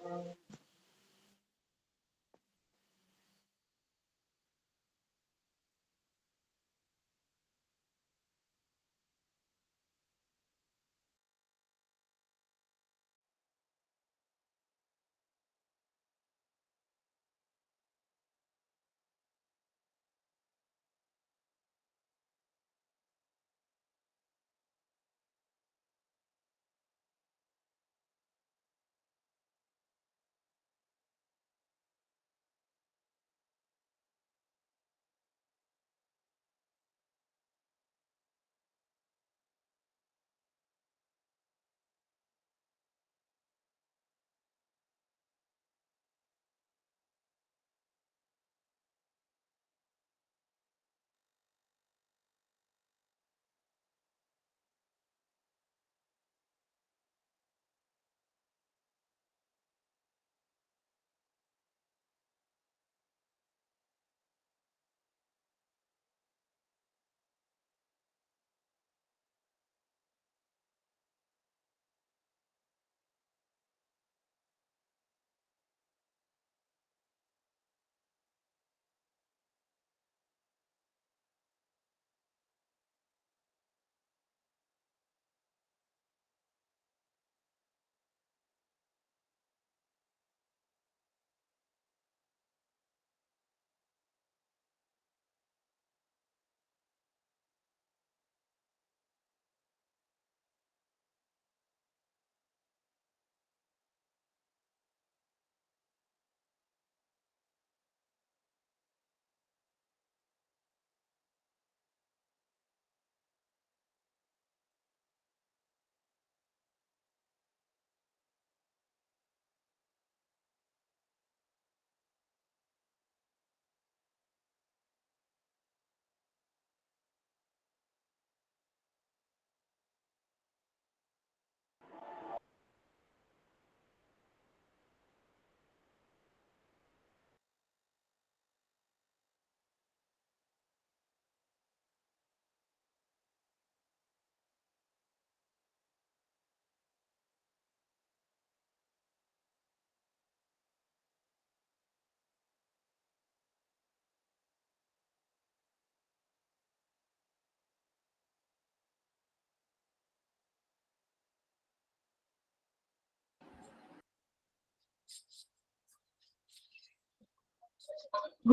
Good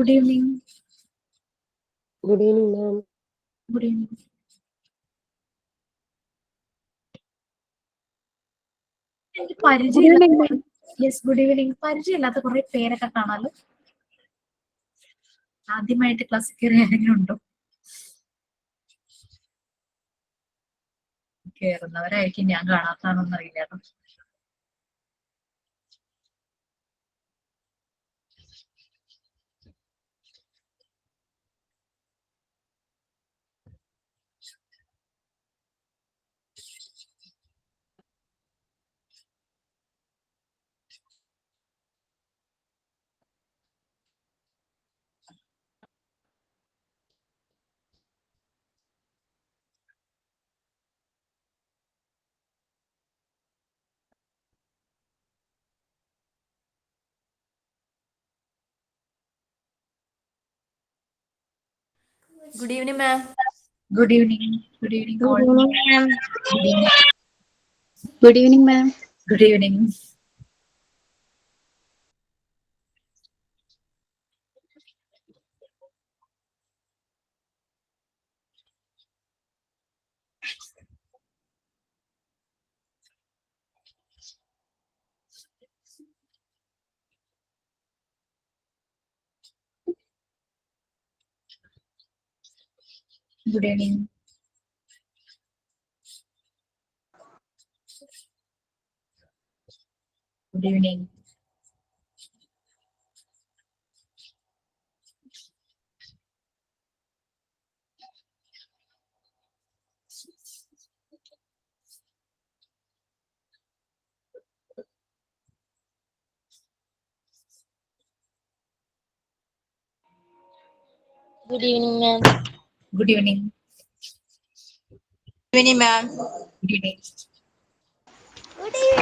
evening. Good evening, ma'am. Good evening. എനിക്ക് പരിചയമില്ല. Yes, good evening. പരിചയമില്ലാത്ത കുറെ പേരൊക്കെ കാണാലോ. ആദ്യമായിട്ട് ക്ലാസ്സിൽ കയറി ആരെങ്കിലും ഉണ്ടോ? കയറുന്നവരായിരിക്കും, ഞാൻ കാണാത്താണോന്ന് അറിയില്ല കേട്ടോ. Good evening, ma'am. Good evening. Good evening, all. Good evening, ma'am. Good evening. Good evening, ma'am. Good evening. Good evening. Good evening. Good evening, ma'am. Good evening. Good evening, ma'am. Good evening.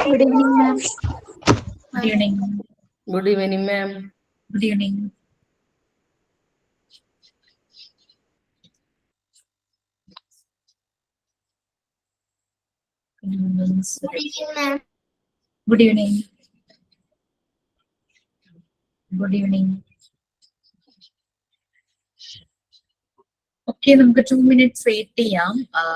Good evening, ma'am. Good evening. Good evening, ma'am. Good evening. Good evening, sir. Good evening. Good evening. Okay, നമുക്ക് 2 minutes wait ചെയ്യാം.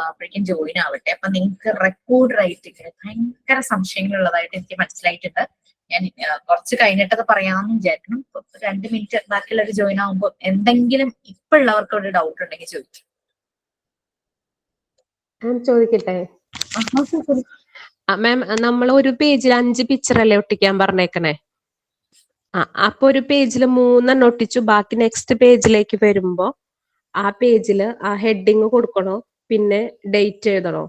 അപ്പോഴേക്കും join ആവട്ടെ. അപ്പൊ നിങ്ങൾക്ക് record writing ഭയങ്കര സംശയങ്ങളുള്ളതായിട്ട് എനിക്ക് മനസ്സിലായിട്ടുണ്ട്. ഞാൻ കുറച്ച് കഴിഞ്ഞിട്ടത് പറയാമെന്ന് വിചാരിക്കണം. 2 minute ബാക്കിയുള്ളവർ ജോയിൻ ആവുമ്പോൾ എന്തെങ്കിലും ഇപ്പൊ ഉള്ളവർക്ക് ഒരു ഡൗട്ട് ഉണ്ടെങ്കിൽ ചോദിക്കും. ചോദിക്കട്ടെ മാം? നമ്മൾ ഒരു പേജിൽ 5 പിക്ചർ അല്ലേ ഒട്ടിക്കാൻ പറഞ്ഞേക്കണേ? അപ്പൊ ഒരു പേജിൽ 3 ഒട്ടിച്ചു. ബാക്കി നെക്സ്റ്റ് പേജിലേക്ക് വരുമ്പോ ആ പേജില് ആ ഹെഡിങ് കൊടുക്കണോ, പിന്നെ ഡേറ്റ് എഴുതണോ?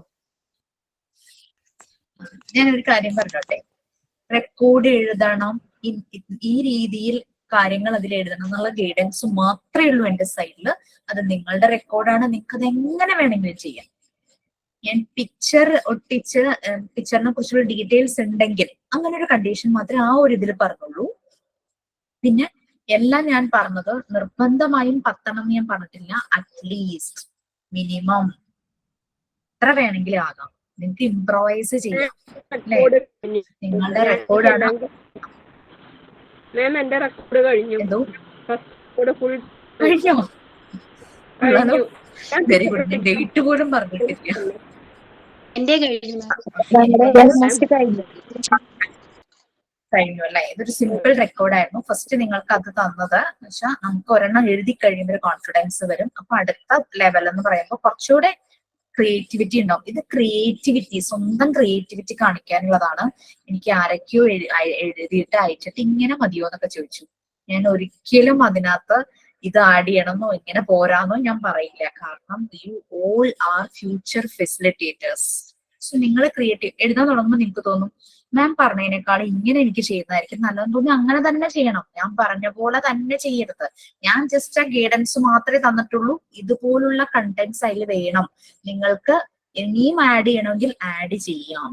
ഞാനൊരു കാര്യം പറഞ്ഞോട്ടെ. റെക്കോർഡ് എഴുതണം, ഈ രീതിയിൽ കാര്യങ്ങൾ അതിൽ എഴുതണം എന്നുള്ള ഗൈഡൻസ് മാത്രമേ ഉള്ളൂ എന്റെ സൈഡിൽ. അത് നിങ്ങളുടെ റെക്കോർഡാണ്, നിങ്ങൾക്ക് അത് എങ്ങനെ വേണമെങ്കിലും ചെയ്യാം. ഞാൻ പിക്ചർ ഒട്ടിച്ച് പിക്ചറിനെ കുറിച്ചുള്ള ഡീറ്റെയിൽസ് ഉണ്ടെങ്കിൽ അങ്ങനെ ഒരു കണ്ടീഷൻ മാത്രമേ ആ ഒരു ഇതിൽ പറഞ്ഞുള്ളൂ. പിന്നെ എല്ലാം ഞാൻ പറഞ്ഞത് നിർബന്ധമായും 10 ഞാൻ പറഞ്ഞിട്ടില്ല. അറ്റ്ലീസ്റ്റ് മിനിമം എത്ര വേണമെങ്കിലും ആകാം. നിങ്ങൾക്ക് ഇംപ്രവൈസ് ചെയ്യാം. നിങ്ങളുടെ റെക്കോർഡാണ്. എന്റെ റെക്കോർഡ് കഴിഞ്ഞു. എന്തോ ഫുൾ കഴിഞ്ഞോ? Very good. ഞാൻ ഡേറ്റ് പോലും പറഞ്ഞിട്ടില്ല. എന്റെ കഴിഞ്ഞു. കഴിഞ്ഞു അല്ലെ? ഇതൊരു സിമ്പിൾ റെക്കോർഡായിരുന്നു. ഫസ്റ്റ് നിങ്ങൾക്ക് അത് തന്നത് വെച്ചാൽ നമുക്ക് ഒരെണ്ണം എഴുതി കഴിയുമ്പോൾ ഒരു കോൺഫിഡൻസ് വരും. അപ്പൊ അടുത്ത ലെവൽ എന്ന് പറയുമ്പോൾ കുറച്ചുകൂടെ ക്രിയേറ്റിവിറ്റി ഉണ്ടാവും. ഇത് ക്രിയേറ്റിവിറ്റി, സ്വന്തം ക്രിയേറ്റിവിറ്റി കാണിക്കാനുള്ളതാണ്. എനിക്ക് ആരൊക്കെയോ എഴുതിയിട്ട് അയച്ചിട്ട് ഇങ്ങനെ മതിയോ എന്നൊക്കെ ചോദിച്ചു. ഞാൻ ഒരിക്കലും അതിനകത്ത് ഇത് ആഡ് ചെയ്യണമെന്നോ ഇങ്ങനെ പോരാന്നോ ഞാൻ പറയില്ല. കാരണം you all are future facilitators. So നിങ്ങൾ ക്രിയേറ്റീവ് എഴുതാൻ തുടങ്ങുമ്പോൾ നിങ്ങൾക്ക് തോന്നും മാം പറഞ്ഞതിനേക്കാൾ ഇങ്ങനെ എനിക്ക് ചെയ്യുന്നതായിരിക്കും നല്ലതെന്ന് തോന്നി അങ്ങനെ തന്നെ ചെയ്യണം. ഞാൻ പറഞ്ഞ പോലെ തന്നെ ചെയ്യരുത്. ഞാൻ ജസ്റ്റ് ആ ഗൈഡൻസ് മാത്രമേ തന്നിട്ടുള്ളൂ. ഇതുപോലുള്ള കണ്ടന്റ്സ് അതിൽ വേണം. നിങ്ങൾക്ക് ഇനിയും ആഡ് ചെയ്യണമെങ്കിൽ ആഡ് ചെയ്യാം.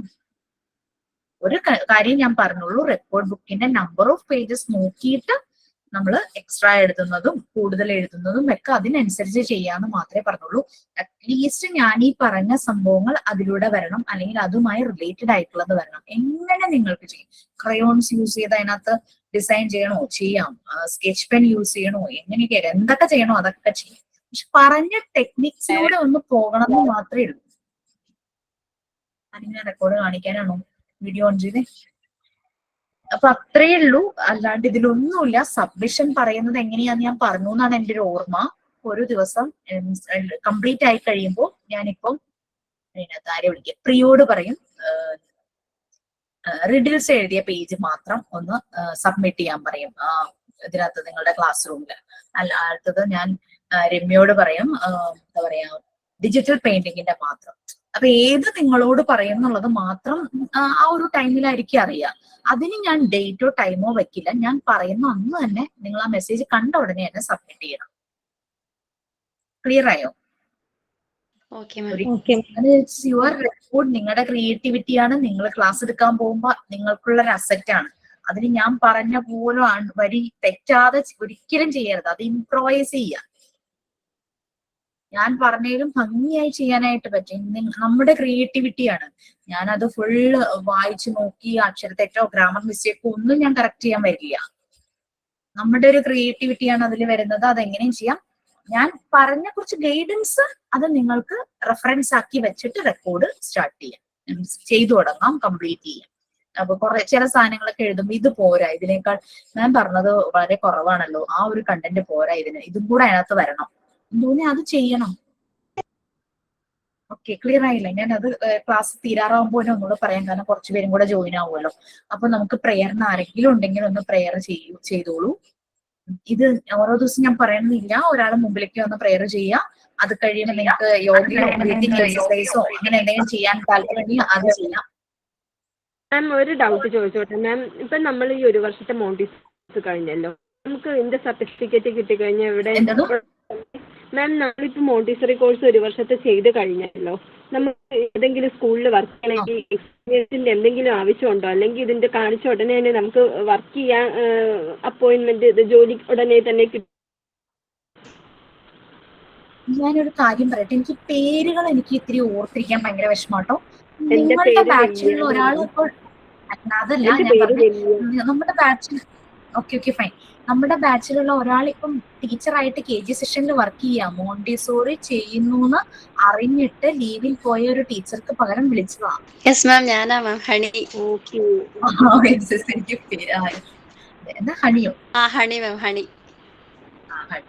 ഒരു കാര്യം ഞാൻ പറഞ്ഞുള്ളൂ, റെക്കോർഡ് ബുക്കിന്റെ നമ്പർ ഓഫ് പേജസ് നോക്കിയിട്ട് നമ്മൾ എക്സ്ട്രാ എഴുതുന്നതും കൂടുതൽ എഴുതുന്നതും ഒക്കെ അതിനനുസരിച്ച് ചെയ്യാന്ന് മാത്രമേ പറഞ്ഞുള്ളൂ. അറ്റ്ലീസ്റ്റ് ഞാൻ ഈ പറഞ്ഞ സംഭവങ്ങൾ അതിലൂടെ വരണം, അല്ലെങ്കിൽ അതുമായി റിലേറ്റഡ് ആയിട്ടുള്ളത് വരണം. എങ്ങനെ നിങ്ങൾക്ക് ചെയ്യും. ക്രയോൺസ് യൂസ് ചെയ്ത് അതിനകത്ത് ഡിസൈൻ ചെയ്യണോ ചെയ്യാം. സ്കെച്ച് പെൻ യൂസ് ചെയ്യണോ, എങ്ങനെയൊക്കെ എന്തൊക്കെ ചെയ്യണോ അതൊക്കെ ചെയ്യും. പക്ഷെ പറഞ്ഞ ടെക്നിക്സിലൂടെ ഒന്ന് പോകണം എന്ന് മാത്രമേ ഉള്ളൂ. അതിങ്ങനെ റെക്കോർഡ് കാണിക്കാനാണോ വീഡിയോ ഓൺ ചെയ്തേ? അപ്പൊ അത്രയേ ഉള്ളൂ. അല്ലാണ്ട് ഇതിലൊന്നുമില്ല. സബ്മിഷൻ പറയുന്നത് എങ്ങനെയാന്ന് ഞാൻ പറഞ്ഞു എന്നാണ് എൻ്റെ ഒരു ഓർമ്മ. ഒരു ദിവസം കംപ്ലീറ്റ് ആയി കഴിയുമ്പോൾ ഞാനിപ്പം അതിനകത്ത് ആരെ വിളിക്കുക, പ്രിയോട് പറയും റിഡിൽസ് എഴുതിയ പേജ് മാത്രം ഒന്ന് സബ്മിറ്റ് ചെയ്യാൻ പറയും ഇതിനകത്ത് നിങ്ങളുടെ ക്ലാസ് റൂമിൽ. അടുത്തത് ഞാൻ രമ്യയോട് പറയും എന്താ പറയാ ഡിജിറ്റൽ പെയിന്റിങ്ങിന്റെ മാത്രം. അപ്പൊ ഏത് നിങ്ങളോട് പറയും എന്നുള്ളത് മാത്രം ആ ഒരു ടൈമിലായിരിക്കും അറിയാം. അതിന് ഞാൻ ഡേറ്റോ ടൈമോ വെക്കില്ല. ഞാൻ പറയുന്ന അന്ന് തന്നെ നിങ്ങൾ ആ മെസ്സേജ് കണ്ട ഉടനെ തന്നെ സബ്മിറ്റ് ചെയ്യണം. ക്ലിയർ ആയോ? യുവർ റെക്കോർഡ് നിങ്ങളുടെ ക്രിയേറ്റിവിറ്റിയാണ്. നിങ്ങൾ ക്ലാസ് എടുക്കാൻ പോകുമ്പോൾ നിങ്ങൾക്കുള്ള ഒരു അസറ്റ് ആണ്. അതിന് ഞാൻ പറഞ്ഞ പോലെ വരി തെറ്റാതെ ഒരിക്കലും ചെയ്യരുത്. അത് ഇംപ്രവൈസ് ചെയ്യാം. ഞാൻ പറഞ്ഞതിലും ഭംഗിയായി ചെയ്യാനായിട്ട് പറ്റും. നമ്മുടെ ക്രിയേറ്റിവിറ്റിയാണ്. ഞാനത് ഫുള്ള് വായിച്ചു നോക്കി അക്ഷരത്തെറ്റോ ഗ്രാമർ മിസ്റ്റേക്കോ ഒന്നും ഞാൻ കറക്റ്റ് ചെയ്യാൻ വരില്ല. നമ്മുടെ ഒരു ക്രിയേറ്റിവിറ്റിയാണ് അതിൽ വരുന്നത്. അതെങ്ങനെയും ചെയ്യാം. ഞാൻ പറഞ്ഞ കുറച്ച് ഗൈഡൻസ് അത് നിങ്ങൾക്ക് റെഫറൻസ് ആക്കി വെച്ചിട്ട് റെക്കോർഡ് സ്റ്റാർട്ട് ചെയ്യാം, ചെയ്തു തുടങ്ങാം, കംപ്ലീറ്റ് ചെയ്യാം. അപ്പൊ ചില സാധനങ്ങളൊക്കെ എഴുതുമ്പോൾ ഇത് പോരാ, ഇതിനേക്കാൾ ഞാൻ പറഞ്ഞത് വളരെ കുറവാണല്ലോ, ആ ഒരു കണ്ടന്റ് പോരാ, ഇതും കൂടെ അതിനകത്ത് വരണം തോന്നി അത് ചെയ്യണം. ഓക്കെ, ക്ലിയർ ആയില്ല? ഞാൻ അത് ക്ലാസ് തീരാറാകുമ്പോൾ ഒന്നുകൂടെ പറയാം. കാരണം കുറച്ചുപേരും കൂടെ ജോയിൻ ആവുമല്ലോ. അപ്പൊ നമുക്ക് പ്രെയറിന് ആരെങ്കിലും ഉണ്ടെങ്കിൽ ഒന്ന് പ്രെയർ ചെയ്തോളൂ. ഇത് ഓരോ ദിവസം ഞാൻ പറയുന്നില്ല. ഒരാൾ മുമ്പിലേക്ക് വന്ന് പ്രെയർ ചെയ്യുക. അത് കഴിയുമ്പോൾ നിങ്ങൾക്ക് യോഗയോ ബ്രീത്തിങ് എക്സസൈസോ അങ്ങനെ എന്തെങ്കിലും ചെയ്യാൻ താല്പര്യം അത് ചെയ്യാം. മാം ഒരു ഡൗട്ട് ചോദിച്ചോട്ടെ മാം? ഇപ്പൊ നമ്മൾ ഈ ഒരു വർഷത്തെ മോണ്ടിസോറി കഴിഞ്ഞല്ലോ, നമുക്ക് ഇതിന്റെ സർട്ടിഫിക്കറ്റ് കിട്ടിക്കഴിഞ്ഞാൽ ഇവിടെ മാം നമ്മളിപ്പോ മോണ്ടിസറി കോഴ്സ് ഒരു വർഷത്തെ ചെയ്ത് കഴിഞ്ഞല്ലോ. നമുക്ക് ഏതെങ്കിലും സ്കൂളിൽ വർക്ക് ചെയ്യണമെങ്കിൽ എക്സ്പീരിയൻസിന്റെ എന്തെങ്കിലും ആവശ്യമുണ്ടോ? അല്ലെങ്കിൽ ഇതിന്റെ കാണിച്ച ഉടനെ തന്നെ നമുക്ക് വർക്ക് ചെയ്യാൻ അപ്പോയിന്റ്മെന്റ് ജോലി ഉടനെ തന്നെ കിട്ടും? ഞാനൊരു കാര്യം പറയട്ടെ, എനിക്ക് പേരുകൾ എനിക്ക് ഇത്തിരി ഓർത്തിരിക്കാൻ ഭയങ്കര വിഷമാട്ടോ. എന്റെ നിങ്ങളുടെ പേര് ബാച്ചിലുള്ള ഒരാൾ രമ്യ. ഇപ്പോൾ അതല്ല എന്റെ ഞാൻ പേര് പറഞ്ഞ രമ്യ. നമ്മുടെ ബാച്ചിൽ ഓക്കെ ഫൈൻ. നമ്മുടെ ബാച്ചിലുള്ള ഒരാൾ ഇപ്പം ടീച്ചറായിട്ട് KG സെഷനിൽ വർക്ക് ചെയ്യാം, മോണ്ടിസോറി ചെയ്യുന്നു അറിഞ്ഞിട്ട് ലീവിൽ പോയ ഒരു ടീച്ചർക്ക് പകരം വിളിച്ചതാ. യെസ് മാം, ഞാനാ മാം, ഹണി. ഓക്കെ. എനിക്ക് പേര് എന്താ ഹണിയോ? ഹണി മാം, ഹണി. ഹണി.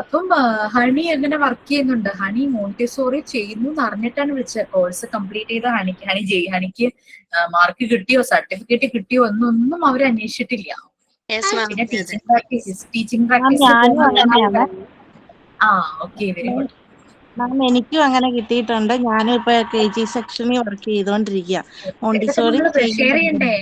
അപ്പം ഹണി എങ്ങനെ വർക്ക് ചെയ്യുന്നുണ്ട്? ഹണി മോണ്ടിസോറി ചെയ്യുന്നു എന്ന് അറിഞ്ഞിട്ടാണ് വിളിച്ചത്. കോഴ്സ് കംപ്ലീറ്റ് ചെയ്ത ഹണിക്ക് മാർക്ക് കിട്ടിയോ, സർട്ടിഫിക്കറ്റ് കിട്ടിയോ എന്നൊന്നും അവർ അന്വേഷിച്ചിട്ടില്ല. Yes ma'am. പിന്നെ ടീച്ചിങ് പ്രാക്ടീസിൽ ഓക്കെ, വെരി ഗുഡ്. മാം എനിക്കും അങ്ങനെ കിട്ടിയിട്ടുണ്ട്. ഞാനും ഇപ്പൊ KG സെക്ഷനിൽ വർക്ക് ചെയ്തോണ്ടിരിക്കുക. മോണ്ടിസോറി ഷെയർ ചെയ്യണ്ടേ?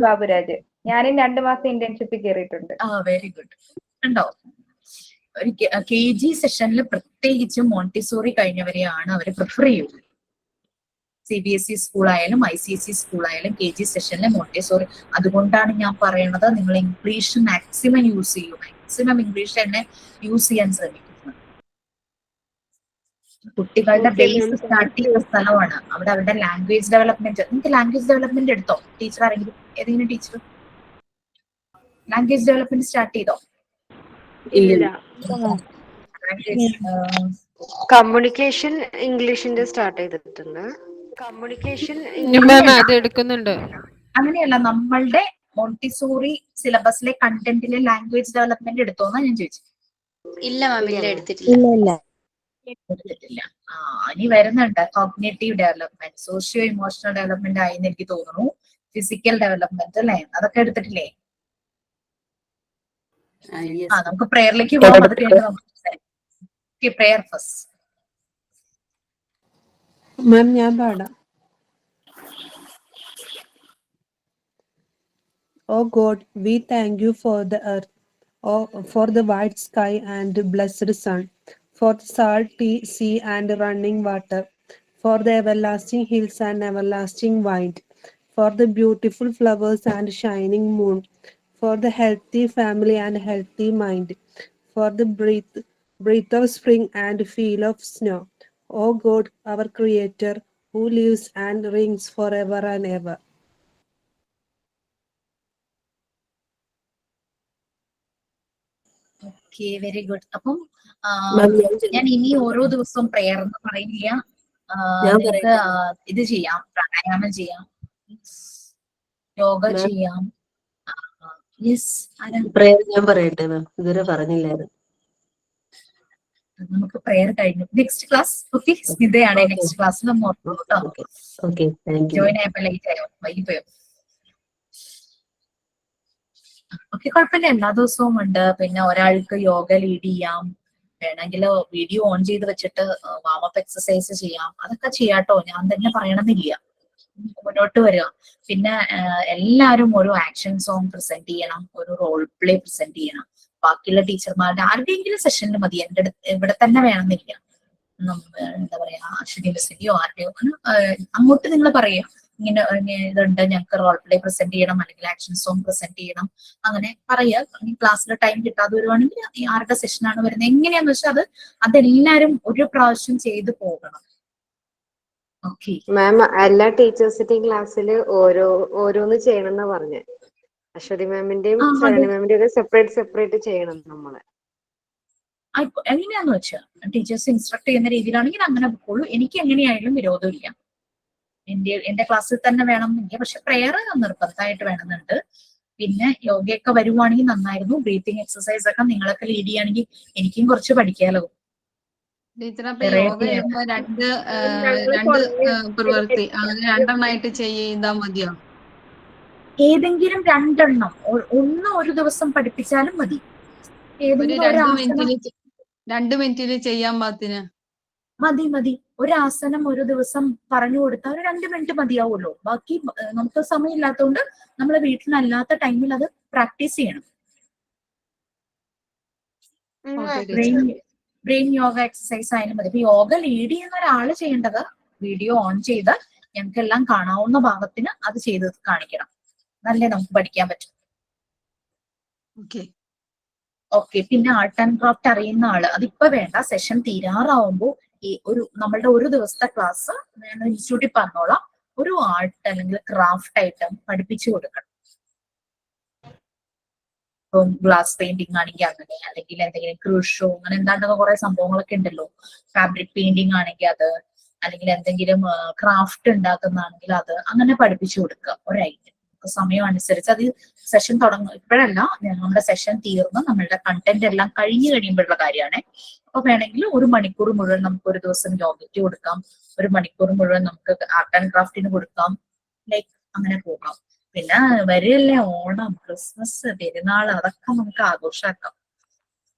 ബാബുരാജ്, ഞാനും 2 മാസം ഇന്റേൺഷിപ്പ് കയറിയിട്ടുണ്ട്. Very good. ഉണ്ടോ? ഒരു KG സെഷനിൽ പ്രത്യേകിച്ച് മോണ്ടിസോറി കഴിഞ്ഞവരെയാണ് അവർ പ്രിഫർ ചെയ്യുന്നത്. CBSE സ്കൂളായാലും ICSE സ്കൂളായാലും KG സെഷനിലെ മോണ്ടിസോറി. അതുകൊണ്ടാണ് ഞാൻ പറയുന്നത്, നിങ്ങൾ ഇംഗ്ലീഷ് മാക്സിമം യൂസ് ചെയ്യൂ. മാക്സിമം ഇംഗ്ലീഷ് തന്നെ യൂസ് ചെയ്യാൻ ശ്രമിക്കുന്നത്. കുട്ടികളുടെ ബേസ് സ്റ്റാർട്ട് ചെയ്യുന്ന സ്ഥലമാണ്. അവിടെ അവരുടെ ലാംഗ്വേജ് ഡെവലപ്മെന്റ്. നിങ്ങൾക്ക് ലാംഗ്വേജ് ഡെവലപ്മെന്റ് എടുത്തോ? ടീച്ചർ ആരെങ്കിലും, ഏതെങ്കിലും ടീച്ചർ ലാംഗ്വേജ് ഡെവലപ്മെന്റ് സ്റ്റാർട്ട് ചെയ്തോ? ഇല്ല. കമ്മ്യൂണിക്കേഷൻ ഇംഗ്ലീഷിന്റെ സ്റ്റാർട്ട് ചെയ്തിട്ടുണ്ട്. കമ്മ്യൂണിക്കേഷൻ അത് എടുക്കുന്നുണ്ട്. അങ്ങനെയല്ല, നമ്മളുടെ മോണ്ടിസോറി സിലബസിലെ കണ്ടന്റിലെ ലാംഗ്വേജ് ഡെവലപ്മെന്റ് എടുത്തോന്നാ ഞാൻ ചോദിച്ചു. ഇല്ല മാം, ഇല്ല, എടുത്തിട്ടില്ല. എടുത്തിട്ടില്ല. ഇനി വരുന്നുണ്ട്. Cognitive development, socio emotional development ആയിന്ന് എനിക്ക് തോന്നുന്നു. ഫിസിക്കൽ ഡെവലപ്മെന്റ് അല്ലേ, അതൊക്കെ എടുത്തിട്ടില്ലേ? നമുക്ക് പ്രേയറിലേക്ക് പോകാം. അത് കഴിഞ്ഞ് നമുക്ക് പ്രേയർ ഫസ്റ്റ്. മാം ഞാൻ പാടാം. Oh God, we thank you for the earth, for the white sky and blessed sun, for the salty sea and running water, for the everlasting hills and everlasting vine, for the beautiful flowers and shining moon, for the healthy family and healthy mind, for the breath of spring and feel of snow. O God, our Creator, who lives and reigns forever and ever. Okay, very good. അപ്പം ഞാൻ ഇനി ഓരോ ദിവസവും prayer എന്ന് പറയില്ല. നിങ്ങൾക്ക് ഇത് ചെയ്യാം, പ്രാണായാമം ചെയ്യാം, യോഗ ചെയ്യാം. ഞാൻ പറയട്ടെ മാം, ഇതുവരെ പറഞ്ഞില്ലായിരുന്നു. നമുക്ക് പ്രേയർ കഴിഞ്ഞു. നെക്സ്റ്റ് ക്ലാസ് ഓക്കെ, സ്മിതയാണ് നെക്സ്റ്റ് ക്ലാസ്സിൽ നമ്മൾ ജോയിൻ ആയപ്പോ ലേറ്റ് ആയോ, വൈകിപ്പോയോ? ഓക്കെ, കുഴപ്പമില്ല. എല്ലാ ദിവസവും ഉണ്ട്. പിന്നെ ഒരാൾക്ക് യോഗ ലീഡ് ചെയ്യാം, വേണമെങ്കിൽ വീഡിയോ ഓൺ ചെയ്ത് വെച്ചിട്ട് വാമപ്പ് എക്സസൈസ് ചെയ്യാം. അതൊക്കെ ചെയ്യാട്ടോ, ഞാൻ തന്നെ പറയണമെന്നില്ല. മുന്നോട്ട് വരിക. പിന്നെ എല്ലാവരും ഒരു ആക്ഷൻ സോങ് പ്രസന്റ് ചെയ്യണം, ഒരു റോൾ പ്ലേ പ്രസന്റ് ചെയ്യണം. ബാക്കിയുള്ള ടീച്ചർമാരുടെ ആരുടെയെങ്കിലും സെഷനിൽ മതി, എന്റെ അടുത്ത് ഇവിടെ തന്നെ വേണമെന്നില്ല. എന്താ പറയാ, അശ്വതി മിസ്സിന്റെയോ ആരുടെയോ അങ്ങോട്ട് നിങ്ങൾ പറയുക, ഇങ്ങനെ ഇതുണ്ട്, ഞങ്ങൾക്ക് റോൾ പ്ലേ പ്രസന്റ് ചെയ്യണം, അല്ലെങ്കിൽ ആക്ഷൻ സോങ് പ്രസന്റ് ചെയ്യണം, അങ്ങനെ പറയുക. ക്ലാസ്സിൽ ടൈം കിട്ടാതെ വരുവാണെങ്കിൽ ആരുടെ സെഷനാണ് വരുന്നത് എങ്ങനെയാന്ന് വെച്ചാൽ അതെല്ലാരും ഒരു പ്രാവശ്യം ചെയ്ത് പോകണം. മാം, എല്ലാ ടീച്ചേഴ്സിന്റെയും ക്ലാസ്സിൽ ഓരോന്ന് ചെയ്യണം എന്നാ പറഞ്ഞേ. അശ്വതി മാമിന്റെയും ശരണി മാമിന്റെയും ഒക്കെ സെപ്പറേറ്റ് ചെയ്യണം നമ്മളെ. എങ്ങനെയാന്ന് വെച്ചാൽ ടീച്ചേഴ്സ് ഇൻസ്ട്രക്ട് ചെയ്യുന്ന രീതിയിലാണെങ്കിൽ അങ്ങനെ പോളൂ. എനിക്ക് എങ്ങനെയായാലും വിരോധമില്ല. എന്റെ ക്ലാസ്സിൽ തന്നെ വേണമെന്നില്ല, പക്ഷെ പ്രെയർ നിർബന്ധമായിട്ട് വേണമെന്നുണ്ട്. പിന്നെ യോഗയൊക്കെ വരുവാണെങ്കിൽ നന്നായിരുന്നു. ബ്രീത്തിങ് എക്സസൈസ് ഒക്കെ നിങ്ങളൊക്കെ ലീഡ് ചെയ്യുകയാണെങ്കിൽ എനിക്കും കുറച്ച് പഠിക്കാലോ. ടീച്ചർ, അപ്പൊ യോഗ ചെയ്യുമ്പോ രണ്ട് പ്രവൃത്തി അങ്ങനെ രണ്ടെണ്ണമായിട്ട് ചെയ്താൽ മതിയോ? ഏതെങ്കിലും രണ്ടെണ്ണം, ഒന്ന് ഒരു ദിവസം പഠിപ്പിച്ചാലും മതി. ഒരു 2 മിനിറ്റില് ചെയ്യാൻ പാകത്തിന്. മതി. ഒരു ആസനം ഒരു ദിവസം പറഞ്ഞു കൊടുത്താൽ ഒരു 2 മിനിറ്റ് മതിയാവുമല്ലോ. ബാക്കി നമുക്ക് സമയമില്ലാത്തതുകൊണ്ട് നമ്മൾ വീട്ടിലല്ലാത്ത ടൈമിൽ അത് പ്രാക്ടീസ് ചെയ്യണം. ബ്രെയിൻ യോഗ എക്സസൈസ് ആയാലും മതി. ഇപ്പൊ യോഗ ലീഡ് ചെയ്യുന്ന ഒരാള് ചെയ്യേണ്ടത് വീഡിയോ ഓൺ ചെയ്ത് ഞങ്ങൾക്ക് എല്ലാം കാണാവുന്ന ഭാഗത്തിന് അത് ചെയ്ത് കാണിക്കണം. നല്ലേ നമുക്ക് പഠിക്കാൻ പറ്റും. ഓക്കെ. പിന്നെ ആർട്ട് ആൻഡ് ക്രാഫ്റ്റ് അറിയുന്ന ആള് അതിപ്പോ വേണ്ട, സെഷൻ തീരാറാവുമ്പോ ഈ നമ്മളുടെ ഒരു ദിവസത്തെ ക്ലാസ് ഞാൻ ഇൻസ്റ്റിറ്റ്യൂട്ടിൽ പറഞ്ഞോളാം, ഒരു ആർട്ട് അല്ലെങ്കിൽ ക്രാഫ്റ്റ് ഐറ്റം പഠിപ്പിച്ചു കൊടുക്കണം. ഇപ്പം ഗ്ലാസ് പെയിന്റിംഗ് ആണെങ്കിൽ അങ്ങനെ, അല്ലെങ്കിൽ എന്തെങ്കിലും ക്രൂഷോ അങ്ങനെ എന്താണ്ടൊക്കെ കുറെ സംഭവങ്ങളൊക്കെ ഉണ്ടല്ലോ. ഫാബ്രിക് പെയിന്റിംഗ് ആണെങ്കിൽ അത്, അല്ലെങ്കിൽ എന്തെങ്കിലും ക്രാഫ്റ്റ് ഉണ്ടാക്കുന്നതാണെങ്കിൽ അത്, അങ്ങനെ പഠിപ്പിച്ചു കൊടുക്കുക ഒരൈറ്റം. സമയം അനുസരിച്ച് അത് സെഷൻ ഇപ്പോഴല്ല, നമ്മുടെ സെഷൻ തീർന്ന് നമ്മളുടെ കണ്ടന്റ് എല്ലാം കഴിഞ്ഞു കഴിയുമ്പോഴുള്ള കാര്യമാണ്. അപ്പൊ വേണമെങ്കിൽ 1 മണിക്കൂർ മുഴുവൻ നമുക്ക് ഒരു ദിവസം യോഗയ്ക്ക് കൊടുക്കാം, 1 മണിക്കൂർ മുഴുവൻ നമുക്ക് ആർട്ട് ആൻഡ് ക്രാഫ്റ്റിന് കൊടുക്കാം, ലൈക്ക് അങ്ങനെ പോകാം. പിന്നെ വരെയല്ലേ ഓണം, ക്രിസ്മസ്, പെരുന്നാൾ, അതൊക്കെ നമുക്ക് ആഘോഷാക്കാം.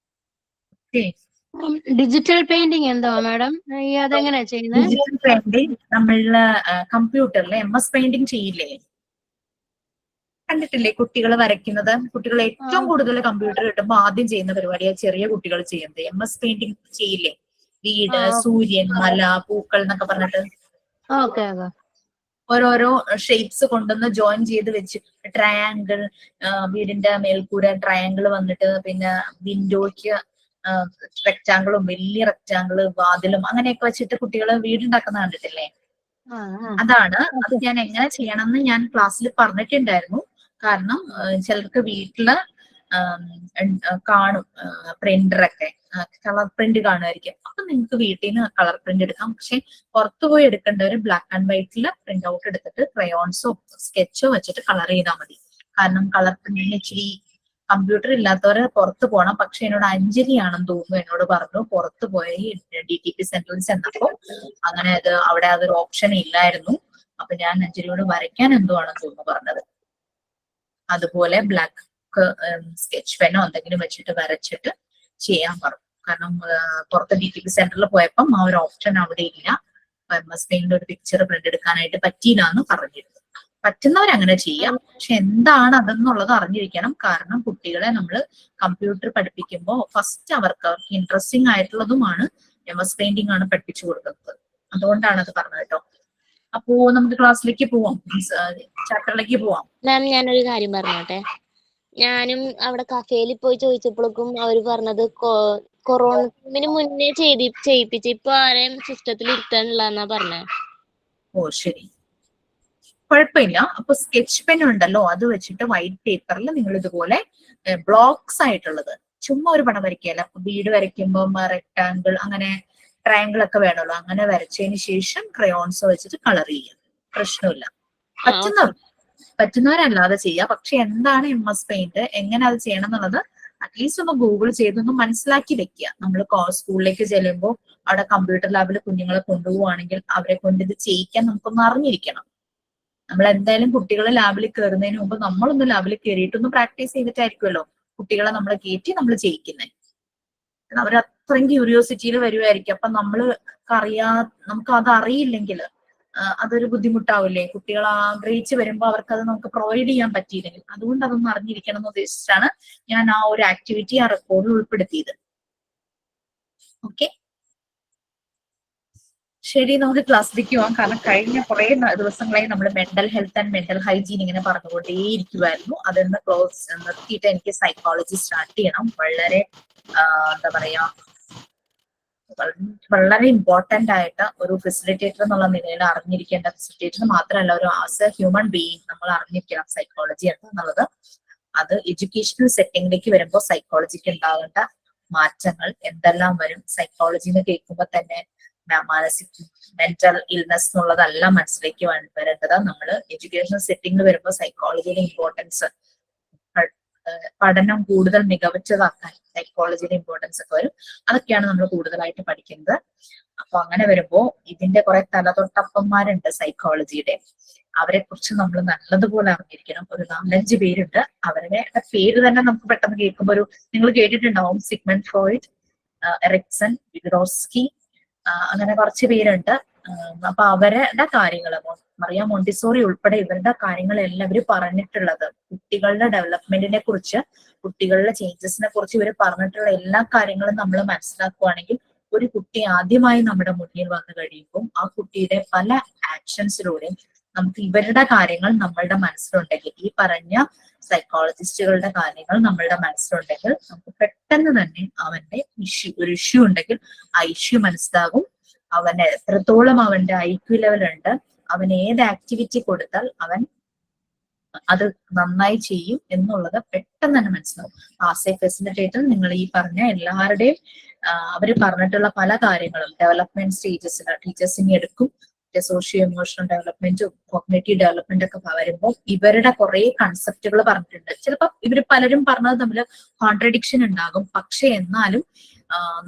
ഓക്കെ. ഡിജിറ്റൽ പെയിന്റിംഗ് എന്താ മാഡം? അതെങ്ങനെയാ ചെയ്യുന്നത്? ഡിജിറ്റൽ പെയിന്റിംഗ് നമ്മളുടെ കമ്പ്യൂട്ടറിൽ MS പെയിന്റിംഗ് ചെയ്യില്ലേ, കണ്ടിട്ടില്ലേ കുട്ടികൾ വരയ്ക്കുന്നത്? കുട്ടികൾ ഏറ്റവും കൂടുതൽ കമ്പ്യൂട്ടർ കിട്ടുമ്പോൾ ആദ്യം ചെയ്യുന്ന പരിപാടിയാണ് ചെറിയ കുട്ടികൾ ചെയ്യുന്നത്. MS പെയിന്റിംഗ് ചെയ്യില്ലേ? വീട്, സൂര്യൻ, മല, പൂക്കൾ എന്നൊക്കെ പറഞ്ഞിട്ട് ഓരോരോ ഷേപ്സ് കൊണ്ടുവന്ന് ജോയിൻ ചെയ്ത് വെച്ച്, ട്രയാങ്കിൾ, വീടിന്റെ മേൽക്കൂര ട്രയാങ്കിൾ വന്നിട്ട്, പിന്നെ വിൻഡോയ്ക്ക് റെക്റ്റാങ്കിളും വലിയ റെക്റ്റാങ്കിള്, വാതിലും അങ്ങനെയൊക്കെ വെച്ചിട്ട് കുട്ടികൾ വീടുണ്ടാക്കുന്ന കണ്ടിട്ടില്ലേ? അതാണ്. അത് ഞാൻ എങ്ങനെ ചെയ്യണം എന്ന് ഞാൻ ക്ലാസ്സിൽ പറഞ്ഞിട്ടുണ്ടായിരുന്നു. കാരണം ചിലർക്ക് വീട്ടില് കാണും പ്രിന്ററൊക്കെ, കളർ പ്രിന്റ് കാണുമായിരിക്കും. അപ്പൊ നിങ്ങൾക്ക് വീട്ടിൽ നിന്ന് കളർ പ്രിന്റ് എടുക്കാം. പക്ഷെ പുറത്തു പോയി എടുക്കേണ്ടവര് ബ്ലാക്ക് ആൻഡ് വൈറ്റില് പ്രിന്റ് ഔട്ട് എടുത്തിട്ട് ക്രയോൺസോ സ്കെച്ചോ വെച്ചിട്ട് കളർ ചെയ്താൽ മതി. കാരണം കളർ പ്രിന്റിന് ഇച്ചിരി കമ്പ്യൂട്ടർ ഇല്ലാത്തവര് പുറത്ത് പോകണം. പക്ഷെ എന്നോട് അഞ്ജലി ആണെന്ന് തോന്നുന്നു എന്നോട് പറഞ്ഞു, പുറത്ത് പോയി DTP സെന്ററിൽ ചെന്നപ്പോ അങ്ങനെ അവിടെ അതൊരു ഓപ്ഷൻ ഇല്ലായിരുന്നു. അപ്പൊ ഞാൻ അഞ്ജലിയോട് വരയ്ക്കാൻ എന്തോ ആണെന്ന് തോന്നുന്നു പറഞ്ഞത്. അതുപോലെ ബ്ലാക്ക് സ്കെച്ച് പെനോ എന്തെങ്കിലും വെച്ചിട്ട് വരച്ചിട്ട് ചെയ്യാൻ പറഞ്ഞു. കാരണം പുറത്ത് DTP സെന്ററിൽ പോയപ്പം ആ ഒരു ഓപ്ഷൻ അവിടെ ഇല്ല. MS പെയിന്റിൽ ഒരു പിക്ചർ പ്രിന്റ് എടുക്കാനായിട്ട് പറ്റിയില്ല എന്ന് പറഞ്ഞിരുന്നു. പറ്റുന്നവരങ്ങനെ ചെയ്യാം. പക്ഷെ എന്താണ് അതെന്നുള്ളത് അറിഞ്ഞിരിക്കണം. കാരണം കുട്ടികളെ നമ്മൾ കമ്പ്യൂട്ടർ പഠിപ്പിക്കുമ്പോൾ ഫസ്റ്റ് അവർക്ക് ഇൻട്രസ്റ്റിംഗ് ആയിട്ടുള്ളതുമാണ് MS പെയിന്റിംഗ് ആണ് പഠിപ്പിച്ചു കൊടുക്കുന്നത്. അതുകൊണ്ടാണ് അത് പറഞ്ഞത് കേട്ടോ. അപ്പോ നമുക്ക് ക്ലാസ്സിലേക്ക് പോവാം, ചാപ്റ്ററിലേക്ക് പോവാം. മാം ഞാനൊരു കാര്യം പറഞ്ഞോട്ടെ. ഞാനും അവിടെ കഫേയിൽ പോയി ചോദിച്ചപ്പോഴേക്കും അവര് പറഞ്ഞത് കൊറോണത്തിന് മുന്നേ ചെയ്യിപ്പിച്ച് ഇപ്പൊ ആരെയും സിസ്റ്റത്തിൽ ഇരുത്താനുള്ളതെന്നാ പറഞ്ഞേ. ഓ ശരി, കുഴപ്പമില്ല. അപ്പൊ സ്കെച്ച് പെൻ ഉണ്ടല്ലോ, അത് വെച്ചിട്ട് വൈറ്റ് പേപ്പറിൽ നിങ്ങൾ ഇതുപോലെ ബ്ലോക്സ് ആയിട്ടുള്ളത്, ചുമ്മാ ഒരു പടം വരയ്ക്കല്ല. വീട് വരയ്ക്കുമ്പോൾ റെക്ടാങ്കിൾ അങ്ങനെ ട്രയാങ്കിൾ ഒക്കെ വേണമല്ലോ, അങ്ങനെ വരച്ചതിന് ശേഷം ക്രയോൺസ് വെച്ചിട്ട് കളർ ചെയ്യുക. പ്രശ്നമില്ല. പറ്റുന്നവരല്ലാതെ ചെയ്യുക. പക്ഷെ എന്താണ് MS പെയിന്റ്, എങ്ങനെ അത് ചെയ്യണം എന്നുള്ളത് അറ്റ്ലീസ്റ്റ് ഒന്ന് ഗൂഗിൾ ചെയ്തൊന്ന് മനസ്സിലാക്കി വെക്കുക. നമ്മൾ സ്കൂളിലേക്ക് ചെല്ലുമ്പോൾ അവിടെ കമ്പ്യൂട്ടർ ലാബിൽ കുഞ്ഞുങ്ങളെ കൊണ്ടുപോവുകയാണെങ്കിൽ അവരെ കൊണ്ട് ഇത് ചെയ്യിക്കാൻ നമുക്കൊന്ന് അറിഞ്ഞിരിക്കണം. നമ്മൾ എന്തായാലും കുട്ടികളെ ലാബിൽ കയറുന്നതിന് മുമ്പ് നമ്മളൊന്ന് ലാബിൽ കയറിയിട്ടൊന്ന് പ്രാക്ടീസ് ചെയ്തിട്ടായിരിക്കുമല്ലോ കുട്ടികളെ നമ്മൾ കയറ്റി നമ്മൾ ചെയ്യിക്കുന്നത്. അവർ അത്രയും ക്യൂരിയോസിറ്റിയിൽ വരുമായിരിക്കും. അപ്പൊ നമുക്ക് അത് അറിയില്ലെങ്കിൽ അതൊരു ബുദ്ധിമുട്ടാവില്ലേ? കുട്ടികൾ ആഗ്രഹിച്ച് വരുമ്പോൾ അവർക്ക് അത് നമുക്ക് പ്രൊവൈഡ് ചെയ്യാൻ പറ്റിയില്ലെങ്കിൽ. അതുകൊണ്ട് അതൊന്നും അറിഞ്ഞിരിക്കണം എന്ന് ഉദ്ദേശിച്ചാണ് ഞാൻ ആ ഒരു ആക്ടിവിറ്റി ആ റെക്കോർഡിൽ ഉൾപ്പെടുത്തിയത്. ഓക്കെ, ശരി, നമുക്ക് ക്ലാസ്സിലേക്ക് പോകാം. കാരണം കഴിഞ്ഞ കുറെ ദിവസങ്ങളായി നമ്മൾ mental health and mental hygiene ഇങ്ങനെ പറഞ്ഞുകൊണ്ടേയിരിക്കുമായിരുന്നു. അതൊന്ന് നിർത്തിയിട്ട് എനിക്ക് സൈക്കോളജി സ്റ്റാർട്ട് ചെയ്യണം. വളരെ എന്താ പറയാ, വളരെ ഇമ്പോർട്ടന്റ് ആയിട്ട് ഒരു ഫെസിലിറ്റേറ്റർ എന്നുള്ള നിലയിൽ അറിഞ്ഞിരിക്കേണ്ട, ഫെസിലിറ്റേറ്റർ മാത്രമല്ല ഒരു ആസ് എ ഹ്യൂമൻ ബീയിങ് നമ്മൾ അറിഞ്ഞിരിക്കണം സൈക്കോളജി എന്താന്നുള്ളത്. അത് എഡ്യൂക്കേഷണൽ സെറ്റിംഗിലേക്ക് വരുമ്പോൾ സൈക്കോളജിക്ക് ഉണ്ടാകേണ്ട മാറ്റങ്ങൾ എന്തെല്ലാം വരും. സൈക്കോളജി എന്ന് കേൾക്കുമ്പോൾ തന്നെ മെന്റൽ ഇൽനെസ് എന്നുള്ളതല്ല മനസ്സിലേക്ക് വരേണ്ടത്. നമ്മൾ എഡ്യൂക്കേഷണൽ സെറ്റിംഗിൽ വരുമ്പോൾ സൈക്കോളജിയുടെ ഇമ്പോർട്ടൻസ്, പഠനം കൂടുതൽ മികവറ്റതാക്കാൻ സൈക്കോളജിയുടെ ഇമ്പോർട്ടൻസ് ഒക്കെ വരും. അതൊക്കെയാണ് നമ്മൾ കൂടുതലായിട്ട് പഠിക്കുന്നത്. അപ്പൊ അങ്ങനെ വരുമ്പോ ഇതിന്റെ കുറെ തലതൊട്ടപ്പന്മാരുണ്ട് സൈക്കോളജിയുടെ. അവരെ കുറിച്ച് നമ്മൾ നല്ലതുപോലെ അറിഞ്ഞിരിക്കണം. ഒരു 4-5 പേരുണ്ട്. അവരുടെ പേര് തന്നെ നമുക്ക് പെട്ടെന്ന് കേൾക്കുമ്പോൾ നിങ്ങൾ കേട്ടിട്ടുണ്ടാവും. സിഗ്മണ്ട് ഫ്രോയിഡ്, എറിക്സൺ, വിഗോട്സ്കി, അങ്ങനെ കുറച്ച് പേരുണ്ട്. അപ്പൊ അവരുടെ കാര്യങ്ങൾ മറിയ മോണ്ടിസോറി ഉൾപ്പെടെ ഇവരുടെ കാര്യങ്ങളെല്ലാം ഇവർ പറഞ്ഞിട്ടുള്ളത് കുട്ടികളുടെ ഡെവലപ്മെന്റിനെ കുറിച്ച്, കുട്ടികളുടെ ചേഞ്ചസിനെ കുറിച്ച് ഇവർ പറഞ്ഞിട്ടുള്ള എല്ലാ കാര്യങ്ങളും നമ്മൾ മനസ്സിലാക്കുകയാണെങ്കിൽ ഒരു കുട്ടി ആദ്യമായി നമ്മുടെ മുന്നിൽ വന്നു കഴിയുമ്പോൾ ആ കുട്ടിയുടെ പല ആക്ഷൻസിലൂടെയും നമുക്ക് ഇവരുടെ കാര്യങ്ങൾ നമ്മളുടെ മനസ്സിലുണ്ടെങ്കിൽ, ഈ പറഞ്ഞ സൈക്കോളജിസ്റ്റുകളുടെ കാര്യങ്ങൾ നമ്മളുടെ മനസ്സിലുണ്ടെങ്കിൽ നമുക്ക് പെട്ടെന്ന് തന്നെ അവന്റെ ഒരു ഇഷ്യൂ ഉണ്ടെങ്കിൽ ആ ഇഷ്യൂ മനസ്സിലാകും. അവന് എത്രത്തോളം അവന്റെ IQ ലെവൽ ഉണ്ട്, അവൻ ഏത് ആക്ടിവിറ്റി കൊടുത്താൽ അവൻ അത് നന്നായി ചെയ്യും എന്നുള്ളത് പെട്ടെന്ന് തന്നെ മനസ്സിലാവും. ആസ് എ ഫെസിലിറ്റേറ്റർ നിങ്ങൾ ഈ പറഞ്ഞ എല്ലാവരുടെയും അവർ പറഞ്ഞിട്ടുള്ള പല കാര്യങ്ങളും ഡെവലപ്മെന്റ് സ്റ്റേജസിൽ ടീച്ചേഴ്സിനെ എടുക്കും. സോഷ്യോ ഇമോഷണൽ ഡെവലപ്മെന്റും കോഗ്നേറ്റീവ് ഡെവലപ്മെന്റ് ഒക്കെ വരുമ്പോൾ ഇവരുടെ കുറെ കൺസെപ്റ്റുകൾ പറഞ്ഞിട്ടുണ്ട്. ചിലപ്പോൾ ഇവർ പലരും പറഞ്ഞത് തമ്മിൽ കോൺട്രഡിക്ഷൻ ഉണ്ടാകും. പക്ഷെ എന്നാലും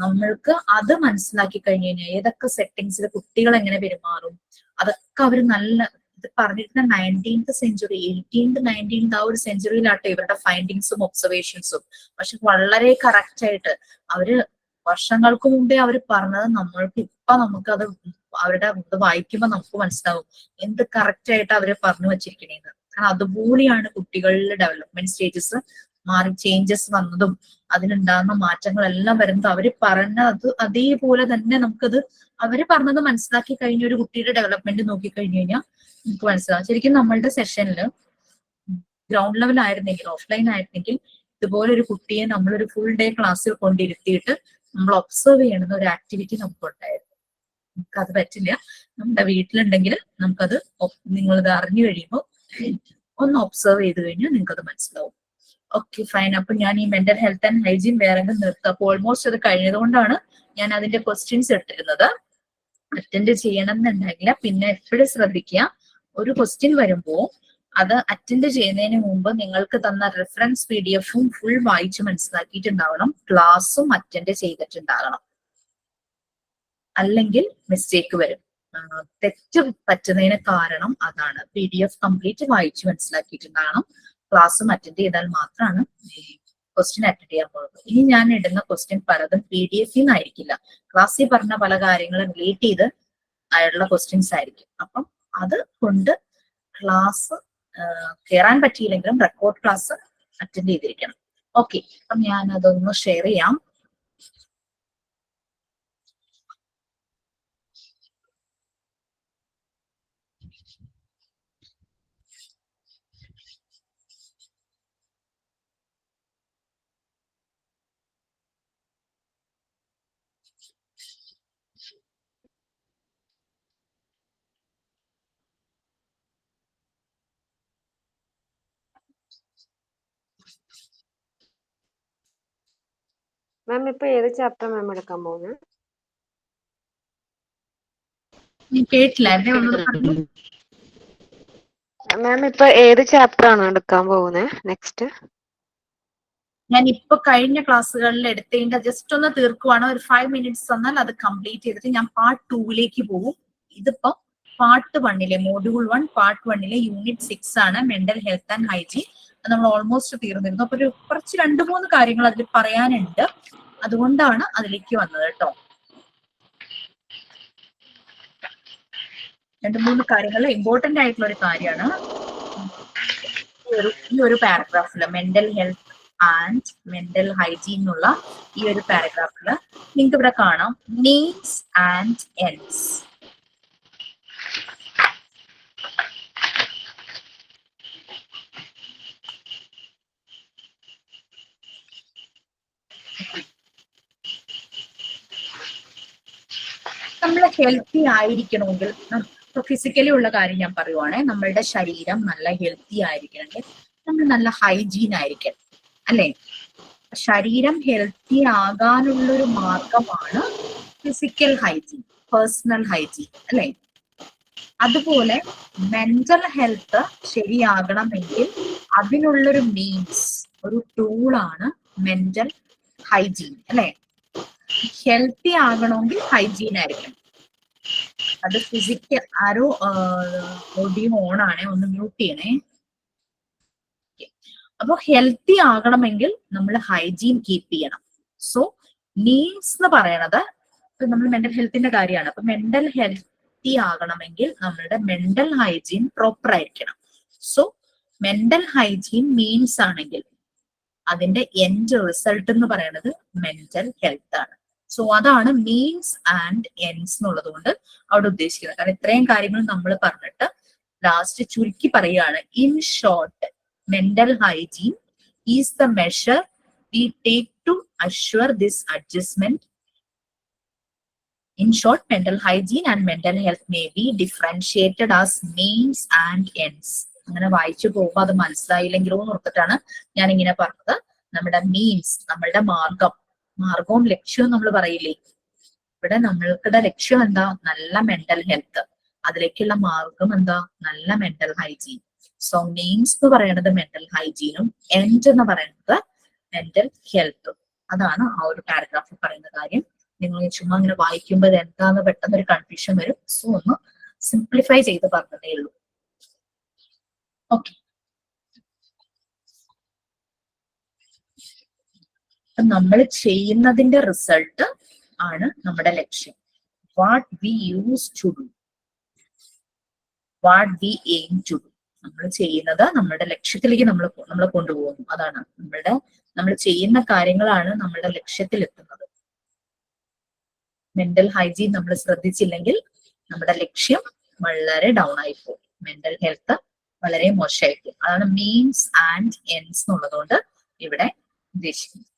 നമ്മൾക്ക് അത് മനസ്സിലാക്കി കഴിഞ്ഞു കഴിഞ്ഞാൽ ഏതൊക്കെ സെറ്റിങ്സിൽ കുട്ടികൾ എങ്ങനെ പെരുമാറും അതൊക്കെ അവർ നല്ല ഇത് പറഞ്ഞിരുന്ന 19th സെഞ്ചുറി 18th 19th ആ ഒരു സെഞ്ചുറിയിലാട്ടെ ഇവരുടെ ഫൈൻഡിങ്സും ഒബ്സർവേഷൻസും. പക്ഷെ വളരെ കറക്റ്റ് ആയിട്ട് അവര് വർഷങ്ങൾക്ക് മുമ്പേ അവർ പറഞ്ഞത് നമ്മൾക്ക് ഇപ്പൊ നമുക്കത് അവരുടെ ഇത് വായിക്കുമ്പോൾ നമുക്ക് മനസ്സിലാവും എന്ത് കറക്റ്റ് ആയിട്ട് അവര് പറഞ്ഞു വെച്ചിരിക്കണേന്ന്. കാരണം അതുപോലെയാണ് കുട്ടികളുടെ ഡെവലപ്മെന്റ് സ്റ്റേജസ് മാറി ചേഞ്ചസ് വന്നതും അതിനുണ്ടാകുന്ന മാറ്റങ്ങളെല്ലാം വരുന്നത് അവര് പറഞ്ഞത് അതേപോലെ തന്നെ നമുക്കത് അവര് പറഞ്ഞത് മനസ്സിലാക്കി കഴിഞ്ഞ ഒരു കുട്ടിയുടെ ഡെവലപ്മെന്റ് നോക്കി കഴിഞ്ഞു കഴിഞ്ഞാൽ നമുക്ക് മനസ്സിലാവും. ശരിക്കും നമ്മളുടെ സെഷനിൽ ഗ്രൗണ്ട് ലെവൽ ആയിരുന്നെങ്കിൽ ഓഫ്ലൈൻ ആയിരുന്നെങ്കിൽ ഇതുപോലെ ഒരു കുട്ടിയെ നമ്മളൊരു ഫുൾ ഡേ ക്ലാസ്സിൽ കൊണ്ടിരുത്തിയിട്ട് നമ്മൾ ഒബ്സർവ് ചെയ്യണമെന്ന ഒരു ആക്ടിവിറ്റി നമുക്ക് ഉണ്ടായിരുന്നു. നമുക്കത് പറ്റില്ല. നമ്മുടെ വീട്ടിലുണ്ടെങ്കിൽ നമുക്കത് നിങ്ങളിത് അറിഞ്ഞു കഴിയുമ്പോൾ ഒന്ന് ഒബ്സർവ് ചെയ്ത് കഴിഞ്ഞാൽ നിങ്ങൾക്കത് മനസ്സിലാവും. Okay fine. അപ്പൊ ഞാൻ ഈ മെന്റൽ ഹെൽത്ത് ആൻഡ് ഹൈജീൻ വേറെ നിർത്താം. അപ്പൊ ഓൾമോസ്റ്റ് അത് കഴിഞ്ഞതുകൊണ്ടാണ് ഞാൻ അതിന്റെ ക്വസ്റ്റ്യൻസ് ഇട്ടിരുന്നത്. അറ്റൻഡ് ചെയ്യണം എന്നുണ്ടെങ്കിൽ പിന്നെ എപ്പോഴും ശ്രദ്ധിക്കുക, ഒരു ക്വസ്റ്റ്യൻ വരുമ്പോൾ അത് അറ്റൻഡ് ചെയ്യുന്നതിന് മുമ്പ് നിങ്ങൾക്ക് തന്ന റെഫറൻസ് PDF-ഉം ഫുൾ വായിച്ച് മനസ്സിലാക്കിയിട്ടുണ്ടാവണം. ക്ലാസ്സും അറ്റൻഡ് ചെയ്തിട്ടുണ്ടാകണം. അല്ലെങ്കിൽ മിസ്റ്റേക്ക് വരും. തെറ്റ് പറ്റുന്നതിന് കാരണം അതാണ്. PDF കംപ്ലീറ്റ് വായിച്ച് മനസ്സിലാക്കിയിട്ടുണ്ടാകണം. ക്ലാസ്സും അറ്റൻഡ് ചെയ്താൽ മാത്രമാണ് ക്വസ്റ്റ്യൻ അറ്റൻഡ് ചെയ്യാൻ പോകുന്നത്. ഇനി ഞാൻ ഇടുന്ന ക്വസ്റ്റ്യൻ പലതും PDF-ൽ നിന്നായിരിക്കില്ല. ക്ലാസ്സിൽ പറഞ്ഞ പല കാര്യങ്ങളും റിലേറ്റ് ചെയ്ത് ആയിട്ടുള്ള ക്വസ്റ്റ്യൻസ് ആയിരിക്കും. അപ്പം അത് കൊണ്ട് ക്ലാസ് കയറാൻ പറ്റിയില്ലെങ്കിലും റെക്കോർഡ് ക്ലാസ് അറ്റൻഡ് ചെയ്തിരിക്കണം. ഓക്കെ, അപ്പം ഞാൻ അതൊന്ന് ഷെയർ ചെയ്യാം. മാം ഇപ്പൊ ഏത് ചാപ്റ്റർ മാം എടുക്കാൻ പോകുന്നത്? കേട്ടില്ല. മാം ഇപ്പൊ ഏത് ചാപ്റ്റർ ആണ് എടുക്കാൻ പോകുന്നത് നെക്സ്റ്റ്? ഞാൻ ഇപ്പൊ കഴിഞ്ഞ ക്ലാസ്സുകളിൽ എടുത്തതിന്റെ ജസ്റ്റ് ഒന്ന് തീർക്കുവാണ്. ഒരു 5 minutes തന്നാൽ അത് കംപ്ലീറ്റ് ചെയ്തിട്ട് ഞാൻ പാർട്ട് 2ലേക്ക് പോകും. ഇതിപ്പോ പാർട്ട് 1 മോഡ്യൂൾ 1 പാർട്ട് 1 യൂണിറ്റ് 6 ആണ് മെന്റൽ ഹെൽത്ത് ആൻഡ് ഹൈജീൻ. നമ്മൾ ഓൾമോസ്റ്റ് തീർന്നിരുന്നു. അപ്പൊ ഒരു കുറച്ച് 2-3 കാര്യങ്ങൾ അതിൽ പറയാനുണ്ട്. അതുകൊണ്ടാണ് അതിലേക്ക് വന്നത് കേട്ടോ. 2-3 കാര്യങ്ങൾ ഇമ്പോർട്ടന്റ് ആയിട്ടുള്ള ഒരു കാര്യമാണ്. ഈ ഒരു പാരഗ്രാഫില് mental health and mental hygiene എന്നുള്ള ഈ ഒരു പാരഗ്രാഫില് നിങ്ങൾക്ക് ഇവിടെ കാണാം മീൻസ് ആൻഡ് എൻഡ്സ്. നമ്മൾ ഹെൽത്തി ആയിരിക്കണമെങ്കിൽ ഫിസിക്കലി ഉള്ള കാര്യം ഞാൻ പറയുവാണെങ്കിൽ നമ്മളുടെ ശരീരം നല്ല ഹെൽത്തി ആയിരിക്കണമെങ്കിൽ നമ്മൾ നല്ല ഹൈജീൻ ആയിരിക്കണം, അല്ലെ? ശരീരം ഹെൽത്തി ആകാനുള്ളൊരു മാർഗമാണ് ഫിസിക്കൽ ഹൈജീൻ, പേഴ്സണൽ ഹൈജീൻ, അല്ലെ? അതുപോലെ മെന്റൽ ഹെൽത്ത് ശരിയാകണമെങ്കിൽ അതിനുള്ളൊരു മീൻസ്, ഒരു ടൂളാണ് മെന്റൽ ഹൈജീൻ, അല്ലെ? ഹെൽത്തി ആകണമെങ്കിൽ ഹൈജീൻ ആയിരിക്കണം. അത് ഫിസിക്കൽ ആരോ ഓഡിയോ ഓൺ ആണ്, ഒന്ന് മ്യൂട്ട് ചെയ്യണേ. അപ്പൊ ഹെൽത്തി ആകണമെങ്കിൽ നമ്മൾ ഹൈജീൻ കീപ്പ് ചെയ്യണം. സോ നീഡ്സ് എന്ന് പറയണത് ഇപ്പൊ നമ്മൾ മെന്റൽ ഹെൽത്തിന്റെ കാര്യമാണ്. അപ്പൊ മെന്റൽ ഹെൽത്തി ആകണമെങ്കിൽ നമ്മളുടെ മെന്റൽ ഹൈജീൻ പ്രോപ്പർ ആയിരിക്കണം. സോ മെന്റൽ ഹൈജീൻ മീൻസ് ആണെങ്കിൽ അതിന്റെ എൻഡ് റിസൾട്ട് എന്ന് പറയുന്നത് മെന്റൽ ഹെൽത്ത് ആണ്. സോ അതാണ് മീൻസ് ആൻഡ് എൻഡ്സ് എന്നുള്ളത് കൊണ്ട് അവിടെ ഉദ്ദേശിക്കുന്നത്. കാരണം ഇത്രയും കാര്യങ്ങൾ നമ്മൾ പറഞ്ഞിട്ട് ലാസ്റ്റ് ചുരുക്കി പറയുകയാണ്. In short, mental hygiene is the measure we take to assure this adjustment. In short, mental hygiene and mental health may be differentiated as means and ends. അങ്ങനെ വായിച്ചു പോകുമ്പോൾ അത് മനസ്സിലായില്ലെങ്കിലോ എന്ന് ഓർത്തിട്ടാണ് ഞാൻ ഇങ്ങനെ പറഞ്ഞത്. നമ്മുടെ മീൻസ്, നമ്മളുടെ മാർഗവും ലക്ഷ്യവും നമ്മൾ പറയില്ലേ, ഇവിടെ നമ്മൾക്കുടെ ലക്ഷ്യം എന്താ? നല്ല മെന്റൽ ഹെൽത്ത്. അതിലേക്കുള്ള മാർഗം എന്താ? നല്ല മെന്റൽ ഹൈജീൻ. സോ മീൻസ് എന്ന് പറയുന്നത് മെന്റൽ ഹൈജീനും എൻഡ് എന്ന് പറയുന്നത് മെന്റൽ ഹെൽത്തും. അതാണ് ആ ഒരു പാരഗ്രാഫിൽ പറയുന്ന കാര്യം. നിങ്ങൾ ചുമ്മാ ഇങ്ങനെ വായിക്കുമ്പോൾ ഇത് എന്താന്ന് പെട്ടെന്ന് ഒരു കൺഫ്യൂഷൻ വരും. സോ ഒന്ന് സിംപ്ലിഫൈ ചെയ്ത് പറഞ്ഞതേ ഉള്ളൂ. ഓക്കെ, നമ്മൾ ചെയ്യുന്നതിന്റെ റിസൾട്ട് ആണ് നമ്മുടെ ലക്ഷ്യം. What we use to do, what we aim to do. നമ്മൾ ചെയ്യുന്നത് നമ്മുടെ ലക്ഷ്യത്തിലേക്ക് നമ്മളെ കൊണ്ടുപോകുന്നു. അതാണ് നമ്മൾ ചെയ്യുന്ന കാര്യങ്ങളാണ് നമ്മുടെ ലക്ഷ്യത്തിൽ എത്തുന്നത്. മെന്റൽ ഹൈജീൻ നമ്മൾ ശ്രദ്ധിച്ചില്ലെങ്കിൽ നമ്മുടെ ലക്ഷ്യം വളരെ ഡൗൺ ആയി പോകും, മെന്റൽ ഹെൽത്ത് വളരെ മോശമായിരിക്കും. അതാണ് മീൻസ് ആൻഡ് എൻഡ്സ് എന്നുള്ളതുകൊണ്ട് ഇവിടെ ഉദ്ദേശിക്കുന്നത്.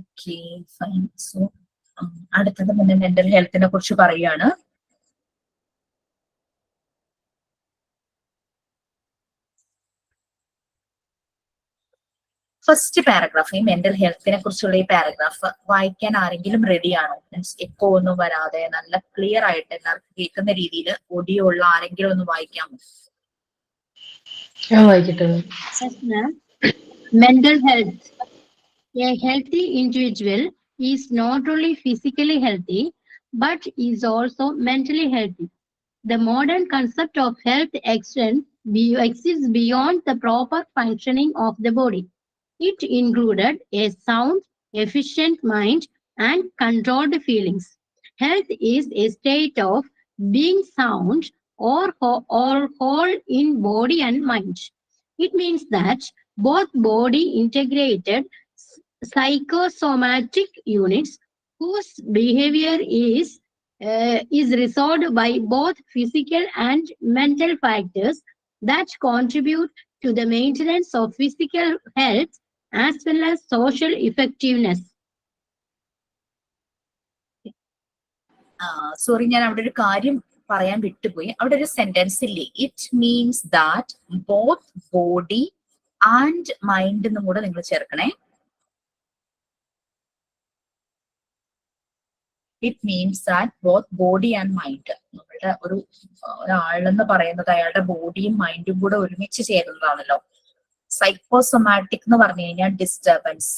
Okay, fine. സോ അടുത്തത് പിന്നെ മെന്റൽ ഹെൽത്തിനെ കുറിച്ച് പറയുകയാണ്. ഫസ്റ്റ് പാരഗ്രാഫ്, ഈ മെന്റൽ ഹെൽത്തിനെ കുറിച്ചുള്ള ഈ പാരഗ്രാഫ് വായിക്കാൻ ആരെങ്കിലും റെഡിയാണോ? മീൻസ് എക്കോ ഒന്നും വരാതെ നല്ല ക്ലിയർ ആയിട്ട് എല്ലാവർക്കും കേൾക്കുന്ന രീതിയിൽ ഓഡിയോ ഉള്ള ആരെങ്കിലും ഒന്ന് വായിക്കാമോ? Yes, ma'am. Mental health. A healthy individual is not only physically healthy, but is also mentally healthy. The modern concept of health exists beyond the proper functioning of the body. It included a sound, efficient mind and controlled feelings. Health is a state of being sound or whole in body and mind. It means that both body integrated psychosomatic units whose behavior is resolved by both physical and mental factors that contribute to the maintenance of physical health as well as social effectiveness. Sorry, ഞാൻ അവിടെ ഒരു കാര്യം പറയാൻ വിട്ടുപോയി. അവിടെ ഒരു sentence ഇല്ലേ, it means that both body and mind എന്നും കൂടെ നിങ്ങൾ ചേർക്കണേ. It means that both body and mind. നമ്മളുടെ ഒരാളെന്ന് പറയുന്നത് അയാളുടെ ബോഡിയും മൈൻഡും കൂടെ ഒരുമിച്ച് ചേരുന്നതാണല്ലോ. സൈക്കോസൊമാറ്റിക് എന്ന് പറഞ്ഞു കഴിഞ്ഞാൽ ഡിസ്റ്റർബൻസ്,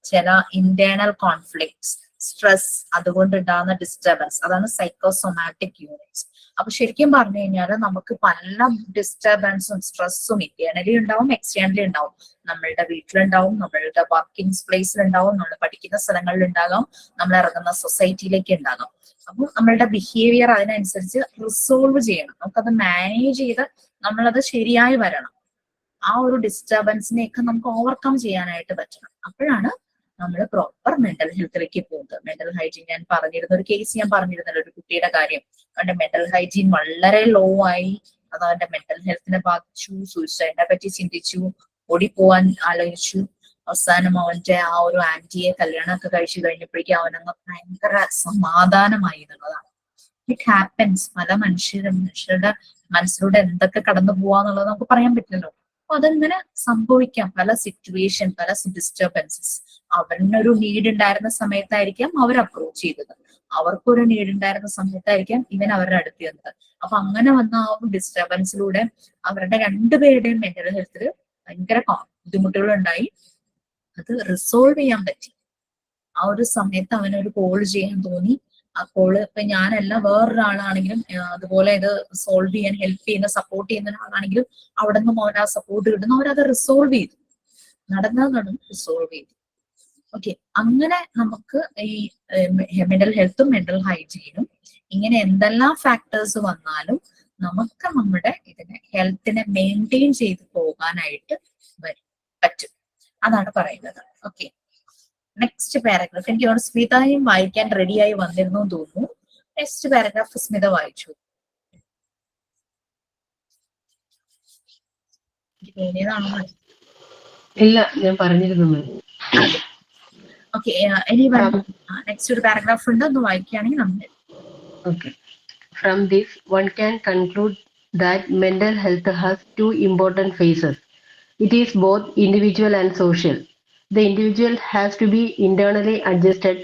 ചില ഇന്റേണൽ കോൺഫ്ലിക്ട്സ്, സ്ട്രെസ്, അതുകൊണ്ട് ഉണ്ടാകുന്ന ഡിസ്റ്റർബൻസ്, അതാണ് സൈക്കോസൊമാറ്റിക് യൂണിറ്റ്സ്. അപ്പൊ ശരിക്കും പറഞ്ഞു കഴിഞ്ഞാൽ നമുക്ക് പല ഡിസ്റ്റർബൻസും സ്ട്രെസ്സും ഇന്റേണലി ഉണ്ടാവും, എക്സ്റ്റേണലി ഉണ്ടാവും. നമ്മളുടെ വീട്ടിലുണ്ടാവും, നമ്മളുടെ വർക്കിംഗ് പ്ലേസിലുണ്ടാവും, നമ്മൾ പഠിക്കുന്ന സ്ഥലങ്ങളിൽ ഉണ്ടാകാം, നമ്മൾ ഇറങ്ങുന്ന സൊസൈറ്റിയിലേക്ക് ഉണ്ടാകാം. അപ്പൊ നമ്മളുടെ ബിഹേവിയർ അതിനനുസരിച്ച് റിസോൾവ് ചെയ്യണം. നമുക്കത് മാനേജ് ചെയ്ത് നമ്മളത് ശരിയായി വരണം. ആ ഒരു ഡിസ്റ്റർബൻസിനെയൊക്കെ നമുക്ക് ഓവർകം ചെയ്യാനായിട്ട് പറ്റണം. അപ്പോഴാണ് നമ്മൾ പ്രോപ്പർ മെന്റൽ ഹെൽത്തിലേക്ക് പോകുന്നത്. മെന്റൽ ഹൈജീൻ ഞാൻ പറഞ്ഞിരുന്ന ഒരു കേസ് ഞാൻ പറഞ്ഞിരുന്നല്ലോ, ഒരു കുട്ടിയുടെ കാര്യം. അവന്റെ മെന്റൽ ഹൈജീൻ വളരെ ലോ ആയി, അത് അവന്റെ മെന്റൽ ഹെൽത്തിനെ ബാധിച്ചു. സൂയിസൈഡിനെ പറ്റി ചിന്തിച്ചു, ഓടിപ്പോവാൻ ആലോചിച്ചു. അവസാനം അവന്റെ ആ ഒരു ആന്റിയെ കല്യാണമൊക്കെ കഴിച്ചു കഴിഞ്ഞപ്പോഴേക്കും അവനങ്ങ് ഭയങ്കര സമാധാനമായി എന്നുള്ളതാണ്. It happens. പല മനുഷ്യരുടെ മനസ്സിലൂടെ എന്തൊക്കെ കടന്നു പോവാന്നുള്ളത് നമുക്ക് പറയാൻ പറ്റില്ലല്ലോ. അപ്പൊ അതെങ്ങനെ സംഭവിക്കാം? പല സിറ്റുവേഷൻ, പല ഡിസ്റ്റർബൻസസ്. അവനൊരു നീഡ് ഉണ്ടായിരുന്ന സമയത്തായിരിക്കാം അവർ അപ്രോച്ച് ചെയ്തത്, അവർക്കൊരു നീഡ് ഉണ്ടായിരുന്ന സമയത്തായിരിക്കാം ഇവൻ അവരുടെ അടുത്ത് ചെന്നത്. അപ്പൊ അങ്ങനെ വന്ന ആ ഒരു ഡിസ്റ്റർബൻസിലൂടെ അവരുടെ രണ്ടുപേരുടെയും മെന്റൽ ഹെൽത്തിൽ ഭയങ്കര ബുദ്ധിമുട്ടുകൾ ഉണ്ടായി. അത് റിസോൾവ് ചെയ്യാൻ പറ്റി. ആ ഒരു സമയത്ത് അവനൊരു കോൾ ചെയ്യാൻ തോന്നി. ആ കോള് ഇപ്പൊ ഞാനല്ല, വേറൊരാളാണെങ്കിലും അതുപോലെ ഇത് സോൾവ് ചെയ്യാൻ ഹെൽപ്പ് ചെയ്യുന്ന, സപ്പോർട്ട് ചെയ്യുന്ന ഒരാളാണെങ്കിലും അവിടെ നിന്നും അവൻ ആ സപ്പോർട്ട് കിട്ടുന്നു. അവരത് റിസോൾവ് ചെയ്തു, നടന്നത് റിസോൾവ് ചെയ്തു. ഓക്കെ, അങ്ങനെ നമുക്ക് ഈ മെന്റൽ ഹെൽത്തും മെന്റൽ ഹൈജീനും ഇങ്ങനെ എന്തെല്ലാം ഫാക്ടേഴ്സ് വന്നാലും നമുക്ക് നമ്മുടെ ഹെൽത്തിനെ മെയിൻറ്റെയിൻ ചെയ്ത് പോകാനായിട്ട് പറ്റും. അതാണ് പറയുന്നത്. Okay, next paragraph. എനിക്ക് തോന്നുന്നു സ്മിതയും വായിക്കാൻ റെഡിയായി വന്നിരുന്നു എന്ന് തോന്നുന്നു. നെക്സ്റ്റ് പാരഗ്രാഫ് സ്മിത വായിച്ചു. ഇല്ല, ഞാൻ പറഞ്ഞിരുന്നു. ഓക്കെ, ഇനി നെക്സ്റ്റ് ഒരു പാരഗ്രാഫ് ഉണ്ട്, ഒന്ന് വായിക്കുകയാണെങ്കിൽ നമ്മൾ. Okay. From this, one can conclude that mental health has two important phases. It is both individual and social. The individual has to be internally adjusted.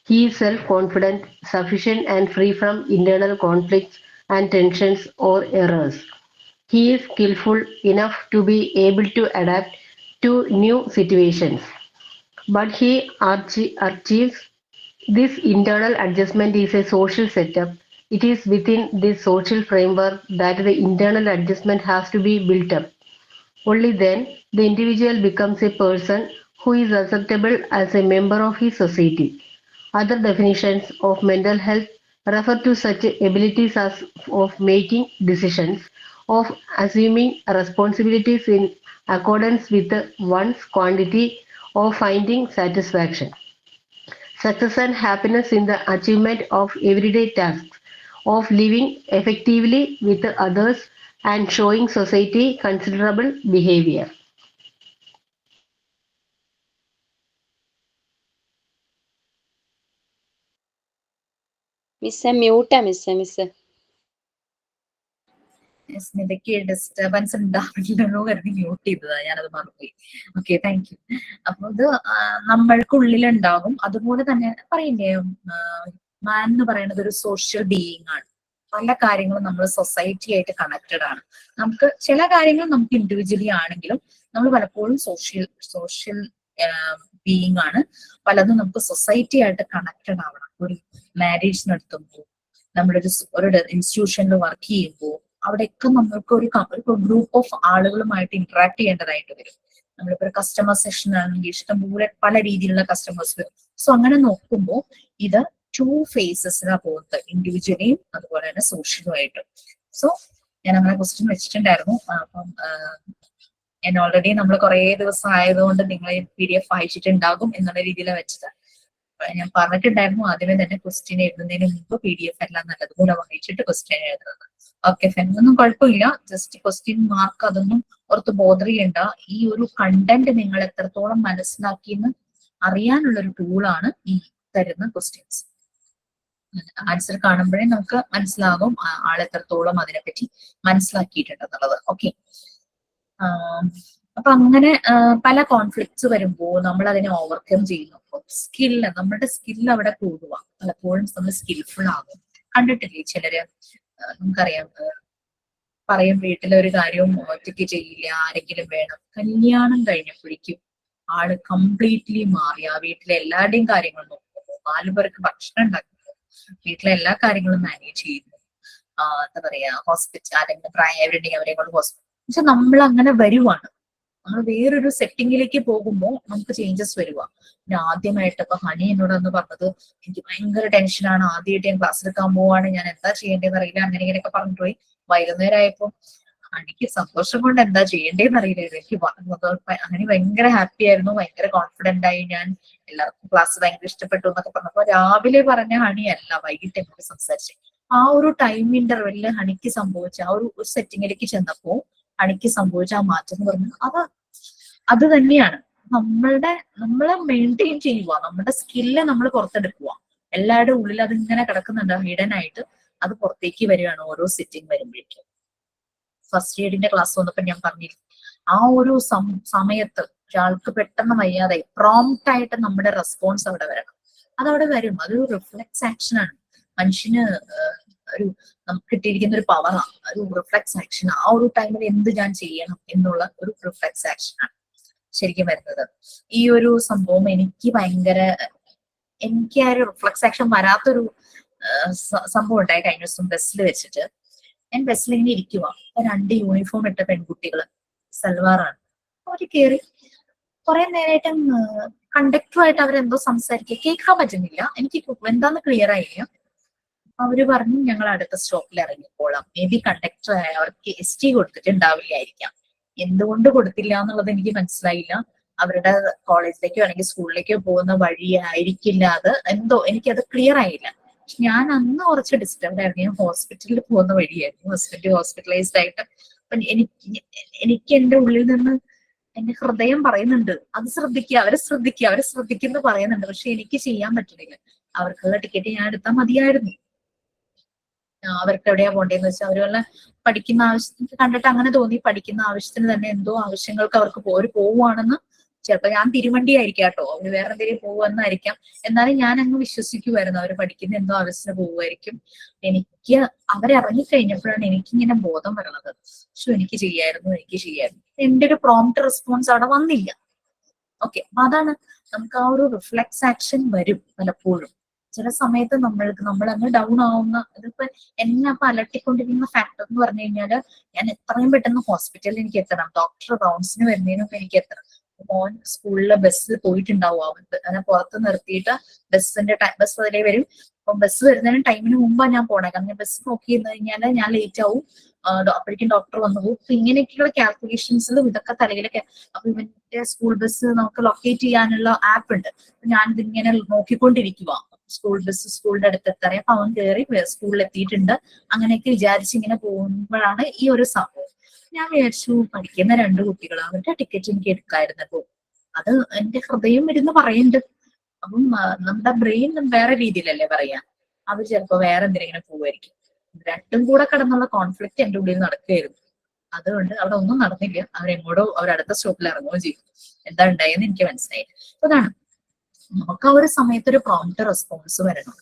He is self-confident, sufficient and free from internal conflicts and tensions or errors. He is skillful enough to be able to adapt to new situations. But he achieves this internal adjustment is a social setup. It is within this social framework that the internal adjustment has to be built up. Only then the individual becomes a person who is acceptable as a member of his society. Other definitions of mental health refer to such abilities as of making decisions, of assuming responsibilities in accordance with one's quantity, of finding satisfaction, success and happiness in the achievement of everyday tasks, of living effectively with others and showing society considerable behavior. മിസ്സേ സ്മിതയ്ക്ക് disturbance ഉണ്ടാവില്ലല്ലോ കരുതി mute ചെയ്തതാ, ഞാനത് മറന്നുപോയി. Okay, thank you. അപ്പൊ ഇത് നമ്മൾക്കുള്ളിലുണ്ടാകും. അതുപോലെ തന്നെ പറയില്ലേ, മാൻ എന്ന് പറയുന്നത് ഒരു സോഷ്യൽ ബീയിങ് ആണ്. പല കാര്യങ്ങളും നമ്മൾ സൊസൈറ്റി ആയിട്ട് കണക്റ്റഡ് ആണ്. നമുക്ക് ചില കാര്യങ്ങൾ നമുക്ക് ഇൻഡിവിജ്വലി ആണെങ്കിലും നമ്മൾ പലപ്പോഴും സോഷ്യൽ ബീയിങ് ആണ്. പലതും നമുക്ക് സൊസൈറ്റി ആയിട്ട് കണക്റ്റഡ് ആവണം. ഒരു മാരേജ് നടത്തുമ്പോൾ, ഒരു ഇൻസ്റ്റിറ്റ്യൂഷനിൽ വർക്ക് ചെയ്യുമ്പോൾ, അവിടെയൊക്കെ നമ്മൾക്ക് ഒരു ഗ്രൂപ്പ് ഓഫ് ആളുകളുമായിട്ട് ഇന്ററാക്ട് ചെയ്യേണ്ടതായിട്ട് വരും. നമ്മളിപ്പോ ഒരു കസ്റ്റമർ സെഷൻ ആണെങ്കിൽ ഇഷ്ടംപോലെ പല രീതിയിലുള്ള കസ്റ്റമേഴ്സ് വരും. സോ അങ്ങനെ നോക്കുമ്പോൾ ഇത് 2 ഫേസസിലാ പോകുന്നത്, ഇൻഡിവിജ്വലിയും അതുപോലെ തന്നെ സോഷ്യലുമായിട്ട്. സോ ഞാൻ അങ്ങനെ ക്വസ്റ്റ്യൻ വെച്ചിട്ടുണ്ടായിരുന്നു. അപ്പം ഞാൻ ഓൾറെഡി നമ്മൾ കുറെ ദിവസം ആയതുകൊണ്ട് നിങ്ങൾ PDF വായിച്ചിട്ടുണ്ടാകും എന്നുള്ള രീതിയിലാണ് വെച്ചത്. ഞാൻ പറഞ്ഞിട്ടുണ്ടായിരുന്നു ആദ്യമേ തന്നെ ക്വസ്റ്റ്യൻ എഴുതുന്നതിന് മുമ്പ് PDF എല്ലാം നല്ലതുപോലെ വായിച്ചിട്ട് ക്വസ്റ്റ്യൻ എഴുതുന്നത്. ഓക്കെ ഫൈൻ, ഒന്നും കുഴപ്പമില്ല. ജസ്റ്റ് ക്വസ്റ്റ്യൻ മാർക്ക് അതൊന്നും ഓർത്ത് ബോധർ ചെയ്യണ്ട. ഈ ഒരു കണ്ടന്റ് നിങ്ങൾ എത്രത്തോളം മനസ്സിലാക്കിയെന്ന് അറിയാനുള്ള ഒരു ടൂളാണ് ഈ തരുന്ന ക്വസ്റ്റ്യൻസ്. ആൻസർ കാണുമ്പോഴേ നമുക്ക് മനസ്സിലാകും ആൾ എത്രത്തോളം അതിനെപ്പറ്റി മനസ്സിലാക്കിയിട്ടുണ്ടെന്നുള്ളത്. ഓക്കെ, അപ്പൊ അങ്ങനെ പല കോൺഫ്ലിക്ട്സ് വരുമ്പോൾ നമ്മൾ അതിനെ ഓവർകം ചെയ്യുന്നു. നമ്മുടെ സ്കില്ല് അവിടെ കൂടുക. പലപ്പോഴും നമ്മൾ സ്കിൽഫുൾ ആകും. കണ്ടിട്ടില്ലേ ചിലര്, നമുക്കറിയാം, പറയും വീട്ടിലെ ഒരു കാര്യവും ഒറ്റയ്ക്ക് ചെയ്യില്ല, ആരെങ്കിലും വേണം. കല്യാണം കഴിഞ്ഞപ്പോഴേക്കും ആള് കംപ്ലീറ്റ്ലി മാറി. ആ വീട്ടിലെ എല്ലാവരുടെയും കാര്യങ്ങൾ നോക്കുന്നു, 4 പേർക്ക് ഭക്ഷണം ഉണ്ടാക്കുന്നു, വീട്ടിലെ എല്ലാ കാര്യങ്ങളും മാനേജ് ചെയ്യുന്നു. എന്താ പറയാ, ഹോസ്പിറ്റൽ ആരെങ്കിലും പ്രായമായിട്ടുണ്ടെങ്കിൽ അവരെ കൊണ്ട് ഹോസ്പിറ്റൽ. പക്ഷെ നമ്മൾ അങ്ങനെ വരുവാണ്. നമ്മൾ വേറൊരു സെറ്റിങ്ങിലേക്ക് പോകുമ്പോൾ നമുക്ക് ചേഞ്ചസ് വരുക. പിന്നെ ആദ്യമായിട്ട് ഇപ്പൊ ഹണി എന്നോട് അന്ന് പറഞ്ഞത്, എനിക്ക് ഭയങ്കര ടെൻഷനാണ്, ആദ്യമായിട്ട് ഞാൻ ക്ലാസ് എടുക്കാൻ പോവാണ്, ഞാൻ എന്താ ചെയ്യേണ്ടതെന്ന് അറിയില്ല, അങ്ങനെ ഇങ്ങനെയൊക്കെ പറഞ്ഞിട്ട് പോയി. വൈകുന്നേരം ആയപ്പോ ഹണിക്ക് സന്തോഷം കൊണ്ട് എന്താ ചെയ്യേണ്ടതെന്ന് അറിയില്ല. എനിക്ക് ഹണി ഭയങ്കര ഹാപ്പി ആയിരുന്നു, ഭയങ്കര കോൺഫിഡന്റ് ആയി. ഞാൻ എല്ലാവർക്കും ക്ലാസ് ഭയങ്കര ഇഷ്ടപ്പെട്ടു എന്നൊക്കെ പറഞ്ഞപ്പോ രാവിലെ പറഞ്ഞ ഹണി അല്ല വൈകിട്ട് എന്നോട് സംസാരിച്ചു. ആ ഒരു ടൈം ഇന്റർവെല്ലില് ഹണിക്ക് സംഭവിച്ച ആ ഒരു സെറ്റിങ്ങിലേക്ക് ചെന്നപ്പോ ഹണിക്ക് സംഭവിച്ച ആ മാറ്റം എന്ന് പറഞ്ഞാൽ അത് തന്നെയാണ്. നമ്മളെ മെയിൻറ്റെയിൻ ചെയ്യുക, നമ്മുടെ സ്കില്ല് നമ്മൾ പുറത്തെടുക്കുക. എല്ലാവരുടെ ഉള്ളിൽ അതിങ്ങനെ കിടക്കുന്നുണ്ട് ഹിഡൻ ആയിട്ട്, അത് പുറത്തേക്ക് വരികയാണ് ഓരോ സിറ്റിംഗ് വരുമ്പോഴേക്കും. ഫസ്റ്റ് എയ്ഡിന്റെ ക്ലാസ് വന്നപ്പോ ഞാൻ പറഞ്ഞിരുന്നു, ആ ഒരു സമയത്ത് ഒരാൾക്ക് പെട്ടെന്ന് വയ്യാതെ പ്രോംപ്റ്റ് ആയിട്ട് നമ്മുടെ റെസ്പോൺസ് അവിടെ വരണം. അതവിടെ വരും. അതൊരു റിഫ്ലെക്സ് ആക്ഷൻ ആണ്. മനുഷ്യന് നമുക്ക് കിട്ടിയിരിക്കുന്ന ഒരു പവറാണ്, ഒരു റിഫ്ലെക്സ് ആക്ഷൻ. ആ ഒരു ടൈമിൽ എന്ത് ഞാൻ ചെയ്യണം എന്നുള്ള ഒരു റിഫ്ലെക്സ് ആക്ഷൻ ആണ് ശരിക്കും വരുന്നത്. ഈ ഒരു സംഭവം എനിക്ക് ആ ഒരു റിഫ്ലെക്സ് ആക്ഷൻ വരാത്തൊരു സംഭവം ഉണ്ടായി കഴിഞ്ഞ ദിവസം ബസ്സിൽ വെച്ചിട്ട്. ഞാൻ ബസ്സിൽ ഇങ്ങനെ ഇരിക്കുക, 2 യൂണിഫോം ഇട്ട പെൺകുട്ടികള്, സൽവാറാണ്. അവര് കയറി കുറെ നേരമായിട്ട് കണ്ടക്ടറുമായിട്ട് അവരെന്തോ സംസാരിക്കുക, കേൾക്കാൻ പറ്റുന്നില്ല. എനിക്ക് എന്താന്ന് ക്ലിയർ ആയില്ല. അവര് പറഞ്ഞു ഞങ്ങൾ അടുത്ത സ്റ്റോപ്പിൽ ഇറങ്ങിക്കോളാം. മേ ബി കണ്ടക്ടർ അവർക്ക് ST കൊടുത്തിട്ടുണ്ടാവില്ലായിരിക്കാം. എന്തുകൊണ്ട് കൊടുത്തില്ല എന്നുള്ളത് എനിക്ക് മനസ്സിലായില്ല. അവരുടെ കോളേജിലേക്കോ അല്ലെങ്കിൽ സ്കൂളിലേക്കോ പോകുന്ന വഴിയായിരിക്കില്ല അത്, എന്തോ എനിക്കത് ക്ലിയർ ആയില്ല. ഞാൻ അന്ന് കുറച്ച് ഡിസ്റ്റർബ് ആയിരുന്നു. ഞാൻ ഹോസ്പിറ്റലിൽ പോകുന്ന വഴിയായിരുന്നു, ഹസ്ബൻഡ് ഹോസ്പിറ്റലൈസ്ഡ് ആയിട്ട്. അപ്പൊ എനിക്ക് എന്റെ ഉള്ളിൽ നിന്ന് എന്റെ ഹൃദയം പറയുന്നുണ്ട് അത് ശ്രദ്ധിക്കുക, അവരെ ശ്രദ്ധിക്കുന്നു പറയുന്നുണ്ട്. പക്ഷെ എനിക്ക് ചെയ്യാൻ പറ്റുന്നില്ല. അവർക്കുള്ള ടിക്കറ്റ് ഞാൻ എടുത്താൽ മതിയായിരുന്നു. അവർക്ക് എവിടെയാ പോണ്ടേന്ന് വെച്ചാൽ അവര് വല്ല പഠിക്കുന്ന ആവശ്യത്തിന് കണ്ടിട്ട് അങ്ങനെ തോന്നി, പഠിക്കുന്ന ആവശ്യത്തിന് തന്നെ എന്തോ ആവശ്യങ്ങൾക്ക് അവർക്ക് പോവുകയാണെന്ന്. ചിലപ്പോ ഞാൻ തിരുവണ്ടി ആയിരിക്കാം കേട്ടോ, അവര് വേറെ എന്തെങ്കിലും പോവുമെന്നായിരിക്കാം. എന്നാലും ഞാൻ അങ്ങ് വിശ്വസിക്കുമായിരുന്നു അവര് പഠിക്കുന്ന എന്തോ ആവശ്യത്തിന് പോവുമായിരിക്കും. എനിക്ക് അവരിറങ്ങിക്കഴിഞ്ഞപ്പോഴാണ് എനിക്കിങ്ങനെ ബോധം വരുന്നത്, പക്ഷെ എനിക്ക് ചെയ്യായിരുന്നു. എന്റെ ഒരു പ്രോംപ്റ്റ് റെസ്പോൺസ് അവിടെ വന്നില്ല. ഓക്കെ, അപ്പൊ അതാണ് നമുക്ക് ആ ഒരു റിഫ്ലെക്സ് ആക്ഷൻ വരും പലപ്പോഴും. ചില സമയത്ത് നമ്മളങ്ങ് ഡൗൺ ആവുന്ന, ഇതിപ്പോ എന്നെ അപ്പൊ അലട്ടിക്കൊണ്ടിരിക്കുന്ന ഫാക്ടർ എന്ന് പറഞ്ഞു കഴിഞ്ഞാല് ഞാൻ എത്രയും പെട്ടെന്ന് ഹോസ്പിറ്റലിൽ എനിക്ക് എത്തണം, ഡോക്ടർ റൗണ്ട്സിന് വരുന്നതിനൊക്കെ എനിക്ക് എത്തണം. മോൻ സ്കൂളിലെ ബസ് പോയിട്ടുണ്ടാവും, അവൻ പുറത്ത് നിർത്തിയിട്ട് ബസ് അതിലേ വരും. അപ്പം ബസ് വരുന്നതിന് ടൈമിന് മുമ്പാണ് ഞാൻ പോണേ. കാരണം ബസ് നോക്കി നിന്ന് കഴിഞ്ഞാൽ ഞാൻ ലേറ്റ് ആവും, അപ്പോഴേക്കും ഡോക്ടർ വന്നു പോകും. അപ്പൊ ഇങ്ങനെയൊക്കെയുള്ള കാൽക്കുലേഷൻസിലും ഇതൊക്കെ തലയിലൊക്കെ. അപ്പൊ ഇവന്റെ സ്കൂൾ ബസ് നമുക്ക് ലൊക്കേറ്റ് ചെയ്യാനുള്ള ആപ്പ് ഉണ്ട്. ഞാൻ ഇതിങ്ങനെ നോക്കിക്കൊണ്ടിരിക്കുക, സ്കൂൾ ബസ് സ്കൂളിന്റെ അടുത്ത് എത്താറേ. അപ്പൊ അവൻ കയറി സ്കൂളിൽ എത്തിയിട്ടുണ്ട്. അങ്ങനെയൊക്കെ വിചാരിച്ച് ഇങ്ങനെ പോകുമ്പോഴാണ് ഈ ഒരു സംഭവം. ഞാൻ വിചാരിച്ചു പഠിക്കുന്ന 2 കുട്ടികൾ, അവരുടെ ടിക്കറ്റ് എനിക്ക് എടുക്കായിരുന്നപ്പോ. അത് എന്റെ ഹൃദയം ഇരുന്ന് പറയുന്നുണ്ട്. അപ്പം നമ്മുടെ ബ്രെയിൻ വേറെ രീതിയിലല്ലേ പറയാ, അവർ ചിലപ്പോ വേറെ എന്തെങ്കിലും പോവായിരിക്കും. രണ്ടും കൂടെ കിടന്നുള്ള കോൺഫ്ലിക്റ്റ് എന്റെ ഉള്ളിൽ നടക്കുകയായിരുന്നു. അതുകൊണ്ട് അവിടെ ഒന്നും നടന്നില്ല. അവരടുത്ത സ്റ്റോപ്പിൽ ഇറങ്ങുകയും ചെയ്തു. എന്താ ഉണ്ടായെന്ന് എനിക്ക് മനസ്സിലായി. അതാണ് നമുക്ക് ആ ഒരു സമയത്ത് ഒരു പ്രോംപ്റ്റ് റെസ്പോൺസ് വരണം.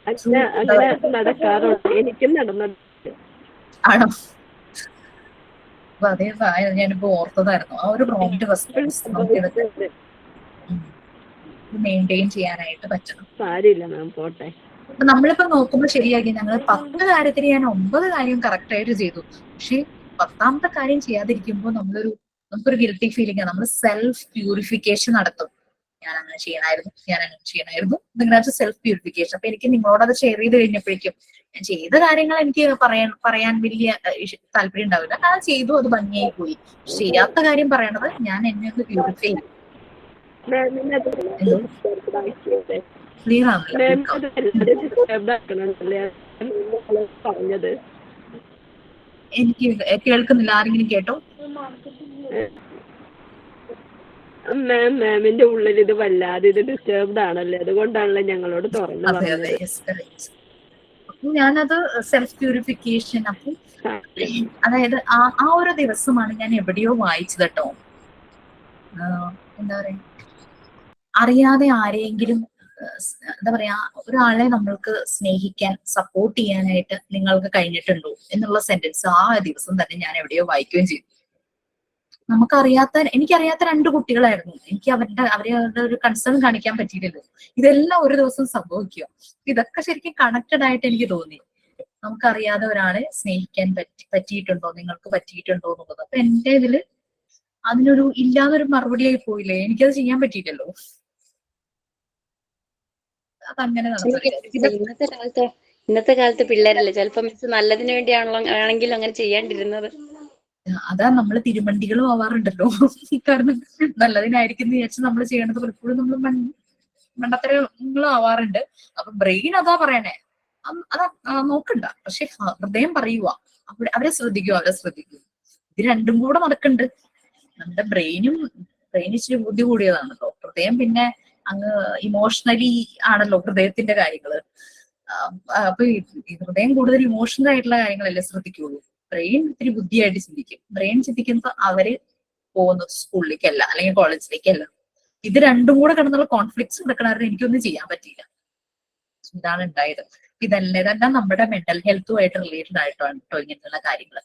അങ്ങനെ നടക്കാറുണ്ട്, എനിക്കും നടന്നത്. ആണോ? അപ്പൊ അതേ ഞാനിപ്പോ ഓർത്തതായിരുന്നു ആ ഒരു പ്രോംപ്റ്റ് റെസ്പോൺസ് നമുക്ക് ഇതൊക്കെ മെയിൻറ്റെയിൻ ചെയ്യാനായിട്ട് പറ്റണം. സാരില്ല മാം, പോട്ടെ. അപ്പൊ നമ്മളിപ്പോ നോക്കുമ്പോൾ ശരിയാക്കി ഞങ്ങൾ 10 കാര്യത്തിന് ഞാൻ 9 കാര്യം കറക്റ്റ് ആയിട്ട് ചെയ്തു. പക്ഷെ 10ാമത്തെ കാര്യം ചെയ്യാതിരിക്കുമ്പോൾ നമുക്കൊരു ഗിൽറ്റി ഫീലിംഗ് ആണ്. നമ്മൾ സെൽഫ് പ്യൂരിഫിക്കേഷൻ നടത്തും. ഞാൻ അങ്ങനെ ചെയ്യണമായിരുന്നു നിങ്ങളുടെ സെൽഫ് പ്യൂരിഫിക്കേഷൻ. അപ്പൊ എനിക്ക് നിങ്ങളോട് അത് ഷെയർ ചെയ്ത് കഴിഞ്ഞപ്പോഴേക്കും ഞാൻ ചെയ്ത കാര്യങ്ങൾ എനിക്ക് പറയാൻ വലിയ താല്പര്യം ഉണ്ടാവില്ല. ഞാൻ ചെയ്തു, അത് ഭംഗിയായി പോയി. ചെയ്യാത്ത കാര്യം പറയണത് ഞാൻ എന്നെ ഒന്ന് പ്യൂരിഫൈ ചെയ്യും. ക്ലിയർ പറഞ്ഞത് എനിക്ക് കേൾക്കുന്നില്ല. ആരെങ്കിലും കേട്ടോ? മാമിന്റെ ഉള്ളിൽ ഇത് വല്ലാതെ ഇത് ഡിസ്റ്റർബ്ഡ് ആണല്ലേ, അതുകൊണ്ടാണല്ലോ ഞങ്ങളോട് തുറന്നു പറഞ്ഞത്. ഞാനത് സെൽഫ് പ്യൂരിഫിക്കേഷൻ. അപ്പൊ അതായത് ആ ഒരു ദിവസമാണ് ഞാൻ എവിടെയോ വായിച്ചത് കേട്ടോ. എന്താ പറയാ, അറിയാതെ ആരെയെങ്കിലും എന്താ പറയാ, ഒരാളെ നമ്മൾക്ക് സ്നേഹിക്കാൻ സപ്പോർട്ട് ചെയ്യാനായിട്ട് നിങ്ങൾക്ക് കഴിഞ്ഞിട്ടുണ്ടോ എന്നുള്ള സെന്റൻസ് ആ ദിവസം തന്നെ ഞാൻ എവിടെയോ വായിക്കുകയും ചെയ്തു. എനിക്കറിയാത്ത 2 കുട്ടികളായിരുന്നു. എനിക്ക് അവരുടെ ഒരു കൺസേൺ കാണിക്കാൻ പറ്റിയില്ലല്ലോ. ഇതെല്ലാം ഒരു ദിവസം സംഭവിക്കുക. ഇതൊക്കെ ശരിക്കും കണക്റ്റഡ് ആയിട്ട് എനിക്ക് തോന്നി. നമുക്കറിയാതെ ഒരാളെ സ്നേഹിക്കാൻ പറ്റിയിട്ടുണ്ടോ, നിങ്ങൾക്ക് പറ്റിയിട്ടുണ്ടോ എന്നുള്ളത്. അപ്പൊ എന്റെ ഇതില് അതിനൊരു ഇല്ലാതൊരു മറുപടിയായി പോയില്ലേ, എനിക്കത് ചെയ്യാൻ പറ്റിയില്ലല്ലോ. അതങ്ങനെ ഇന്നത്തെ കാലത്ത് പിള്ളേരല്ലേ ചിലപ്പോ മിസ് നല്ലതിന് വേണ്ടിയാണെങ്കിലും അങ്ങനെ ചെയ്യാണ്ടിരുന്നത്. അതാ നമ്മള് തിരുമണ്ടികളും ആവാറുണ്ടല്ലോ. കാരണം നല്ലതിനായിരിക്കും എന്ന് വിചാരിച്ച് നമ്മൾ ചെയ്യണത് പലപ്പോഴും നമ്മൾ മണ്ടത്തരങ്ങളും ആവാറുണ്ട്. അപ്പൊ ബ്രെയിൻ അതാ പറയണേ, അതാ നോക്കണ്ട. പക്ഷെ ഹൃദയം പറയുക അവരെ ശ്രദ്ധിക്കുക. ഇത് രണ്ടും കൂടെ നടക്കുന്നുണ്ട്. നമ്മുടെ ബ്രെയിൻ ഇച്ചിരി ബുദ്ധി കൂടിയതാണല്ലോ. ഹൃദയം പിന്നെ അങ്ങ് ഇമോഷണലി ആണല്ലോ ഹൃദയത്തിന്റെ കാര്യങ്ങള്. അപ്പൊ ഹൃദയം കൂടുതൽ ഇമോഷണൽ ആയിട്ടുള്ള കാര്യങ്ങളല്ലേ ശ്രദ്ധിക്കുള്ളൂ. ബ്രെയിൻ ഇത്തിരി ബുദ്ധിയായിട്ട് ചിന്തിക്കും. ബ്രെയിൻ ചിന്തിക്കുന്നത് അവര് പോകുന്നു സ്കൂളിലേക്കല്ല അല്ലെങ്കിൽ കോളേജിലേക്കല്ല. ഇത് രണ്ടും കൂടെ കിടന്നുള്ള കോൺഫ്ലിക്ട്സ് നടക്കണവരെ എനിക്കൊന്നും ചെയ്യാൻ പറ്റിയില്ല. ഇതാണ് ഉണ്ടായത്. ഇതെല്ലാം നമ്മുടെ മെന്റൽ ഹെൽത്തുമായിട്ട് റിലേറ്റഡ് ആയിട്ടാണ് കേട്ടോ ഇങ്ങനെയുള്ള കാര്യങ്ങൾ.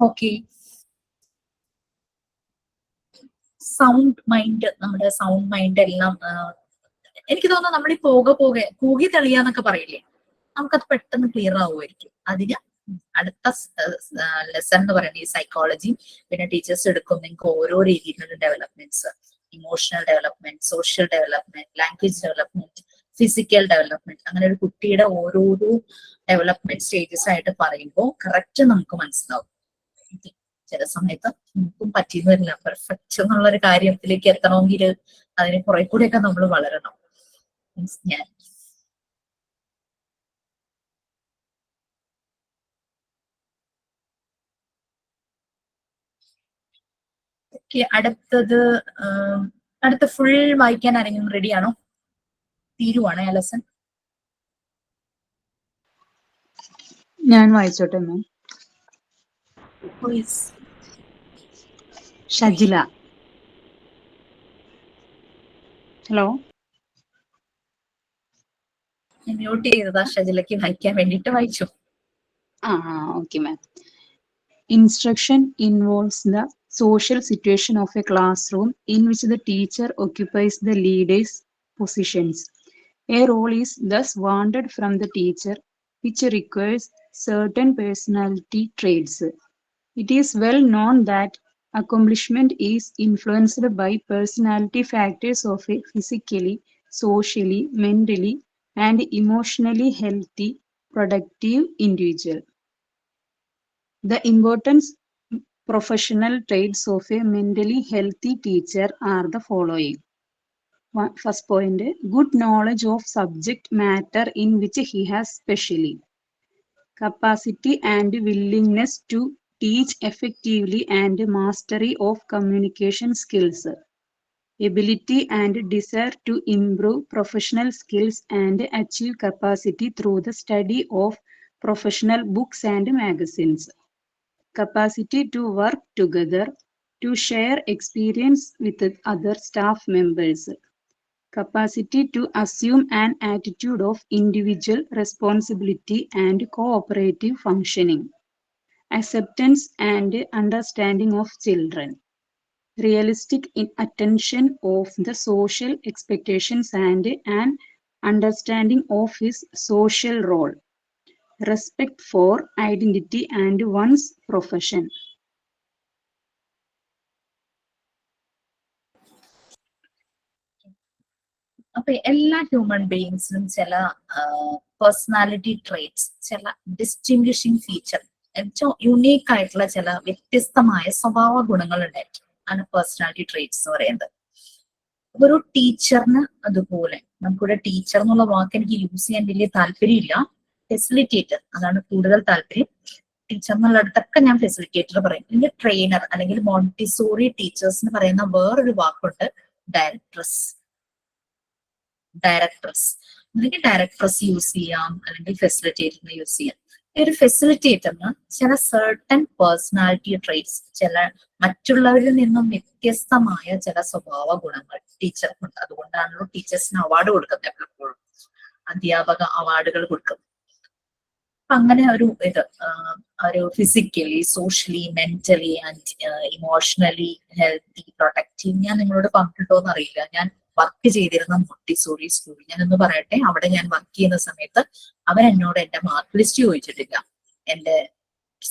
ഓക്കെ, നമ്മുടെ സൗണ്ട് മൈൻഡ് എല്ലാം എനിക്ക് തോന്നുന്നു നമ്മൾ ഈ പോകെ കൂകി തെളിയാന്നൊക്കെ പറയില്ലേ, നമുക്കത് പെട്ടെന്ന് ക്ലിയർ ആവുമായിരിക്കും. അതിന് അടുത്ത ലെസൺ എന്ന് പറയുന്നത് ഈ സൈക്കോളജി. പിന്നെ ടീച്ചേഴ്സ് എടുക്കും നിങ്ങൾക്ക് ഓരോ രീതിയിലുള്ള developments, emotional development, social development, language development, physical development, അങ്ങനെ ഒരു കുട്ടിയുടെ ഓരോരോ ഡെവലപ്മെന്റ് സ്റ്റേജസ് ആയിട്ട് പറയുമ്പോൾ കറക്റ്റ് നമുക്ക് മനസ്സിലാവും. ചില സമയത്ത് നമുക്കും പറ്റിയെന്ന് വരില്ല. പെർഫെക്റ്റ് എന്നുള്ള ഒരു കാര്യത്തിലേക്ക് എത്തണമെങ്കിൽ അതിന് കുറെ കൂടെയൊക്കെ നമ്മൾ വളരണം. ഞാൻ അടുത്ത ഫുൾ വായിക്കാൻ ആരെങ്കിലും റെഡിയാണോ? തീരുവാണ് ആ ലെസൺ. ഞാൻ വായിച്ചോട്ടെ മാം. ഷജില. ഹലോ, മ്യൂട്ട് ചെയ്തതാ ഷജിലയ്ക്ക് വായിക്കാൻ വേണ്ടിട്ട്. വായിച്ചു. okay ma'am. Instruction involves the social situation of a classroom in which the teacher occupies the leader's positions. A role is thus wanted from the teacher which requires certain personality traits. It is well known that accomplishment is influenced by personality factors of a physically, socially, mentally, and emotionally healthy, productive individual. The important professional traits of a mentally healthy teacher are the following. First point, good knowledge of subject matter in which he has specially. Capacity and willingness to teach effectively and mastery of communication skills. Ability and desire to improve professional skills and achieve capacity through the study of professional books and magazines. Capacity to work together, to share experience with other staff members. Capacity to assume an attitude of individual responsibility and cooperative functioning. Acceptance and understanding of children. Realistic attention of the social expectations and an understanding of his social role. Respect for identity and one's profession. അപ്പൊ എല്ലാ human ബീയിങ്സിനും ചില personality traits, ചില ഡിസ്റ്റിംഗ്വിഷിംഗ് feature, unique ആയിട്ടുള്ള ചില വ്യത്യസ്തമായ സ്വഭാവ ഗുണങ്ങൾ ഉണ്ടായിരിക്കും. ആണ് പേഴ്സണാലിറ്റി ട്രേറ്റ്സ് എന്ന് പറയുന്നത്. ഒരു ടീച്ചറിന് അതുപോലെ, നമുക്കിവിടെ ടീച്ചർ എന്നുള്ള വാക്ക് എനിക്ക് യൂസ് ചെയ്യാൻ വലിയ താല്പര്യമില്ല. ഫെസിലിറ്റേറ്റർ, അതാണ് കൂടുതൽ താല്പര്യം. ടീച്ചർ എന്നുള്ളിടത്തൊക്കെ ഞാൻ ഫെസിലിറ്റേറ്റർ പറയും. അല്ലെങ്കിൽ ട്രെയിനർ അല്ലെങ്കിൽ മോണ്ടിസോറി ടീച്ചേഴ്സിന് പറയുന്ന വേറൊരു വാക്കുണ്ട്, ഡയറക്ട്രസ്. അല്ലെങ്കിൽ ഡയറക്ട്രസ് യൂസ് ചെയ്യാം, അല്ലെങ്കിൽ ഫെസിലിറ്റേറ്ററിന് യൂസ് ചെയ്യാം. ഈ ഒരു ഫെസിലിറ്റേറ്ററിന് ചില സർട്ടൻ പേഴ്സണാലിറ്റി ട്രേറ്റ്സ്, ചില മറ്റുള്ളവരിൽ നിന്നും വ്യത്യസ്തമായ ചില സ്വഭാവ ഗുണങ്ങൾ ടീച്ചർക്കുണ്ട്. അതുകൊണ്ടാണല്ലോ ടീച്ചേഴ്സിന് അവാർഡ് കൊടുക്കുന്നത്. എപ്പോഴും അധ്യാപക അവാർഡുകൾ കൊടുക്കും. അങ്ങനെ ഒരു ഒരു physically, socially, mentally and emotionally healthy, protective. ഞാൻ നിങ്ങളോട് പറഞ്ഞിട്ടുണ്ടോ എന്ന് അറിയില്ല. ഞാൻ വർക്ക് ചെയ്തിരുന്ന മോണ്ടിസോറി സ്കൂളിൽ, ഞാനൊന്ന് പറയട്ടെ, അവിടെ ഞാൻ വർക്ക് ചെയ്യുന്ന സമയത്ത് അവൻ എന്നോട് എന്റെ മാർക്ക് ലിസ്റ്റ് ചോദിച്ചിട്ടില്ല, എന്റെ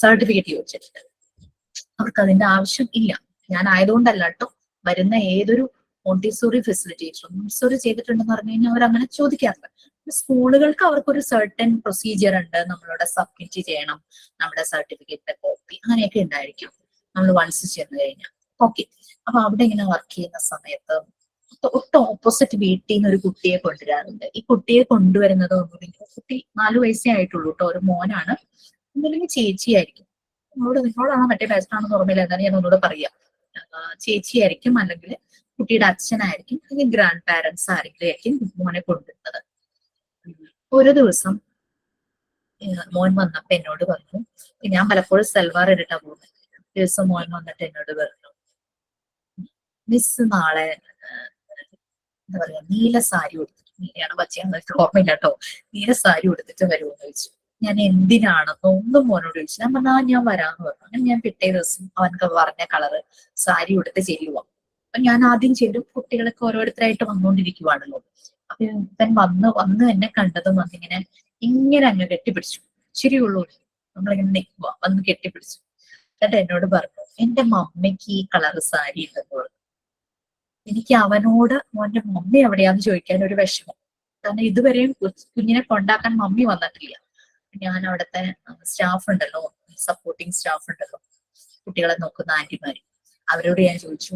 സർട്ടിഫിക്കറ്റ് ചോദിച്ചിട്ടില്ല. അവർക്ക് അതിന്റെ ആവശ്യം ഇല്ല. ഞാൻ ആയതുകൊണ്ടല്ല കേട്ടോ. വരുന്ന ഏതൊരു മോണ്ടിസോറി ഫെസിലിറ്റേറ്ററും മോണ്ടിസോറി ചെയ്തിട്ടുണ്ടെന്ന് പറഞ്ഞു കഴിഞ്ഞാൽ അവർ അങ്ങനെ ചോദിക്കാറില്ല. സ്കൂളുകൾക്ക് അവർക്കൊരു സർട്ടൻ പ്രൊസീജിയർ ഉണ്ട്. നമ്മളോട് സബ്മിറ്റ് ചെയ്യണം നമ്മുടെ സർട്ടിഫിക്കറ്റിന്റെ കോപ്പി, അങ്ങനെയൊക്കെ ഉണ്ടായിരിക്കും നമ്മൾ വൺസ് ചെന്ന് കഴിഞ്ഞാൽ. ഓക്കെ, അപ്പൊ അവിടെ ഇങ്ങനെ വർക്ക് ചെയ്യുന്ന സമയത്ത് ഒട്ടും ഓപ്പോസിറ്റ് വീട്ടിൽ നിന്ന് ഒരു കുട്ടിയെ കൊണ്ടുവരാറുണ്ട്. ഈ കുട്ടിയെ കൊണ്ടുവരുന്നത് ഒന്നുമില്ല, കുട്ടി 4 വയസ്സേ ആയിട്ടുള്ളൂ കേട്ടോ, ഒരു മോനാണ്. ഒന്നുമില്ലെങ്കിൽ ചേച്ചിയായിരിക്കും. നിങ്ങളോടാണോ മറ്റേ ബാച്ചാണെന്ന് ഓർമ്മയില്ല, എന്നാലും ഞാൻ ഒന്നുകൂടെ പറയാം. ചേച്ചിയായിരിക്കും, അല്ലെങ്കിൽ കുട്ടിയുടെ അച്ഛനായിരിക്കും, അല്ലെങ്കിൽ ഗ്രാൻഡ് പാരന്റ്സ് ആരെങ്കിലും ആയിരിക്കും മോനെ കൊണ്ടുവരുന്നത്. ഒരു ദിവസം മോൻ വന്നപ്പോ എന്നോട് പറഞ്ഞു, ഞാൻ പലപ്പോഴും സൽവാർ ഇട്ടിട്ടാ പോകുന്നത്. ദിവസം മോൻ വന്നിട്ട് എന്നോട് പറഞ്ഞു, മിസ് നാളെ എന്താ പറയാ നീല സാരി ഉടുത്തിട്ട്, നീലയാണ് പച്ചയാണെന്ന് ഓർമ്മയില്ല കേട്ടോ, നീല സാരി ഉടുത്തിട്ട് വരുമെന്ന് ചോദിച്ചു. ഞാൻ എന്തിനാണെന്ന് ഒന്നും മോനോട് ചോദിച്ചു. ഞാൻ പറഞ്ഞാ ഞാൻ വരാന്ന് പറഞ്ഞു. അങ്ങനെ ഞാൻ പിറ്റേ ദിവസം അവനക്ക് പറഞ്ഞ കളറ് സാരി ഉടുത്ത് ചെല്ലുവാ. അപ്പൊ ഞാൻ ആദ്യം ചെല്ലും, കുട്ടികളൊക്കെ ഓരോരുത്തരായിട്ട് വന്നുകൊണ്ടിരിക്കുവാണല്ലോ. അപ്പൊ ഇവൻ വന്ന് എന്നെ കണ്ടതും വന്നിങ്ങനെ അങ്ങ് കെട്ടിപ്പിടിച്ചു. ശരിയുള്ളൂ, നമ്മളിങ്ങനെ നിൽക്കുക, വന്ന് കെട്ടിപ്പിടിച്ചു. എന്നിട്ട് എന്നോട് പറഞ്ഞു, എന്റെ മമ്മിക്ക് ഈ കളർ സാരി ഉണ്ടെന്ന് പറഞ്ഞു. എനിക്ക് അവനോട് മോന്റെ മമ്മി എവിടെയാന്ന് ചോദിക്കാൻ ഒരു വിഷമം. കാരണം ഇതുവരെയും കുഞ്ഞിനെ കൊണ്ടാക്കാൻ മമ്മി വന്നിട്ടില്ല. ഞാൻ അവിടുത്തെ സ്റ്റാഫ് ഉണ്ടല്ലോ, സപ്പോർട്ടിങ് സ്റ്റാഫ് ഉണ്ടല്ലോ, കുട്ടികളെ നോക്കുന്ന ആന്റിമാര്, അവരോട് ഞാൻ ചോദിച്ചു,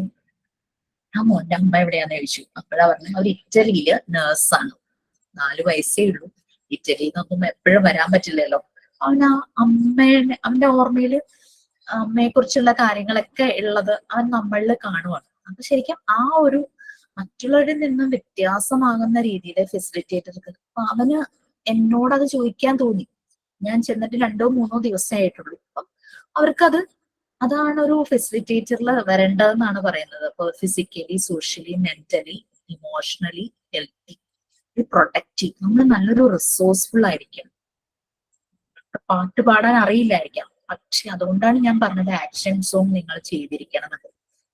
ആ മോന്റെ അമ്മ എവിടെയാന്ന് ചോദിച്ചു. അപ്പോഴാ പറഞ്ഞു, അവർ ഇറ്റലിയില് നേഴ്സാണ്, 4 വയസ്സേ ഉള്ളൂ, ഇറ്റലിയിൽ നിന്നൊന്നും എപ്പോഴും വരാൻ പറ്റില്ലല്ലോ. അവൻ ആ അവന്റെ ഓർമ്മയില് അമ്മയെ കുറിച്ചുള്ള കാര്യങ്ങളൊക്കെ ഉള്ളത് അവൻ നമ്മളിൽ കാണുവാണ്. അപ്പൊ ശരിക്കും ആ ഒരു മറ്റുള്ളവരിൽ നിന്നും വ്യത്യാസമാകുന്ന രീതിയിൽ ഫെസിലിറ്റേറ്റർക്ക് അവന് എന്നോടത് ചോദിക്കാൻ തോന്നി. ഞാൻ ചെന്നിട്ട് 2-3 ദിവസമേ ആയിട്ടുള്ളൂ. അപ്പം അവർക്കത് അതാണ് ഒരു ഫെസിലിറ്റേറ്ററിൽ വരേണ്ടതെന്നാണ് പറയുന്നത്. അപ്പൊ physically, socially, mentally, emotionally healthy, protective. നമ്മൾ നല്ലൊരു റിസോഴ്സ്ഫുൾ ആയിരിക്കും. പാട്ട് പാടാൻ അറിയില്ലായിരിക്കാം, പക്ഷെ അതുകൊണ്ടാണ് ഞാൻ പറഞ്ഞത് ആക്ഷൻ സോങ് നിങ്ങൾ ചെയ്തിരിക്കണം എന്നൊക്കെ.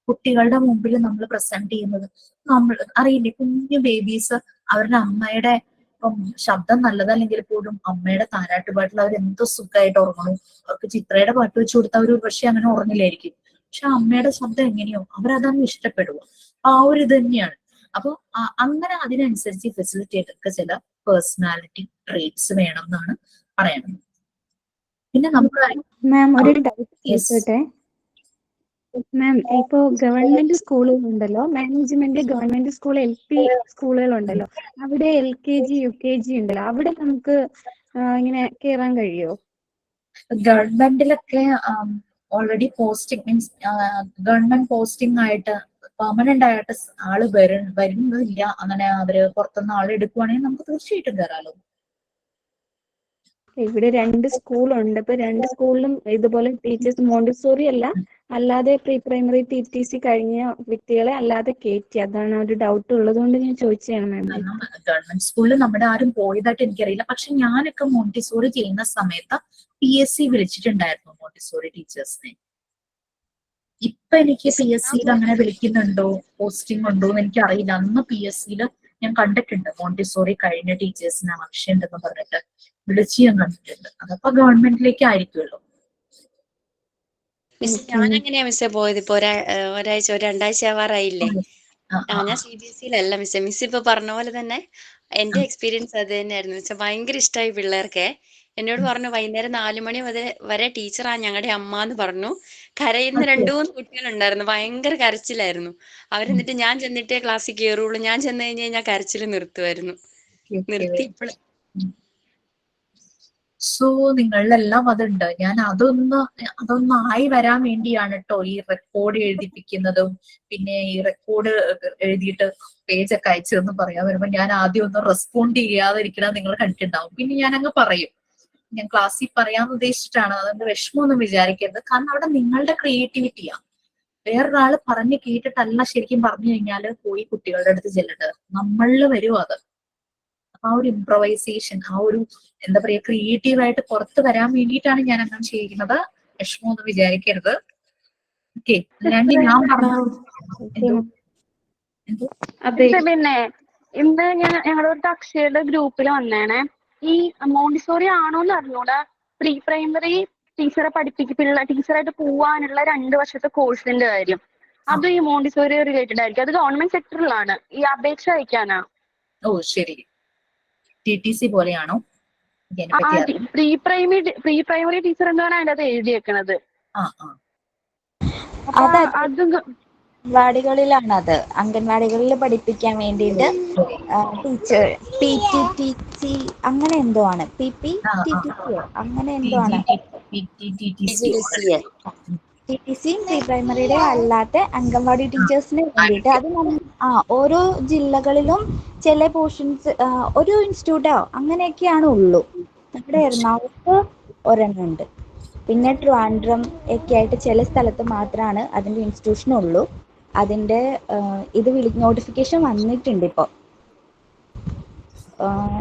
കുട്ടികളുടെ മുമ്പിൽ നമ്മൾ പ്രസന്റ് ചെയ്യുന്നത് നമ്മൾ അറിയില്ലേ, കുഞ്ഞു ബേബീസ് അവരുടെ അമ്മയുടെ ഇപ്പം ശബ്ദം നല്ലതല്ലെങ്കിൽ പോലും അമ്മയുടെ താരാട്ടുപാട്ടിൽ അവർ എന്തോ സുഖമായിട്ട് ഉറങ്ങണം. അവർക്ക് ചിത്രയുടെ പാട്ട് വെച്ച് കൊടുത്താൽ അവർ പക്ഷെ അങ്ങനെ ഉറങ്ങില്ലായിരിക്കും. പക്ഷെ അമ്മയുടെ ശബ്ദം എങ്ങനെയോ അവരതങ്ങ് ഇഷ്ടപ്പെടുക. ആ ഒരു ഇത് തന്നെയാണ്. അപ്പൊ അങ്ങനെ അതിനനുസരിച്ച് ഫെസിലിറ്റേറ്റർക്ക് ചില പേഴ്സണാലിറ്റി ട്രേറ്റ്സ് വേണം എന്നാണ് പറയുന്നത്. പിന്നെ നമുക്ക് മാം ഒരു ഡൗട്ട് ചോദിച്ചോട്ടെ മാം, ഇപ്പോ ഗവൺമെന്റ് സ്കൂളുകളുണ്ടല്ലോ, മാനേജ്മെന്റ് ഗവൺമെന്റ് സ്കൂൾ, LP സ്കൂളുകളുണ്ടല്ലോ, അവിടെ LKG UKG ഉണ്ടല്ലോ, അവിടെ നമുക്ക് ഇങ്ങനെ കേറാൻ കഴിയോ? ഗവൺമെന്റിലൊക്കെ already posting means government posting ആയിട്ട് പെർമനന്റ് ആയിട്ട് ആള് വരുന്നില്ല. അങ്ങനെ അവര് പുറത്തുനിന്ന് ആളെ എടുക്കുവാണെങ്കിൽ നമുക്ക് തീർച്ചയായിട്ടും കയറാലോ. ഇവിടെ 2 സ്കൂളുണ്ട്. ഇപ്പൊ 2 സ്കൂളിലും ഇതുപോലെ ടീച്ചേഴ്സ് മോണ്ടിസോറി അല്ല, അല്ലാതെ പ്രീ പ്രൈമറി TTC കഴിഞ്ഞ വ്യക്തികളെ അല്ലാതെ കയറ്റി. അതാണ് ഒരു ഡൗട്ട് ഉള്ളത് കൊണ്ട് ഞാൻ ചോദിച്ചതാണ് മാം. ഗവൺമെന്റ് സ്കൂളിൽ നമ്മുടെ ആരും പോയതായിട്ട് എനിക്കറിയില്ല. പക്ഷെ ഞാനൊക്കെ മോണ്ടിസോറി ചെയ്യുന്ന സമയത്ത് PSC വിളിച്ചിട്ടുണ്ടായിരുന്നു മോണ്ടിസോറി ടീച്ചേഴ്സിനെ. ഇപ്പൊ എനിക്ക് PSCയിൽ അങ്ങനെ വിളിക്കുന്നുണ്ടോ, പോസ്റ്റിംഗ് ഉണ്ടോ എന്ന് എനിക്ക് അറിയില്ല. അന്ന് PSCയിൽ ഞാൻ കണ്ടിട്ടുണ്ട് മോണ്ടിസോറി കഴിഞ്ഞ ടീച്ചേഴ്സിന് ആവശ്യമുണ്ടെന്ന് പറഞ്ഞിട്ട് വിളിച്ച് ഞാൻ കണ്ടിട്ടുണ്ട്. അതപ്പോ ഗവൺമെന്റിലേക്ക് ആയിരിക്കുമല്ലോ. മിസ് ഞാൻ എങ്ങനെയാ മിസ്സേ പോയത്? ഇപ്പൊ ഒരാഴ്ച 2 ആഴ്ച ആവാറായില്ലേ. ഞാൻ CBSE-യിലല്ല മിസ്സേ. മിസ് ഇപ്പൊ പറഞ്ഞ പോലെ തന്നെ എന്റെ എക്സ്പീരിയൻസ് അത് തന്നെയായിരുന്നു. മിസ്സേ ഭയങ്കര ഇഷ്ടമായി പിള്ളേർക്ക്. എന്നോട് പറഞ്ഞു വൈകുന്നേരം 4 മണി വരെ ടീച്ചറാ ഞങ്ങളുടെ അമ്മ എന്ന് പറഞ്ഞു. കരയുന്ന 2-3 കുട്ടികളുണ്ടായിരുന്നു. ഭയങ്കര കരച്ചിലായിരുന്നു. അവരെന്നിട്ട് ഞാൻ ചെന്നിട്ടേ ക്ലാസ്സിൽ കയറുള്ളൂ, ഞാൻ ചെന്ന് കഴിഞ്ഞ് കഴിഞ്ഞാൽ കരച്ചിൽ നിർത്തുമായിരുന്നു. നിർത്തി ഇപ്പോഴും. സോ നിങ്ങളിലെല്ലാം അതുണ്ട്. ഞാൻ അതൊന്നായി വരാൻ വേണ്ടിയാണ് കേട്ടോ ഈ റെക്കോർഡ് എഴുതിപ്പിക്കുന്നതും. പിന്നെ ഈ റെക്കോർഡ് എഴുതിയിട്ട് പേജൊക്കെ അയച്ചതെന്ന് പറയാൻ വരുമ്പോ ഞാൻ ആദ്യം ഒന്നും റെസ്പോണ്ട് ചെയ്യാതിരിക്കണം നിങ്ങൾ കണ്ടിട്ടുണ്ടാവും. പിന്നെ ഞാൻ അങ്ങ് പറയും, ഞാൻ ക്ലാസ്സിൽ പറയാന്ന് ഉദ്ദേശിച്ചിട്ടാണ്. അതുകൊണ്ട് വിഷമമൊന്നും വിചാരിക്കരുത്. കാരണം അവിടെ നിങ്ങളുടെ ക്രിയേറ്റിവിറ്റിയാ. വേറൊരാള് പറഞ്ഞ് കേട്ടിട്ടല്ല ശരിക്കും പറഞ്ഞു കഴിഞ്ഞാല് പോയി കുട്ടികളുടെ അടുത്ത് ചെല്ലേണ്ടത്, നമ്മളില് വരും അത്. ആ ഒരു ഇംപ്രവൈസേഷൻ, ആ ഒരു എന്താ പറയാ ക്രിയേറ്റീവായിട്ട് പുറത്ത് വരാൻ വേണ്ടിയിട്ടാണ് ഞാൻ അങ്ങനെ ചെയ്യുന്നത്. വിഷമമൊന്നും വിചാരിക്കരുത്. ഓക്കെ, അല്ലാണ്ട് ഞാൻ പറഞ്ഞു. പിന്നെ ഇന്ന് ഞങ്ങളുടെ അക്ഷയയുടെ ഗ്രൂപ്പിൽ വന്നേണേ, ഈ മോണ്ടിസോറി ആണോന്ന് അറിഞ്ഞൂടാ, പ്രീ പ്രൈമറി ടീച്ചറായിട്ട് പോവാനുള്ള 2 വർഷത്തെ കോഴ്സിന്റെ കാര്യം. അത് ഈ മോണ്ടിസോറി റിലേറ്റഡ് ആയിരിക്കും. അത് ഗവൺമെന്റ് സെക്ടറിലാണ്. ഈ അപേക്ഷ അയക്കാനാ? ഓ ശരി, TTC പോലെയാണോ? പ്രീ പ്രൈമറി ടീച്ചർ എന്താണ് അതിന്റെ അത് എഴുതിയേക്കണത്. അത് അംഗൻവാടികളിലാണത്. അംഗൻവാടികളിൽ പഠിപ്പിക്കാൻ വേണ്ടിയിട്ട് ടീച്ചർ PTTC അങ്ങനെ എന്തോ ആണ്, PPTTC അങ്ങനെ എന്തോ ആണ്. TTCയും പ്രീ പ്രൈമറിയുടെ അല്ലാത്ത അംഗൻവാടി ടീച്ചേഴ്സിന് വേണ്ടിയിട്ട് അത് ഓരോ ജില്ലകളിലും ചില പോർഷൻസ് ഒരു ഇൻസ്റ്റിറ്റ്യൂട്ടോ അങ്ങനെയൊക്കെയാണ് ഉള്ളൂ. നമ്മുടെ എറണാകുളത്ത് ഒരെണ്ണം ഉണ്ട്. പിന്നെ ട്രിവാൻഡ്രം ഒക്കെ ആയിട്ട് ചില സ്ഥലത്ത് മാത്രമാണ് അതിന്റെ ഇൻസ്റ്റിറ്റ്യൂഷൻ ഉള്ളൂ. അതിന്റെ ഇത് നോട്ടിഫിക്കേഷൻ വന്നിട്ടുണ്ട് ഇപ്പോൾ.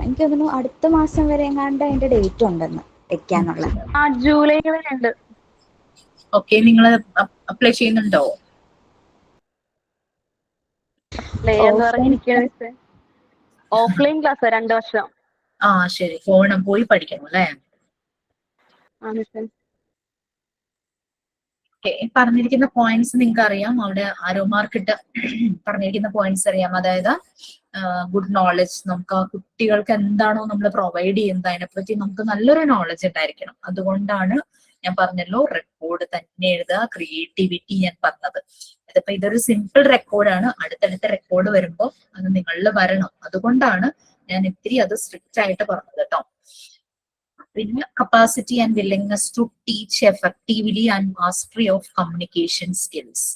എനിക്ക് തോന്നുന്നു അടുത്ത മാസം വരെ എങ്ങാണ്ട് അതിന്റെ ഡേറ്റ് ഉണ്ടെന്ന് വെക്കാനുള്ള. ജൂലൈയിലുണ്ട്. ഓക്കെ, നിങ്ങൾ അപ്ലൈ ചെയ്യുന്നുണ്ടോ? ഓഫ്ലൈൻ ക്ലാസ് 2 വർഷം. ശരി, പോയി പഠിക്കണം അല്ലേ? ആ മിസ്സേ. പറഞ്ഞിരിക്കുന്ന പോയിന്റ്സ് നിങ്ങൾക്ക് അറിയാം, അവിടെ ആരോ മാർക്കിട്ട് പറഞ്ഞിരിക്കുന്ന പോയിന്റ്സ് അറിയാം. അതായത് ഗുഡ് നോളജ്, നമുക്ക് ആ കുട്ടികൾക്ക് എന്താണോ നമ്മൾ പ്രൊവൈഡ് ചെയ്യുന്നത് അതിനെപ്പറ്റി നമുക്ക് നല്ലൊരു നോളജ് ഉണ്ടായിരിക്കണം. അതുകൊണ്ടാണ് ഞാൻ പറഞ്ഞല്ലോ റെക്കോർഡ് തന്നെ എഴുതുക, ക്രിയേറ്റിവിറ്റി ഞാൻ പറഞ്ഞത്. ഇതിപ്പോ ഇതൊരു സിമ്പിൾ റെക്കോർഡാണ്, അടുത്തടുത്ത റെക്കോർഡ് വരുമ്പോൾ അത് നിങ്ങളിൽ വരണം. അതുകൊണ്ടാണ് ഞാൻ ഇത്തിരി അത് സ്ട്രിക്റ്റ് ആയിട്ട് പറഞ്ഞത് കേട്ടോ. പിന്നെ capacity and willingness to teach effectively and mastery of communication skills.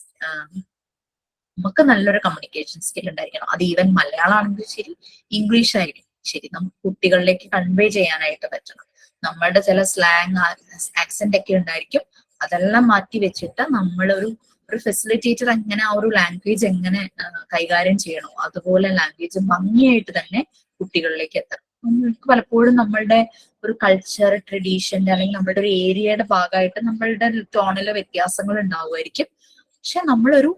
നമുക്ക് നല്ലൊരു കമ്മ്യൂണിക്കേഷൻ സ്കിൽ ഉണ്ടായിരിക്കണം. അത് ഈവൻ മലയാളം ആണെങ്കിലും ശരി, ഇംഗ്ലീഷ് ആയിരിക്കും ശരി, നമുക്ക് കുട്ടികളിലേക്ക് കൺവേ ചെയ്യാനായിട്ട് പറ്റണം. നമ്മളുടെ ചില സ്ലാങ് ആക്സെന്റ് ഒക്കെ ഉണ്ടായിരിക്കും, അതെല്ലാം മാറ്റി വെച്ചിട്ട് നമ്മളൊരു ഫെസിലിറ്റേറ്റർ എങ്ങനെ ആ ഒരു ലാംഗ്വേജ് എങ്ങനെ കൈകാര്യം ചെയ്യണോ അതുപോലെ ലാംഗ്വേജ് ഭംഗിയായിട്ട് തന്നെ കുട്ടികളിലേക്ക് എത്തണം. നമുക്ക് പലപ്പോഴും നമ്മളുടെ ഒരു കൾച്ചർ ട്രഡീഷന്റെ അല്ലെങ്കിൽ നമ്മുടെ ഒരു ഏരിയയുടെ ഭാഗമായിട്ട് നമ്മളുടെ ടോണിലെ വ്യത്യാസങ്ങൾ ഉണ്ടാവുമായിരിക്കും. പക്ഷെ നമ്മളൊരു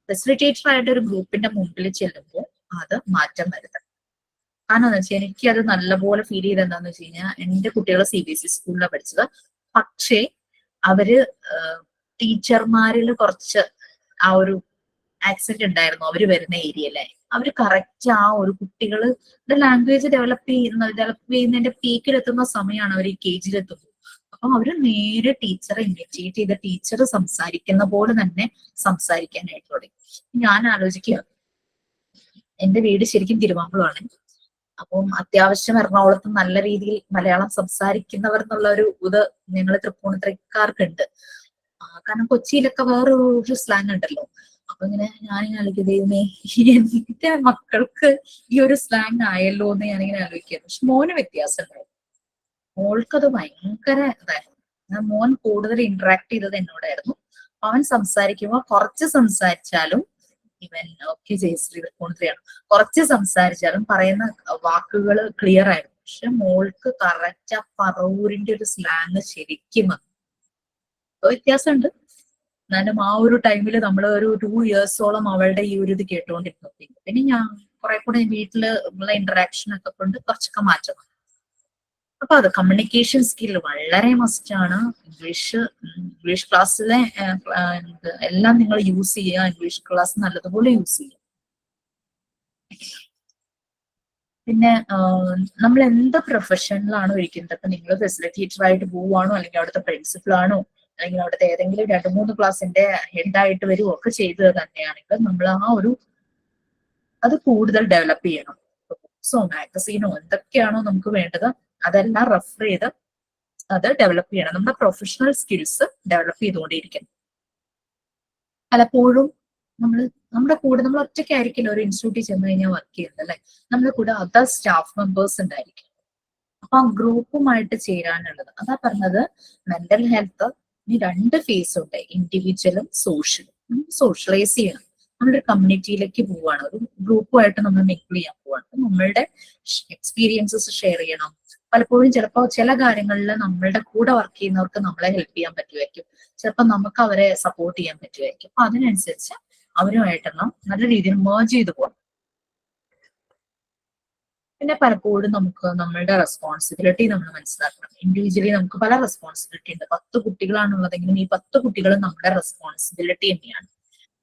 ഫെസിലിറ്റേറ്റർ ആയിട്ട് ഒരു ഗ്രൂപ്പിന്റെ മുമ്പിൽ ചെല്ലുമ്പോൾ അത് മാറ്റം വരുത്തണം. കാരണം എന്താ വെച്ചാൽ എനിക്ക് അത് നല്ലപോലെ ഫീൽ ചെയ്ത് എന്താന്ന് വെച്ച് കഴിഞ്ഞാൽ, എന്റെ കുട്ടികൾ CBSE സ്കൂളിലാണ് പഠിച്ചത്. പക്ഷേ അവര് ടീച്ചർമാരിൽ കുറച്ച് ആ ഒരു ആക്സെന്റ് ഉണ്ടായിരുന്നു അവര് വരുന്ന ഏരിയയിലെ. അവര് കറക്റ്റ് ആ ഒരു കുട്ടികളുടെ ലാംഗ്വേജ് ഡെവലപ്പ് ചെയ്യുന്നതിന്റെ പീക്കിലെത്തുന്ന സമയമാണ് അവർ ഈ KG-യിലെത്തുന്നത്. അപ്പൊ അവര് നേരെ ടീച്ചറെ ഇമിറ്റേറ്റ് ചെയ്ത ടീച്ചർ സംസാരിക്കുന്ന പോലെ തന്നെ സംസാരിക്കാനായിട്ട് തുടങ്ങി. ഞാൻ ആലോചിക്കുക, എന്റെ വീട് ശരിക്കും തിരുവാങ്കുളമാണ്. അപ്പം അത്യാവശ്യം എറണാകുളത്ത് നല്ല രീതിയിൽ മലയാളം സംസാരിക്കുന്നവർ എന്നുള്ള ഒരു ഇത് ഞങ്ങൾ തൃപ്പൂണിത്തുറക്കാർക്കുണ്ട്. കാരണം കൊച്ചിയിലൊക്കെ വേറൊരു സ്ലാങ് ഉണ്ടല്ലോ. അപ്പൊ ഇങ്ങനെ ഞാനിങ്ങനെ ആലോചിക്കും, ദൈവമേ എന്റെ മക്കൾക്ക് ഈ ഒരു സ്ലാങ് ആയല്ലോ എന്ന് ഞാനിങ്ങനെ ആലോചിക്കുക. പക്ഷെ മോന് വ്യത്യാസം ഉണ്ടാവും. മോൾക്കത് ഭയങ്കര ഇതായിരുന്നു. മോൻ കൂടുതൽ ഇന്ററാക്ട് ചെയ്തത് എന്നോടായിരുന്നു. അവൻ സംസാരിക്കുമ്പോൾ കുറച്ച് സംസാരിച്ചാലും, ഇവൻ ഒക്കെ ജയശ്രീ തൃപ്പൂണിത്തുറയാണ്, കുറച്ച് സംസാരിച്ചാലും പറയുന്ന വാക്കുകൾ ക്ലിയർ ആയിരുന്നു. പക്ഷെ മോൾക്ക് കറക്റ്റ് ആ പറവൂരിന്റെ ഒരു സ്ലാങ് ശരിക്കും വ്യത്യാസമുണ്ട്. എന്നാലും ആ ഒരു ടൈമിൽ നമ്മൾ ഒരു 2 ഇയേഴ്സോളം അവളുടെ ഈ ഒരു ഇത് കേട്ടുകൊണ്ടിരുന്നു. പിന്നെ ഞാൻ കുറെ കൂടെ വീട്ടില് ഉള്ള ഇന്ററാക്ഷൻ ഒക്കെ കൊണ്ട് കുറച്ചൊക്കെ മാറ്റം. അപ്പൊ അത് കമ്മ്യൂണിക്കേഷൻ സ്കിൽ വളരെ മസ്റ്റ് ആണ്. ഇംഗ്ലീഷ് ക്ലാസ്സിലെ എല്ലാം നിങ്ങൾ യൂസ് ചെയ്യുക. ഇംഗ്ലീഷ് ക്ലാസ് നല്ലതുപോലെ യൂസ് ചെയ്യുക. പിന്നെ നമ്മൾ എന്ത് പ്രൊഫഷനിലാണോ ഇരിക്കുന്നത്, ഇപ്പൊ നിങ്ങൾ ഫെസിലിറ്റേറ്റർ ആയിട്ട് പോവുകയാണോ, അല്ലെങ്കിൽ അവിടുത്തെ പ്രിൻസിപ്പൾ ആണോ, അല്ലെങ്കിൽ അവിടുത്തെ ഏതെങ്കിലും 2-3 ക്ലാസ്സിന്റെ ഹെഡായിട്ട് വരുവോ ഒക്കെ ചെയ്തത് തന്നെയാണെങ്കിൽ നമ്മൾ ആ ഒരു അത് കൂടുതൽ ഡെവലപ്പ് ചെയ്യണം. ബുക്സോ മാഗസീനോ എന്തൊക്കെയാണോ നമുക്ക് വേണ്ടത് അതെല്ലാം റെഫർ ചെയ്ത് അത് ഡെവലപ്പ് ചെയ്യണം. നമ്മുടെ പ്രൊഫഷണൽ സ്കിൽസ് ഡെവലപ്പ് ചെയ്തുകൊണ്ടിരിക്കണം. പലപ്പോഴും നമ്മുടെ കൂടെ നമ്മൾ ഒറ്റയ്ക്കായിരിക്കില്ല ഒരു ഇൻസ്റ്റിറ്റ്യൂട്ടിൽ ചെന്ന് കഴിഞ്ഞാൽ വർക്ക് ചെയ്യുന്നത് അല്ലെ. നമ്മുടെ കൂടെ അതർ സ്റ്റാഫ് മെമ്പേഴ്സ് ഉണ്ടായിരിക്കും. അപ്പൊ ആ ഗ്രൂപ്പുമായിട്ട് ചേരാനുള്ളത് അതാ പറഞ്ഞത്. മെന്റൽ ഹെൽത്ത് 2 ഫേസ് ഉണ്ട്, ഇൻഡിവിജ്വലും സോഷ്യലും. സോഷ്യലൈസ് ചെയ്യണം. നമ്മളൊരു കമ്മ്യൂണിറ്റിയിലേക്ക് പോവാണ്, ഒരു ഗ്രൂപ്പുമായിട്ട് നമ്മൾ മിങ്കിൾ ചെയ്യാൻ പോവാണ്. നമ്മളുടെ എക്സ്പീരിയൻസസ് ഷെയർ ചെയ്യണം. പലപ്പോഴും ചിലപ്പോൾ ചില കാര്യങ്ങളിൽ നമ്മളുടെ കൂടെ വർക്ക് ചെയ്യുന്നവർക്ക് നമ്മളെ ഹെൽപ്പ് ചെയ്യാൻ പറ്റുമായിരിക്കും, ചിലപ്പോൾ നമുക്ക് അവരെ സപ്പോർട്ട് ചെയ്യാൻ പറ്റുമായിരിക്കും. അപ്പൊ അതിനനുസരിച്ച് അവരുമായിട്ടെല്ലാം നല്ല രീതിയിൽ മേർജ് ചെയ്ത് പോകണം. പിന്നെ പലപ്പോഴും നമുക്ക് നമ്മളുടെ റെസ്പോൺസിബിലിറ്റി നമ്മൾ മനസ്സിലാക്കണം. ഇൻഡിവിജ്വലി നമുക്ക് പല റെസ്പോൺസിബിലിറ്റി ഉണ്ട്. 10 കുട്ടികളാണുള്ളതെങ്കിലും ഈ 10 കുട്ടികളും നമ്മുടെ റെസ്പോൺസിബിലിറ്റി തന്നെയാണ്.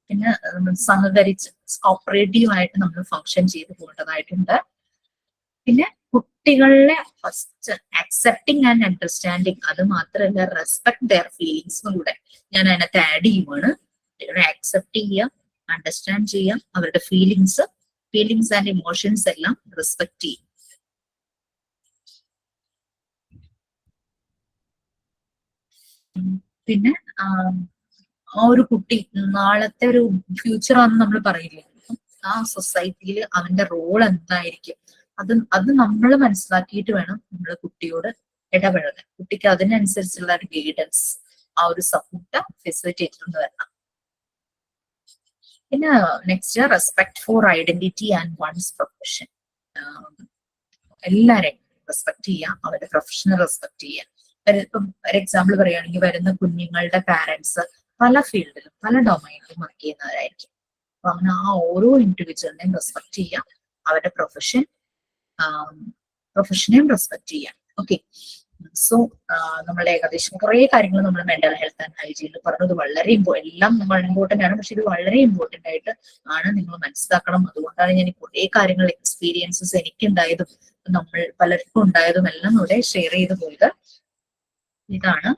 പിന്നെ സഹകരിച്ച് കോപ്പറേറ്റീവ് ആയിട്ട് നമ്മൾ ഫങ്ഷൻ ചെയ്ത് പോകേണ്ടതായിട്ടുണ്ട്. പിന്നെ കുട്ടികളെ ഫസ്റ്റ് അക്സെപ്റ്റിംഗ് ആൻഡ് അണ്ടർസ്റ്റാൻഡിങ്, അത് മാത്രമല്ല റെസ്പെക്ട് ദെയർ ഫീലിങ്സും കൂടെ ഞാൻ അതിനകത്ത് ആഡ് ചെയ്യുവാണ്. കുട്ടികളെ അക്സെപ്റ്റ് ചെയ്യുക, അണ്ടർസ്റ്റാൻഡ് ചെയ്യുക, അവരുടെ ഫീലിങ്സ് ആൻഡ് ഇമോഷൻസ് എല്ലാം റെസ്പെക്ട് ചെയ്യും. പിന്നെ ആ ഒരു കുട്ടി നാളത്തെ ഒരു ഫ്യൂച്ചർ ആണെന്ന് നമ്മൾ പറയില്ലേ, ആ സൊസൈറ്റിയിൽ അവന്റെ റോൾ എന്തായിരിക്കും അത് നമ്മൾ മനസ്സിലാക്കിയിട്ട് വേണം നമ്മൾ കുട്ടിയോട് ഇടപഴകാൻ. കുട്ടിക്ക് അതിനനുസരിച്ചുള്ള ഒരു ഗൈഡൻസ്, ആ ഒരു സപ്പോർട്ട് ഫെസിലിറ്റേറ്ററിന് വരണം. പിന്നെ next respect for identity and one's profession. എല്ലാരെയും റെസ്പെക്ട് ചെയ്യാം, അവരുടെ പ്രൊഫഷനെ റെസ്പെക്ട് ചെയ്യാം. ഇപ്പം ഒരു എക്സാമ്പിൾ പറയുകയാണെങ്കിൽ വരുന്ന കുഞ്ഞുങ്ങളുടെ പാരന്റ്സ് പല ഫീൽഡിലും പല ഡൊമൈനിലും വർക്ക് ചെയ്യുന്നവരായിരിക്കും. അപ്പൊ അങ്ങനെ ആ ഓരോ ഇൻഡിവിജ്വലിനെയും റെസ്പെക്ട് ചെയ്യാം, അവരുടെ പ്രൊഫഷനെയും റെസ്പെക്ട് ചെയ്യാം. ഓക്കെ, സോ നമ്മൾ ഏകദേശം കുറെ കാര്യങ്ങൾ നമ്മൾ മെന്റൽ ഹെൽത്ത് ആൻഡ് ഹൈജീനിൽ പറഞ്ഞത് വളരെ എല്ലാം ഇമ്പോർട്ടന്റ് ആണ്. പക്ഷെ ഇത് വളരെ ഇമ്പോർട്ടന്റ് ആയിട്ട് ആണ് നിങ്ങൾ മനസ്സിലാക്കണം. അതുകൊണ്ടാണ് ഞാൻ കുറെ കാര്യങ്ങൾ എക്സ്പീരിയൻസസ് എനിക്കുണ്ടായതും നമ്മൾ പലർക്കും ഉണ്ടായതും എല്ലാം ഇവിടെ ഷെയർ ചെയ്ത് പോയത്. ഇതാണ്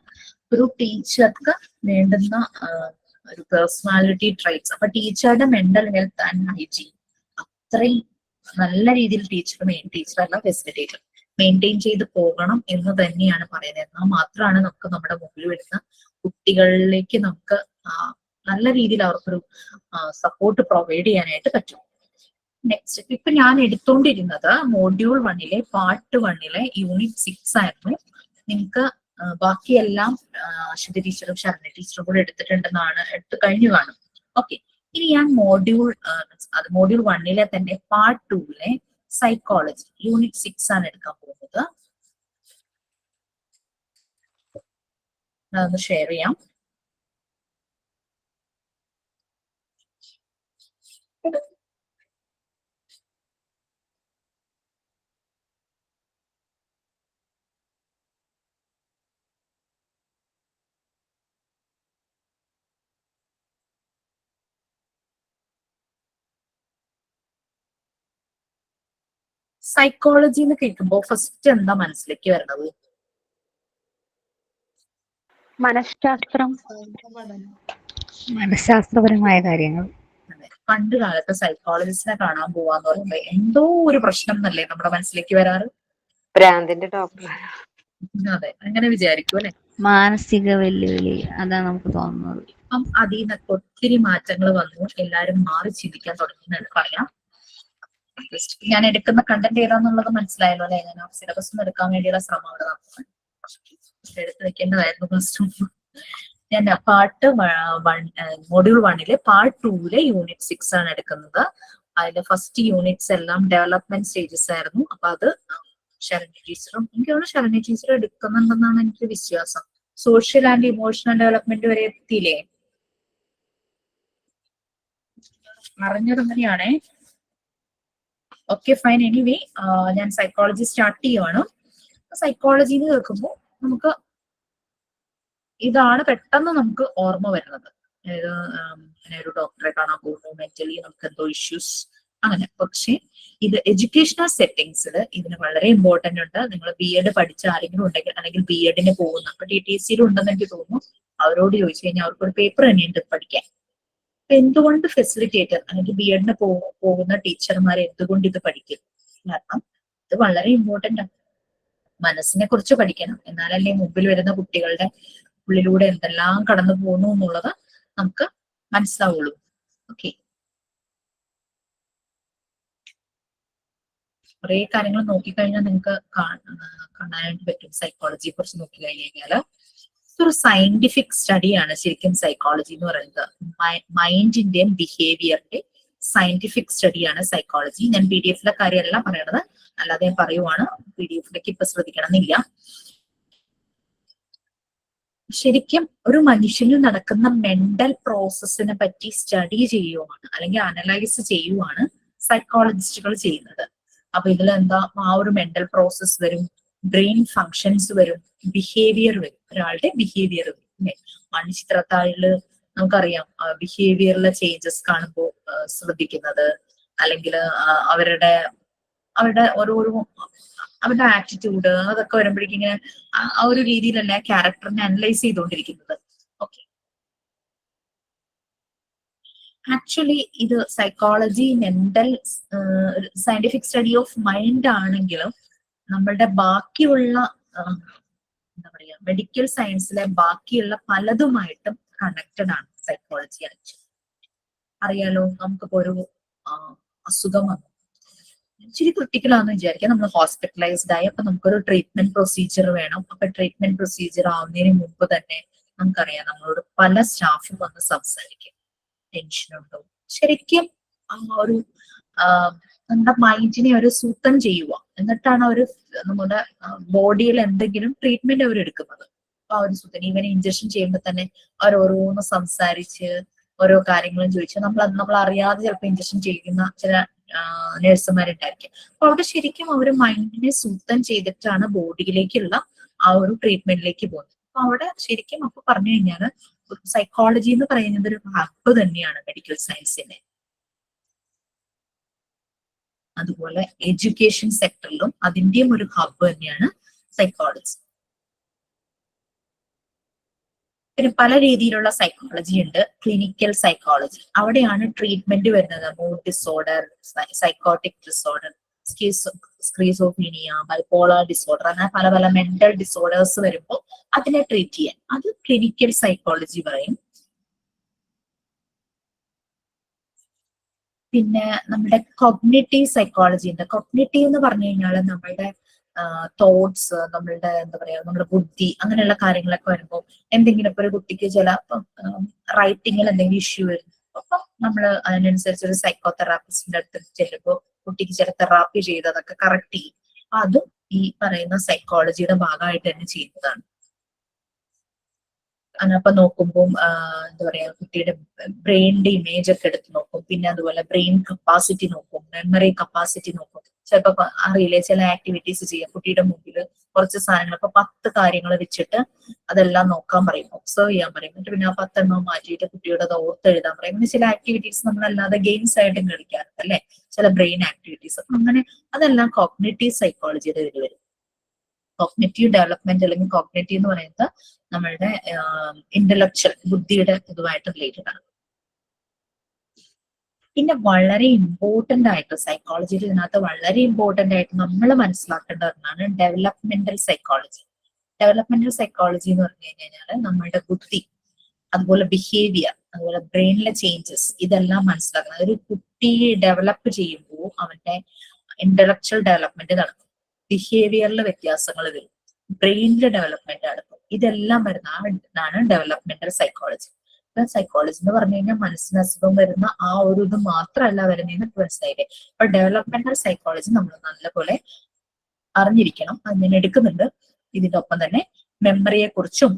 ഒരു ടീച്ചർക്ക് വേണ്ടുന്ന ഒരു പേഴ്സണാലിറ്റി ട്രൈറ്റ്സ്. അപ്പൊ ടീച്ചറുടെ മെന്റൽ ഹെൽത്ത് ആൻഡ് ഹൈജീൻ അത്രയും നല്ല രീതിയിൽ ടീച്ചറല്ല ഫെസിലിറ്റേറ്റർ മെയിൻറ്റെയിൻ ചെയ്ത് പോകണം എന്ന് തന്നെയാണ് പറയുന്നത്. എന്നാൽ മാത്രമാണ് നമുക്ക് നമ്മുടെ മുമ്പിൽ വരുന്ന കുട്ടികളിലേക്ക് നമുക്ക് നല്ല രീതിയിൽ അവർക്കൊരു സപ്പോർട്ട് പ്രൊവൈഡ് ചെയ്യാനായിട്ട് പറ്റും. നെക്സ്റ്റ് ഇപ്പൊ ഞാൻ എടുത്തോണ്ടിരുന്നത് മോഡ്യൂൾ 1 പാർട്ട് 1 യൂണിറ്റ് 6 ആയിരുന്നു. നിങ്ങൾക്ക് ബാക്കിയെല്ലാം അശ്വതി ടീച്ചറും ശരണ്യ ടീച്ചറും കൂടെ എടുത്തിട്ടുണ്ടെന്നാണ് എടുത്തു കഴിഞ്ഞു കാണും. ഓക്കെ, ഇനി ഞാൻ മോഡ്യൂൾ 1 തന്നെ പാർട്ട് 2 സൈക്കോളജി യൂണിറ്റ് 6 ആണ് എടുക്കാൻ പോകുന്നത്. അതൊന്ന് ഷെയർ ചെയ്യാം. സൈക്കോളജി എന്ന് കേൾക്കുമ്പോൾ ഫസ്റ്റ് എന്താ മനസ്സിലേക്ക് വരുന്നത്? മനഃശാസ്ത്രപരമായ കാര്യങ്ങൾ. പണ്ട് കാലത്ത് സൈക്കോളജിസ്റ്റിനെ കാണാൻ പോവാന്ന് പറയുമ്പോ എന്തോ ഒരു പ്രശ്നം എന്നല്ലേ നമ്മുടെ മനസ്സിലേക്ക് വരാറ്? ഭ്രാന്തിന്റെ ഡോക്ടർ. അതെ, അങ്ങനെ വിചാരിക്കും അല്ലെ? മാനസിക വെല്ലുവിളി, അതാണ് നമുക്ക് തോന്നുന്നത്. അപ്പം അതിൽ നിന്നൊക്കെ ഒത്തിരി മാറ്റങ്ങൾ വന്നു. എല്ലാരും മാറി ചിന്തിക്കാൻ തുടങ്ങി പറയാം. ഞാൻ എടുക്കുന്ന കണ്ടന്റ് ഏതാന്നുള്ളത് മനസ്സിലായല്ലോ അല്ലെ? ഞാൻ സിലബസ് ഒന്ന് എടുക്കാൻ വേണ്ടിയുള്ള ശ്രമം അവിടെ നടത്തുന്നത്. എടുത്ത് വെക്കേണ്ടതായിരുന്നു ഫസ്റ്റ്. ഞാൻ പാർട്ട് മോഡ്യൂൾ 1 പാർട്ട് 2 യൂണിറ്റ് 6 ആണ് എടുക്കുന്നത്. അതിന്റെ ഫസ്റ്റ് യൂണിറ്റ്സ് എല്ലാം ഡെവലപ്മെന്റ് സ്റ്റേജസ് ആയിരുന്നു. അപ്പൊ അത് ശരണ്യ ടീച്ചറും എനിക്ക് തോന്നുന്നു ശരണ്യ ടീച്ചർ എടുക്കുന്നുണ്ടെന്നാണ് എനിക്ക് വിശ്വാസം. സോഷ്യൽ ആൻഡ് ഇമോഷണൽ ഡെവലപ്മെന്റ് വരെ എത്തിയില്ലേ? അറിഞ്ഞത് അങ്ങനെയാണേ. Okay fine. എനിവേ ഞാൻ സൈക്കോളജി സ്റ്റാർട്ട് ചെയ്യുവാണ്. സൈക്കോളജി എന്ന് കേൾക്കുമ്പോൾ നമുക്ക് ഇതാണ് പെട്ടെന്ന് നമുക്ക് ഓർമ്മ വരുന്നത്. അതായത് ഒരു ഡോക്ടറെ കാണാൻ പോകുന്നു, മെന്റലി നമുക്ക് എന്തോ ഇഷ്യൂസ് അങ്ങനെ. പക്ഷെ ഇത് എഡ്യൂക്കേഷണൽ സെറ്റിംഗ്സിൽ ഇതിന് വളരെ ഇമ്പോർട്ടന്റ് ഉണ്ട്. നിങ്ങൾ BEd പഠിച്ച ആരെങ്കിലും ഉണ്ടെങ്കിൽ അല്ലെങ്കിൽ BEdന് പോകുന്ന അപ്പൊ TTC ഉണ്ടെന്ന് എനിക്ക് തോന്നുന്നു, അവരോട് ചോദിച്ചു കഴിഞ്ഞാൽ അവർക്കൊരു പേപ്പർ തന്നെയുണ്ട് പഠിക്കാൻ. എന്തുകൊണ്ട് ഫെസിലിറ്റേറ്റർ അല്ലെങ്കിൽ BEdന് പോകുന്ന ടീച്ചർമാരെ എന്തുകൊണ്ട് ഇത് പഠിക്കും? കാരണം ഇത് വളരെ ഇമ്പോർട്ടന്റ് ആണ്. മനസ്സിനെ കുറിച്ച് പഠിക്കണം, എന്നാലല്ലേ മുമ്പിൽ വരുന്ന കുട്ടികളുടെ ഉള്ളിലൂടെ എന്തെല്ലാം കടന്നു പോകുന്നു എന്നുള്ളത് നമുക്ക് മനസ്സിലാവുള്ളൂ. ഓക്കെ, കുറെ കാര്യങ്ങൾ നോക്കിക്കഴിഞ്ഞാൽ നിങ്ങൾക്ക് കാണാനായിട്ട് പറ്റും. സൈക്കോളജിയെ കുറിച്ച് നോക്കി കഴിഞ്ഞാല് ഒരു സയന്റിഫിക് സ്റ്റഡിയാണ് ശരിക്കും സൈക്കോളജി എന്ന് പറയുന്നത്. മൈൻഡിന്റെയും ബിഹേവിയറിന്റെ സയന്റിഫിക് സ്റ്റഡിയാണ് സൈക്കോളജി. ഞാൻ PDF കാര്യമല്ല പറയണത്, അല്ലാതെ ഞാൻ പറയുവാണ്. PDF ഇപ്പൊ ശ്രദ്ധിക്കണമെന്നില്ല. ശരിക്കും ഒരു മനുഷ്യനിൽ നടക്കുന്ന മെന്റൽ പ്രോസസ്സിനെ പറ്റി സ്റ്റഡി ചെയ്യുവാണ് അല്ലെങ്കിൽ അനലൈസ് ചെയ്യുവാണ് സൈക്കോളജിസ്റ്റുകൾ ചെയ്യുന്നത്. അപ്പൊ ഇതിലെന്താ, ആ ഒരു മെന്റൽ പ്രോസസ് വരും, ബ്രെയിൻ ഫങ്ഷൻസ് വരും, ബിഹേവിയർ വരും, ഒരാളുടെ ബിഹേവിയർ വരും. മണിച്ചിത്രത്താഴില് നമുക്കറിയാം ബിഹേവിയറിലെ ചേഞ്ചസ് കാണുമ്പോൾ ശ്രദ്ധിക്കുന്നത്, അല്ലെങ്കിൽ അവരുടെ ഓരോരോ അവരുടെ ആറ്റിറ്റ്യൂഡ് അതൊക്കെ വരുമ്പോഴേക്കും ഇങ്ങനെ ആ ഒരു രീതിയിലല്ല ക്യാരക്ടറിനെ അനലൈസ് ചെയ്തുകൊണ്ടിരിക്കുന്നത്. ഓക്കെ, ആക്ച്വലി ഇത് psychology mental scientific study of mind ആണെങ്കിലും നമ്മളുടെ ബാക്കിയുള്ള എന്താ പറയാ മെഡിക്കൽ സയൻസിലെ ബാക്കിയുള്ള പലതുമായിട്ടും കണക്റ്റഡ് ആണ് സൈക്കോളജി. ആക്ച്വലി അറിയാലോ, നമുക്കിപ്പോ ഒരു അസുഖം വന്നു, ഇച്ചിരി ക്രിട്ടിക്കലാന്ന് വിചാരിക്കാം, നമ്മൾ ഹോസ്പിറ്റലൈസ്ഡ് ആയി. അപ്പൊ നമുക്കൊരു ട്രീറ്റ്മെന്റ് പ്രൊസീജിയർ വേണം. അപ്പൊ ട്രീറ്റ്മെന്റ് പ്രൊസീജിയർ ആവുന്നതിന് മുമ്പ് തന്നെ നമുക്കറിയാം നമ്മളോട് പല സ്റ്റാഫും വന്ന് സംസാരിക്കും, ടെൻഷൻ ഉണ്ടോ. ശരിക്കും ആ ഒരു നമ്മുടെ മൈൻഡിനെ ഒരു സൂത്രം ചെയ്യുക, എന്നിട്ടാണ് അവർ നമ്മുടെ ബോഡിയിൽ എന്തെങ്കിലും ട്രീറ്റ്മെന്റ് അവർ എടുക്കുന്നത്. അപ്പൊ ആ ഒരു സൂത്രം ഇവനെ ഇഞ്ചക്ഷൻ ചെയ്യുമ്പോൾ തന്നെ അവർ ഓരോന്ന് സംസാരിച്ച് ഓരോ കാര്യങ്ങളും ചോദിച്ച് നമ്മൾ അറിയാതെ ചിലപ്പോൾ ഇഞ്ചക്ഷൻ ചെയ്യുന്ന ചില നഴ്സുമാരുണ്ടായിരിക്കും. അപ്പൊ അവിടെ ശരിക്കും അവർ മൈൻഡിനെ സൂത്രം ചെയ്തിട്ടാണ് ബോഡിയിലേക്കുള്ള ആ ഒരു ട്രീറ്റ്മെന്റിലേക്ക് പോകുന്നത്. അപ്പൊ അവിടെ ശരിക്കും അപ്പൊ പറഞ്ഞു കഴിഞ്ഞാൽ സൈക്കോളജി എന്ന് പറയുന്നത് ഒരു ഹബ്ബ് തന്നെയാണ് മെഡിക്കൽ സയൻസിന്റെ. അതുപോലെ എഡ്യൂക്കേഷൻ സെക്ടറിലും അതിന്റെയും ഒരു ഹബ്ബ് തന്നെയാണ് സൈക്കോളജി. പിന്നെ പല രീതിയിലുള്ള സൈക്കോളജി ഉണ്ട്. ക്ലിനിക്കൽ സൈക്കോളജി, അവിടെയാണ് ട്രീറ്റ്മെന്റ് വരുന്നത്. Mood disorder, psychotic disorder, schizophrenia, bipolar disorder, അങ്ങനെ പല പല മെന്റൽ ഡിസോർഡേഴ്സ് വരുമ്പോൾ അതിനെ ട്രീറ്റ് ചെയ്യാൻ അത് ക്ലിനിക്കൽ സൈക്കോളജി പറയും. പിന്നെ നമ്മുടെ കൊഗ്നിറ്റീവ് സൈക്കോളജി ഉണ്ട്. കൊഗ്നിറ്റീവ് എന്ന് പറഞ്ഞു കഴിഞ്ഞാൽ നമ്മളുടെ തോട്ട്സ്, നമ്മളുടെ എന്താ പറയാ, നമ്മുടെ ബുദ്ധി, അങ്ങനെയുള്ള കാര്യങ്ങളൊക്കെ വരുമ്പോൾ എന്തെങ്കിലും ഇപ്പൊ ഒരു കുട്ടിക്ക് ചില റൈറ്റിങ്ങിൽ എന്തെങ്കിലും ഇഷ്യൂ വരും, അപ്പൊ നമ്മൾ അതിനനുസരിച്ച് ഒരു സൈക്കോ തെറാപ്പിസ്റ്റിന്റെ അടുത്ത് ചെല്ലുമ്പോൾ കുട്ടിക്ക് ചില തെറാപ്പി ചെയ്ത് അതൊക്കെ കറക്റ്റ് ചെയ്യും. അതും ഈ പറയുന്ന സൈക്കോളജിയുടെ ഭാഗമായിട്ട് തന്നെ ചെയ്യുന്നതാണ്. അതിനപ്പൊ നോക്കുമ്പോൾ എന്താ പറയാ, കുട്ടിയുടെ ബ്രെയിനിന്റെ ഇമേജ് ഒക്കെ എടുത്ത് നോക്കും. പിന്നെ അതുപോലെ ബ്രെയിൻ കപ്പാസിറ്റി നോക്കും, മെമ്മറി കപ്പാസിറ്റി നോക്കും. ചിലപ്പോ അറിയില്ലേ, ചില ആക്ടിവിറ്റീസ് ചെയ്യാം കുട്ടിയുടെ മുമ്പിൽ കുറച്ച് സാധനങ്ങൾ, അപ്പൊ 10 കാര്യങ്ങൾ വെച്ചിട്ട് അതെല്ലാം നോക്കാൻ പറയും, ഒബ്സർവ് ചെയ്യാൻ പറയും. എന്നിട്ട് പിന്നെ ആ 10 എണ്ണം മാറ്റിയിട്ട് കുട്ടിയോട് അത് ഓർത്ത് എഴുതാൻ പറയും. അങ്ങനെ ചില ആക്ടിവിറ്റീസ് നമ്മളല്ലാതെ ഗെയിംസ് ആയിട്ടും കളിക്കാറുണ്ട് അല്ലെ, ചില ബ്രെയിൻ ആക്ടിവിറ്റീസ്. അങ്ങനെ അതെല്ലാം കോഗ്നിറ്റീവ് സൈക്കോളജിയുടെ ഇതിൽ വരും. കോഗ്നിറ്റീവ് ഡെവലപ്മെന്റ് അല്ലെങ്കിൽ കോഗ്നിറ്റീവ് എന്ന് പറയുന്നത് നമ്മളുടെ ഇന്റലക്ച്വൽ ബുദ്ധിയുടെ ഇതുമായിട്ട് റിലേറ്റഡ് ആണ്. പിന്നെ വളരെ ഇമ്പോർട്ടന്റ് ആയിട്ട് സൈക്കോളജിയിൽ ഇതിനകത്ത് വളരെ ഇമ്പോർട്ടന്റ് ആയിട്ട് നമ്മൾ മനസ്സിലാക്കേണ്ട ഒന്നാണ് ഡെവലപ്മെന്റൽ സൈക്കോളജി. ഡെവലപ്മെന്റൽ സൈക്കോളജി എന്ന് പറഞ്ഞു കഴിഞ്ഞാൽ നമ്മളുടെ ബുദ്ധി, അതുപോലെ ബിഹേവിയർ, അതുപോലെ ബ്രെയിനിലെ ചേഞ്ചസ്, ഇതെല്ലാം മനസ്സിലാക്കുന്നത്. ഒരു കുട്ടി ഡെവലപ്പ് ചെയ്യുമ്പോൾ അവന്റെ ഇന്റലക്ച്വൽ ഡെവലപ്മെന്റ് നടക്കും, ബിഹേവിയറിൽ വ്യത്യാസങ്ങൾ വരും, ബ്രെയിനിലെ ഡെവലപ്മെന്റ് നടക്കും. ഇതെല്ലാം വരുന്നതാണ് ഡെവലപ്മെന്റൽ സൈക്കോളജി. സൈക്കോളജി എന്ന് പറഞ്ഞു കഴിഞ്ഞാൽ മനസ്സിന് അസുഖം വരുന്ന ആ ഒരു ഇത് മാത്രമല്ല വരുന്നതെന്ന് മനസ്സിലായില്ലേ. അപ്പൊ ഡെവലപ്മെന്റൽ സൈക്കോളജി നമ്മൾ നല്ലപോലെ അറിഞ്ഞിരിക്കണം. അതിനെ എടുക്കുന്നുണ്ട്. ഇതിന്റെ ഒപ്പം തന്നെ മെമ്മറിയെ കുറിച്ചും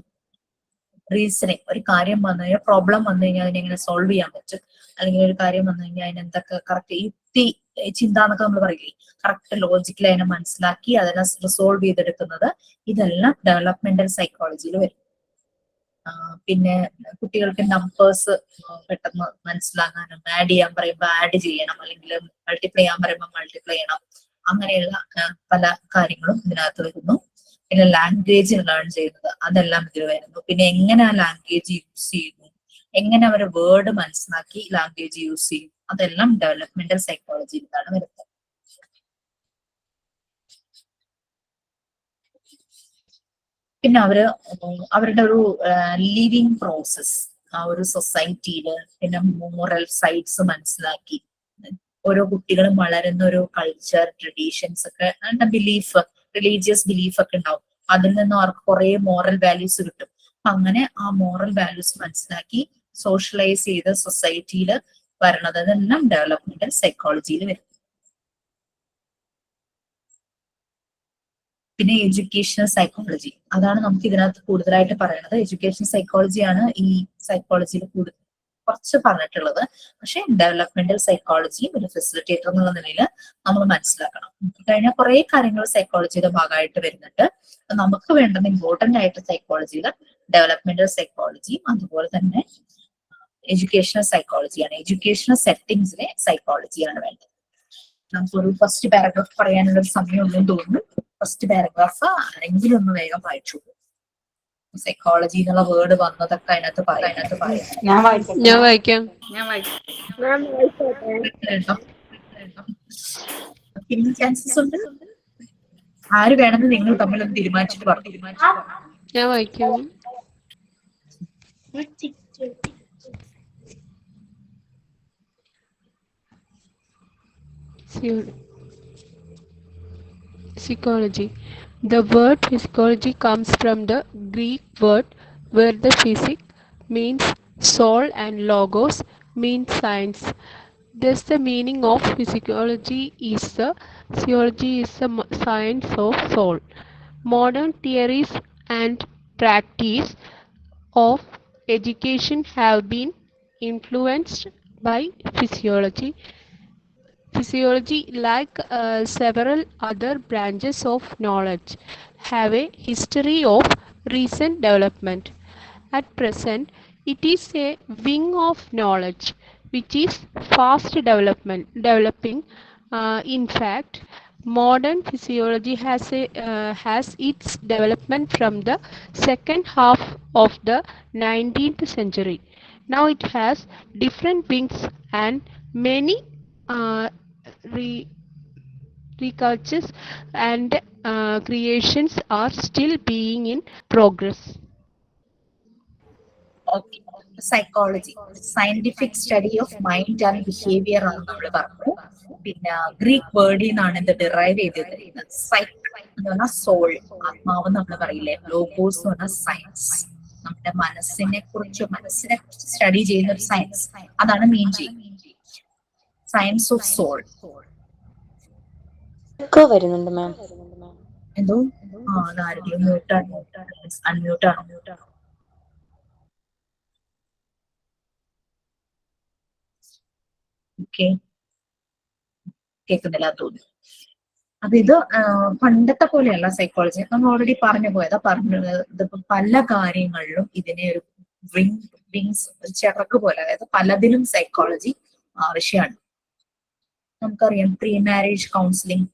റീസണിങ്, ഒരു കാര്യം വന്നു കഴിഞ്ഞാൽ, പ്രോബ്ലം വന്നു കഴിഞ്ഞാൽ അതിനെങ്ങനെ സോൾവ് ചെയ്യാൻ പറ്റും, അല്ലെങ്കിൽ ഒരു കാര്യം വന്നു കഴിഞ്ഞാൽ അതിനെന്തൊക്കെ കറക്റ്റ് യുക്തി ചിന്ത എന്നൊക്കെ നമ്മൾ പറയില്ലേ, കറക്റ്റ് ലോജിക്കലി അതിനെ മനസ്സിലാക്കി അതിനെ റിസോൾവ് ചെയ്തെടുക്കുന്നത്, ഇതെല്ലാം ഡെവലപ്മെന്റൽ സൈക്കോളജിയിൽ വരും. പിന്നെ കുട്ടികൾക്ക് നമ്പേഴ്സ് പെട്ടെന്ന് മനസ്സിലാക്കാനും, ആഡ് ചെയ്യാൻ പറയുമ്പോൾ ആഡ് ചെയ്യണം, അല്ലെങ്കിൽ മൾട്ടിപ്ലൈ ചെയ്യാൻ പറയുമ്പോൾ മൾട്ടിപ്ലൈ ചെയ്യണം, അങ്ങനെയുള്ള പല കാര്യങ്ങളും ഇതിനകത്ത് വരുന്നു. പിന്നെ ലാംഗ്വേജ് ലേൺ ചെയ്യുന്നത്, അതെല്ലാം ഇതിൽ വരുന്നു. പിന്നെ എങ്ങനെ ആ ലാംഗ്വേജ് യൂസ് ചെയ്യുന്നു, എങ്ങനെ അവർ വേർഡ് മനസ്സിലാക്കി ലാംഗ്വേജ് യൂസ് ചെയ്യും, അതെല്ലാം ഡെവലപ്മെന്റൽ സൈക്കോളജിയിലാണ് വരുന്നത്. പിന്നെ അവരുടെ ഒരു ലിവിങ് പ്രോസസ്, ആ ഒരു സൊസൈറ്റിയില്, പിന്നെ മോറൽ സൈഡ്സ് മനസ്സിലാക്കി, ഓരോ കുട്ടികളും വളരുന്ന ഒരു കൾച്ചർ, ട്രഡീഷൻസ് ഒക്കെ, ബിലീഫ്, റിലീജിയസ് ബിലീഫ് ഒക്കെ ഉണ്ടാവും. അതിൽ നിന്നും അവർക്ക് കുറെ മോറൽ വാല്യൂസ് കിട്ടും. അങ്ങനെ ആ മോറൽ വാല്യൂസ് മനസ്സിലാക്കി സോഷ്യലൈസ് ചെയ്ത് സൊസൈറ്റിയിൽ വരണത്, അതെല്ലാം ഡെവലപ്മെന്റൽ സൈക്കോളജിയിൽ വരും. പിന്നെ എഡ്യൂക്കേഷണൽ സൈക്കോളജി, അതാണ് നമുക്ക് ഇതിനകത്ത് കൂടുതലായിട്ട് പറയുന്നത്. എഡ്യൂക്കേഷൻ സൈക്കോളജിയാണ് ഈ സൈക്കോളജിയിൽ കുറച്ച് പറഞ്ഞിട്ടുള്ളത്. പക്ഷെ ഡെവലപ്മെന്റൽ സൈക്കോളജി ഒരു ഫെസിലിറ്റേറ്റർ എന്നുള്ള നിലയിൽ നമ്മൾ മനസ്സിലാക്കണം. കഴിഞ്ഞ കുറെ കാര്യങ്ങൾ സൈക്കോളജിയുടെ ഭാഗമായിട്ട് വരുന്നുണ്ട്. നമുക്ക് വേണ്ടത് ഇമ്പോർട്ടന്റ് ആയിട്ട് സൈക്കോളജിയിൽ ഡെവലപ്മെന്റൽ സൈക്കോളജിയും അതുപോലെ തന്നെ എഡ്യൂക്കേഷണൽ സൈക്കോളജിയാണ്. എഡ്യൂക്കേഷണൽ സെറ്റിംഗ്സിലെ സൈക്കോളജിയാണ് വേണ്ടത്. നമുക്കൊരു ഫസ്റ്റ് പാരഗ്രാഫ് പറയാനുള്ള ഒരു സമയം ഉണ്ടെന്ന് തോന്നുന്നു. ഫസ്റ്റ് പാരഗ്രാഫ് ആരെങ്കിലും ഒന്ന് വേഗം വായിച്ചു. സൈക്കോളജി എന്നുള്ള വേർഡ് വന്നതൊക്കെ അതിനകത്ത് പറയാം. ഞാൻ വായിക്കാം. പിന്നെ ചാൻസസ് ഉണ്ട്. ആര് വേണമെന്ന് നിങ്ങൾ തമ്മിലൊന്ന് തീരുമാനിച്ചിട്ട് പറഞ്ഞു. ഞാൻ വായിക്കാം. Psychology. The word physiology comes from the Greek word where the physic means soul and logos means science. Thus the meaning of physiology is the science of soul. Modern theories and practice of education have been influenced by physiology. Physiology, like several other branches of knowledge, have a history of recent development. At present, it is a wing of knowledge which is fast developing. In fact, modern physiology has its development from the second half of the 19th century. Now it has different wings and many researches and creations are still being in progress. Okay, psychology scientific study of mind and behaviour ആണ് നമ്മൾ പറഞ്ഞു. പിന്നെ Greek വേർഡിൽ നിന്നാണ് ഇത് derive ചെയ്തിരിക്കുന്നത്. Psyche എന്ന് പറഞ്ഞാൽ soul, ആത്മാവ് നമ്മൾ പറയില്ലേ. ലോഗോസ് എന്ന് പറഞ്ഞാൽ സയൻസ്, നമ്മുടെ മനസ്സിനെ കുറിച്ച് സ്റ്റഡി ചെയ്യുന്ന ഒരു സയൻസ്, അതാണ് മീൻ ചെയ്യുന്നത്. Science of soul. വരുന്നുണ്ട് മാം. എന്തോ അതാരെങ്കിലും മ്യൂട്ടാണ്, അൺമ്യൂട്ടാണ്. ഓക്കെ, കേൾക്കുന്നില്ല തോന്നുന്നു. അപ്പൊ ഇത് പണ്ടത്തെ പോലെയല്ല സൈക്കോളജി. നമ്മൾ ഓൾറെഡി പറഞ്ഞു പോയതാ. പറഞ്ഞത് ഇതിപ്പോ പല കാര്യങ്ങളിലും ഇതിനെ ഒരു വിങ്സ്, ചിറക് പോലെ, അതായത് പലതിലും സൈക്കോളജി ആവശ്യമാണ്. നമുക്കറിയാം പ്രീ മാരേജ് കൗൺസിലിംഗ്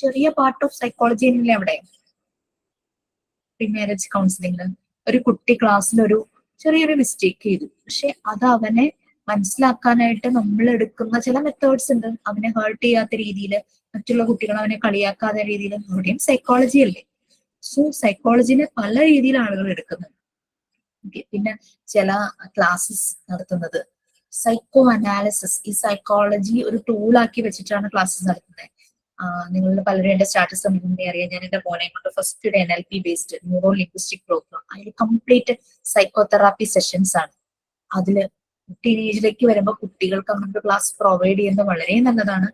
ചെറിയ പാർട്ട് ഓഫ് സൈക്കോളജി തന്നെയല്ലേ അവിടെ. പ്രീ മാരേജ് കൗൺസിലിംഗ് ഒരു കുട്ടി ക്ലാസ്സിൽ ഒരു ചെറിയൊരു മിസ്റ്റേക്ക് ചെയ്തു, പക്ഷെ അത് അവനെ മനസ്സിലാക്കാനായിട്ട് നമ്മൾ എടുക്കുന്ന ചില മെത്തേഡ്സ് ഉണ്ട്. അവനെ ഹേർട്ട് ചെയ്യാത്ത രീതിയിൽ, മറ്റുള്ള കുട്ടികൾ അവനെ കളിയാക്കാത്ത രീതിയിൽ. അവിടെയും സൈക്കോളജി അല്ലേ. സോ സൈക്കോളജിനെ പല രീതിയിൽ ആളുകൾ എടുക്കുന്നുണ്ട്. പിന്നെ ചില ക്ലാസ്സസ് നടത്തുന്നത് സൈക്കോ അനാലിസിസ്, ഈ സൈക്കോളജി ഒരു ടൂളാക്കി വെച്ചിട്ടാണ് ക്ലാസ്സസ് നടത്തുന്നത്. നിങ്ങളുടെ പലരും എന്റെ സ്റ്റാറ്റസ് മുന്നേ അറിയാം. ഞാൻ എന്റെ മോനെ കൊണ്ട് first NLP based neuro linguistic programme, അതിൽ കംപ്ലീറ്റ് സൈക്കോതെറാപ്പി സെഷൻസ് ആണ്. അതില് ടീനേജിലേക്ക് വരുമ്പോൾ കുട്ടികൾക്ക് അങ്ങനത്തെ ക്ലാസ് പ്രൊവൈഡ് ചെയ്യുന്നത് വളരെ നല്ലതാണ്.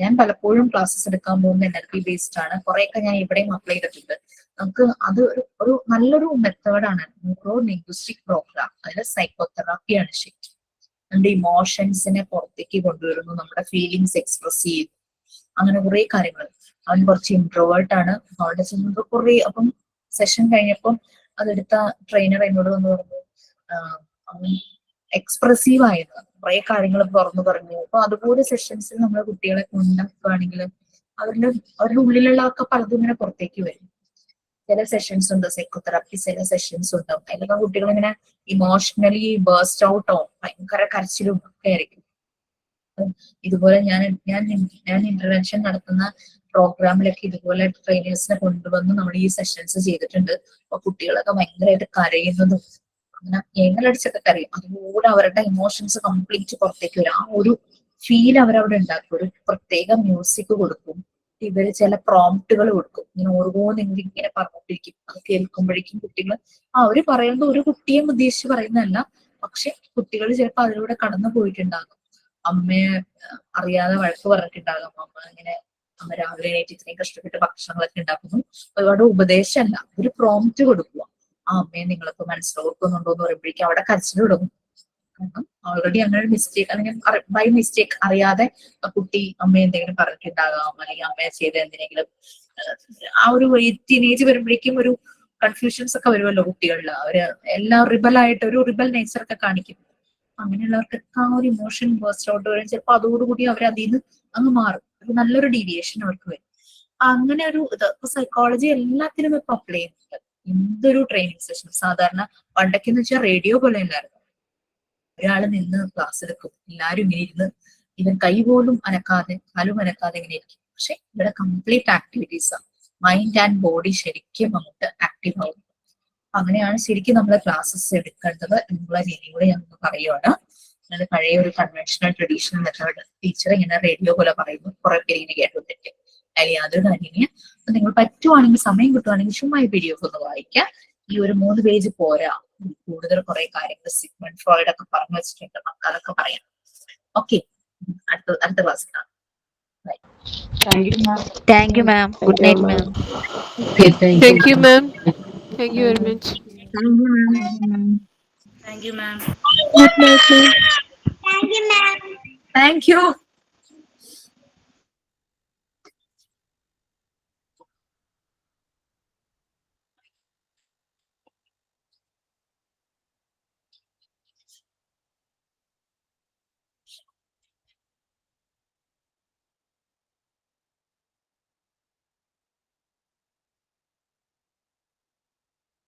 ഞാൻ പലപ്പോഴും ക്ലാസ്സസ് എടുക്കാൻ പോകുന്ന NLP ബേസ്ഡ് ആണ്. കുറെയൊക്കെ ഞാൻ ഇവിടെയും അപ്ലൈ ചെയ്തിട്ടുണ്ട്. നമുക്ക് അത് ഒരു നല്ലൊരു മെത്തേഡാണ് ന്യൂറോ ലിംഗ്വിസ്റ്റിക് പ്രോഗ്രാം. അതിൽ സൈക്കോതെറാപ്പിയാണ് ശരിക്കും. നമ്മുടെ ഇമോഷൻസിനെ പുറത്തേക്ക് കൊണ്ടുവരുന്നു, നമ്മുടെ ഫീലിങ്സ് എക്സ്പ്രസ് ചെയ്യുന്നു, അങ്ങനെ കുറെ കാര്യങ്ങൾ. അവൻ കുറച്ച് ഇൻട്രോവേർട്ട് ആണ്. അവിടെ ചെന്നപ്പോ കുറെ, അപ്പം സെഷൻ കഴിഞ്ഞപ്പം അതെടുത്ത ട്രെയിനർ എന്നോട് വന്ന് പറഞ്ഞു അവൻ എക്സ്പ്രസീവ് ആയിരുന്നു, കുറെ കാര്യങ്ങൾ തുറന്നു പറഞ്ഞു. അപ്പൊ അതുപോലെ സെഷൻസിൽ നമ്മൾ കുട്ടികളെ കൊണ്ടാക്കുകയാണെങ്കിൽ അവരുടെ ഉള്ളിലുള്ള ഒക്കെ പലതും ഇങ്ങനെ പുറത്തേക്ക് വരും. ചില സെഷൻസ് ഉണ്ട് സൈക്കോതെറാപ്പി, ചില സെഷൻസ് ഉണ്ട് അതിലൊക്കെ കുട്ടികൾ ഇങ്ങനെ ഇമോഷണലി ബേസ്റ്റ് ഔട്ടോ ഭയങ്കര കരച്ചിലും ഒക്കെ ആയിരിക്കും. ഇതുപോലെ ഞാൻ ഇന്റർവെൻഷൻ നടത്തുന്ന പ്രോഗ്രാമിലൊക്കെ ഇതുപോലെ ട്രെയിനേഴ്സിനെ കൊണ്ടുവന്ന് നമ്മൾ ഈ സെഷൻസ് ചെയ്തിട്ടുണ്ട്. അപ്പൊ കുട്ടികളൊക്കെ ഭയങ്കരമായിട്ട് കരയുന്നതും അങ്ങനെ ഏങ്ങലടിച്ചൊക്കെ കരയും. അതുകൂടെ അവരുടെ ഇമോഷൻസ് കംപ്ലീറ്റ് പുറത്തേക്ക് വരും. ആ ഒരു ഫീൽ അവരവിടെ ഉണ്ടാക്കും. ഒരു പ്രത്യേക മ്യൂസിക് കൊടുക്കും, ഇവര് ചില പ്രോംപ്റ്റുകൾ കൊടുക്കും. ഇങ്ങനെ ഓരോന്നെങ്കിലും ഇങ്ങനെ പറഞ്ഞിട്ടിരിക്കും. അത് കേൾക്കുമ്പോഴേക്കും കുട്ടികൾ അവര് പറയുന്നത് ഒരു കുട്ടിയെ ഉദ്ദേശിച്ച് പറയുന്നതല്ല, പക്ഷെ കുട്ടികൾ ചിലപ്പോൾ അതിലൂടെ കടന്നു പോയിട്ടുണ്ടാകും. അമ്മയെ അറിയാതെ വഴക്ക് പറഞ്ഞിട്ടുണ്ടാകും. അമ്മ രാവിലെ എണീറ്റ് ഇത്രയും കഷ്ടപ്പെട്ട് ഭക്ഷണങ്ങളൊക്കെ ഉണ്ടാക്കുന്നു. ഒരുപാട് ഉപദേശമല്ല, ഒരു പ്രോംപ്റ്റ് കൊടുക്കുക. ആ അമ്മയെ നിങ്ങളിപ്പോ മനസ്സിലോർക്കുന്നുണ്ടോ എന്ന് പറയുമ്പോഴേക്കും അവിടെ കരച്ചിൽ തുടങ്ങും. കാരണം ഓൾറെഡി അങ്ങനെ ഒരു മിസ്റ്റേക്ക്, അല്ലെങ്കിൽ ബൈ മിസ്റ്റേക്ക് അറിയാതെ കുട്ടി അമ്മയെ എന്തെങ്കിലും പറഞ്ഞിട്ടുണ്ടാകാം, അല്ലെങ്കിൽ അമ്മയെ ചെയ്ത എന്തിനെങ്കിലും. ആ ഒരു ടീനേജ് വരുമ്പോഴേക്കും ഒരു കൺഫ്യൂഷൻസ് ഒക്കെ വരുമല്ലോ കുട്ടികളിൽ. അവര് എല്ലാം റിബലായിട്ട് ഒരു റിബൽ നേച്ചർ ഒക്കെ കാണിക്കും. അങ്ങനെയുള്ളവർക്കൊക്കെ ആ ഒരു ഇമോഷൻ ബേസ്റ്റ് ഔട്ട് വരും. ചിലപ്പോൾ അതോടുകൂടി അവർ അതിൽ നിന്ന് അങ്ങ് മാറും. ഒരു നല്ലൊരു ഡീവിയേഷൻ അവർക്ക് വരും. അങ്ങനെ ഒരു ഇത് സൈക്കോളജി എല്ലാത്തിനും ഇപ്പൊ അപ്ലൈ ചെയ്യുന്നുണ്ട്. എന്തൊരു ട്രെയിനിങ് സെഷൻ. സാധാരണ പണ്ടൊക്കെ എന്ന് വെച്ചാൽ റേഡിയോ പോലെ അല്ലായിരുന്നു. ഒരാള് നിന്ന് ക്ലാസ് എടുക്കും, എല്ലാരും ഇങ്ങനെ ഇരുന്ന് ഇവൻ കൈ പോലും അനക്കാതെ കാലും അനക്കാതെ ഇങ്ങനെ ഇരിക്കും. പക്ഷെ ഇവിടെ കംപ്ലീറ്റ് ആക്ടിവിറ്റീസ് ആണ്. മൈൻഡ് ആൻഡ് ബോഡി ശരിക്കും അങ്ങോട്ട് ആക്റ്റീവ് ആവും. അങ്ങനെയാണ് ശരിക്കും നമ്മൾ ക്ലാസ്സസ് എടുക്കേണ്ടത് എന്നുള്ള രീതി കൂടെ ഞാൻ പറയുവാണ്. അത് പഴയ ഒരു കൺവെൻഷണൽ ട്രഡീഷണൽ മെത്തേഡ് ടീച്ചർ ഇങ്ങനെ റേഡിയോ പോലെ പറയുന്നു, കുറെ പേര് ഇങ്ങനെ കേട്ടിട്ടുണ്ട്. അതിൽ യാതൊരു കാര്യമില്ല. നിങ്ങൾ പറ്റുവാണെങ്കിൽ സമയം കിട്ടുവാണെങ്കിൽ ചുമ്മാ ഈ വീഡിയോ ഒന്ന് വായിക്കാം. ഈ ഒരു 3 പേജ് പോരാ, കൂടുതൽ കുറെ കാര്യങ്ങൾ സിഗ്മണ്ട് ഫ്രോയിഡ് ഒക്കെ പറഞ്ഞു വെച്ചിട്ടുണ്ട്. നമുക്ക് അതൊക്കെ പറയാം. ഓക്കെ, അടുത്ത ക്ലാസ്സിൽ കാണാം. Thank you, ma'am. Good night, ma'am. Thank you, ma'am. Thank you very much. Thank you, ma'am. Thank you, ma'am. Good night, ma'am. Thank you.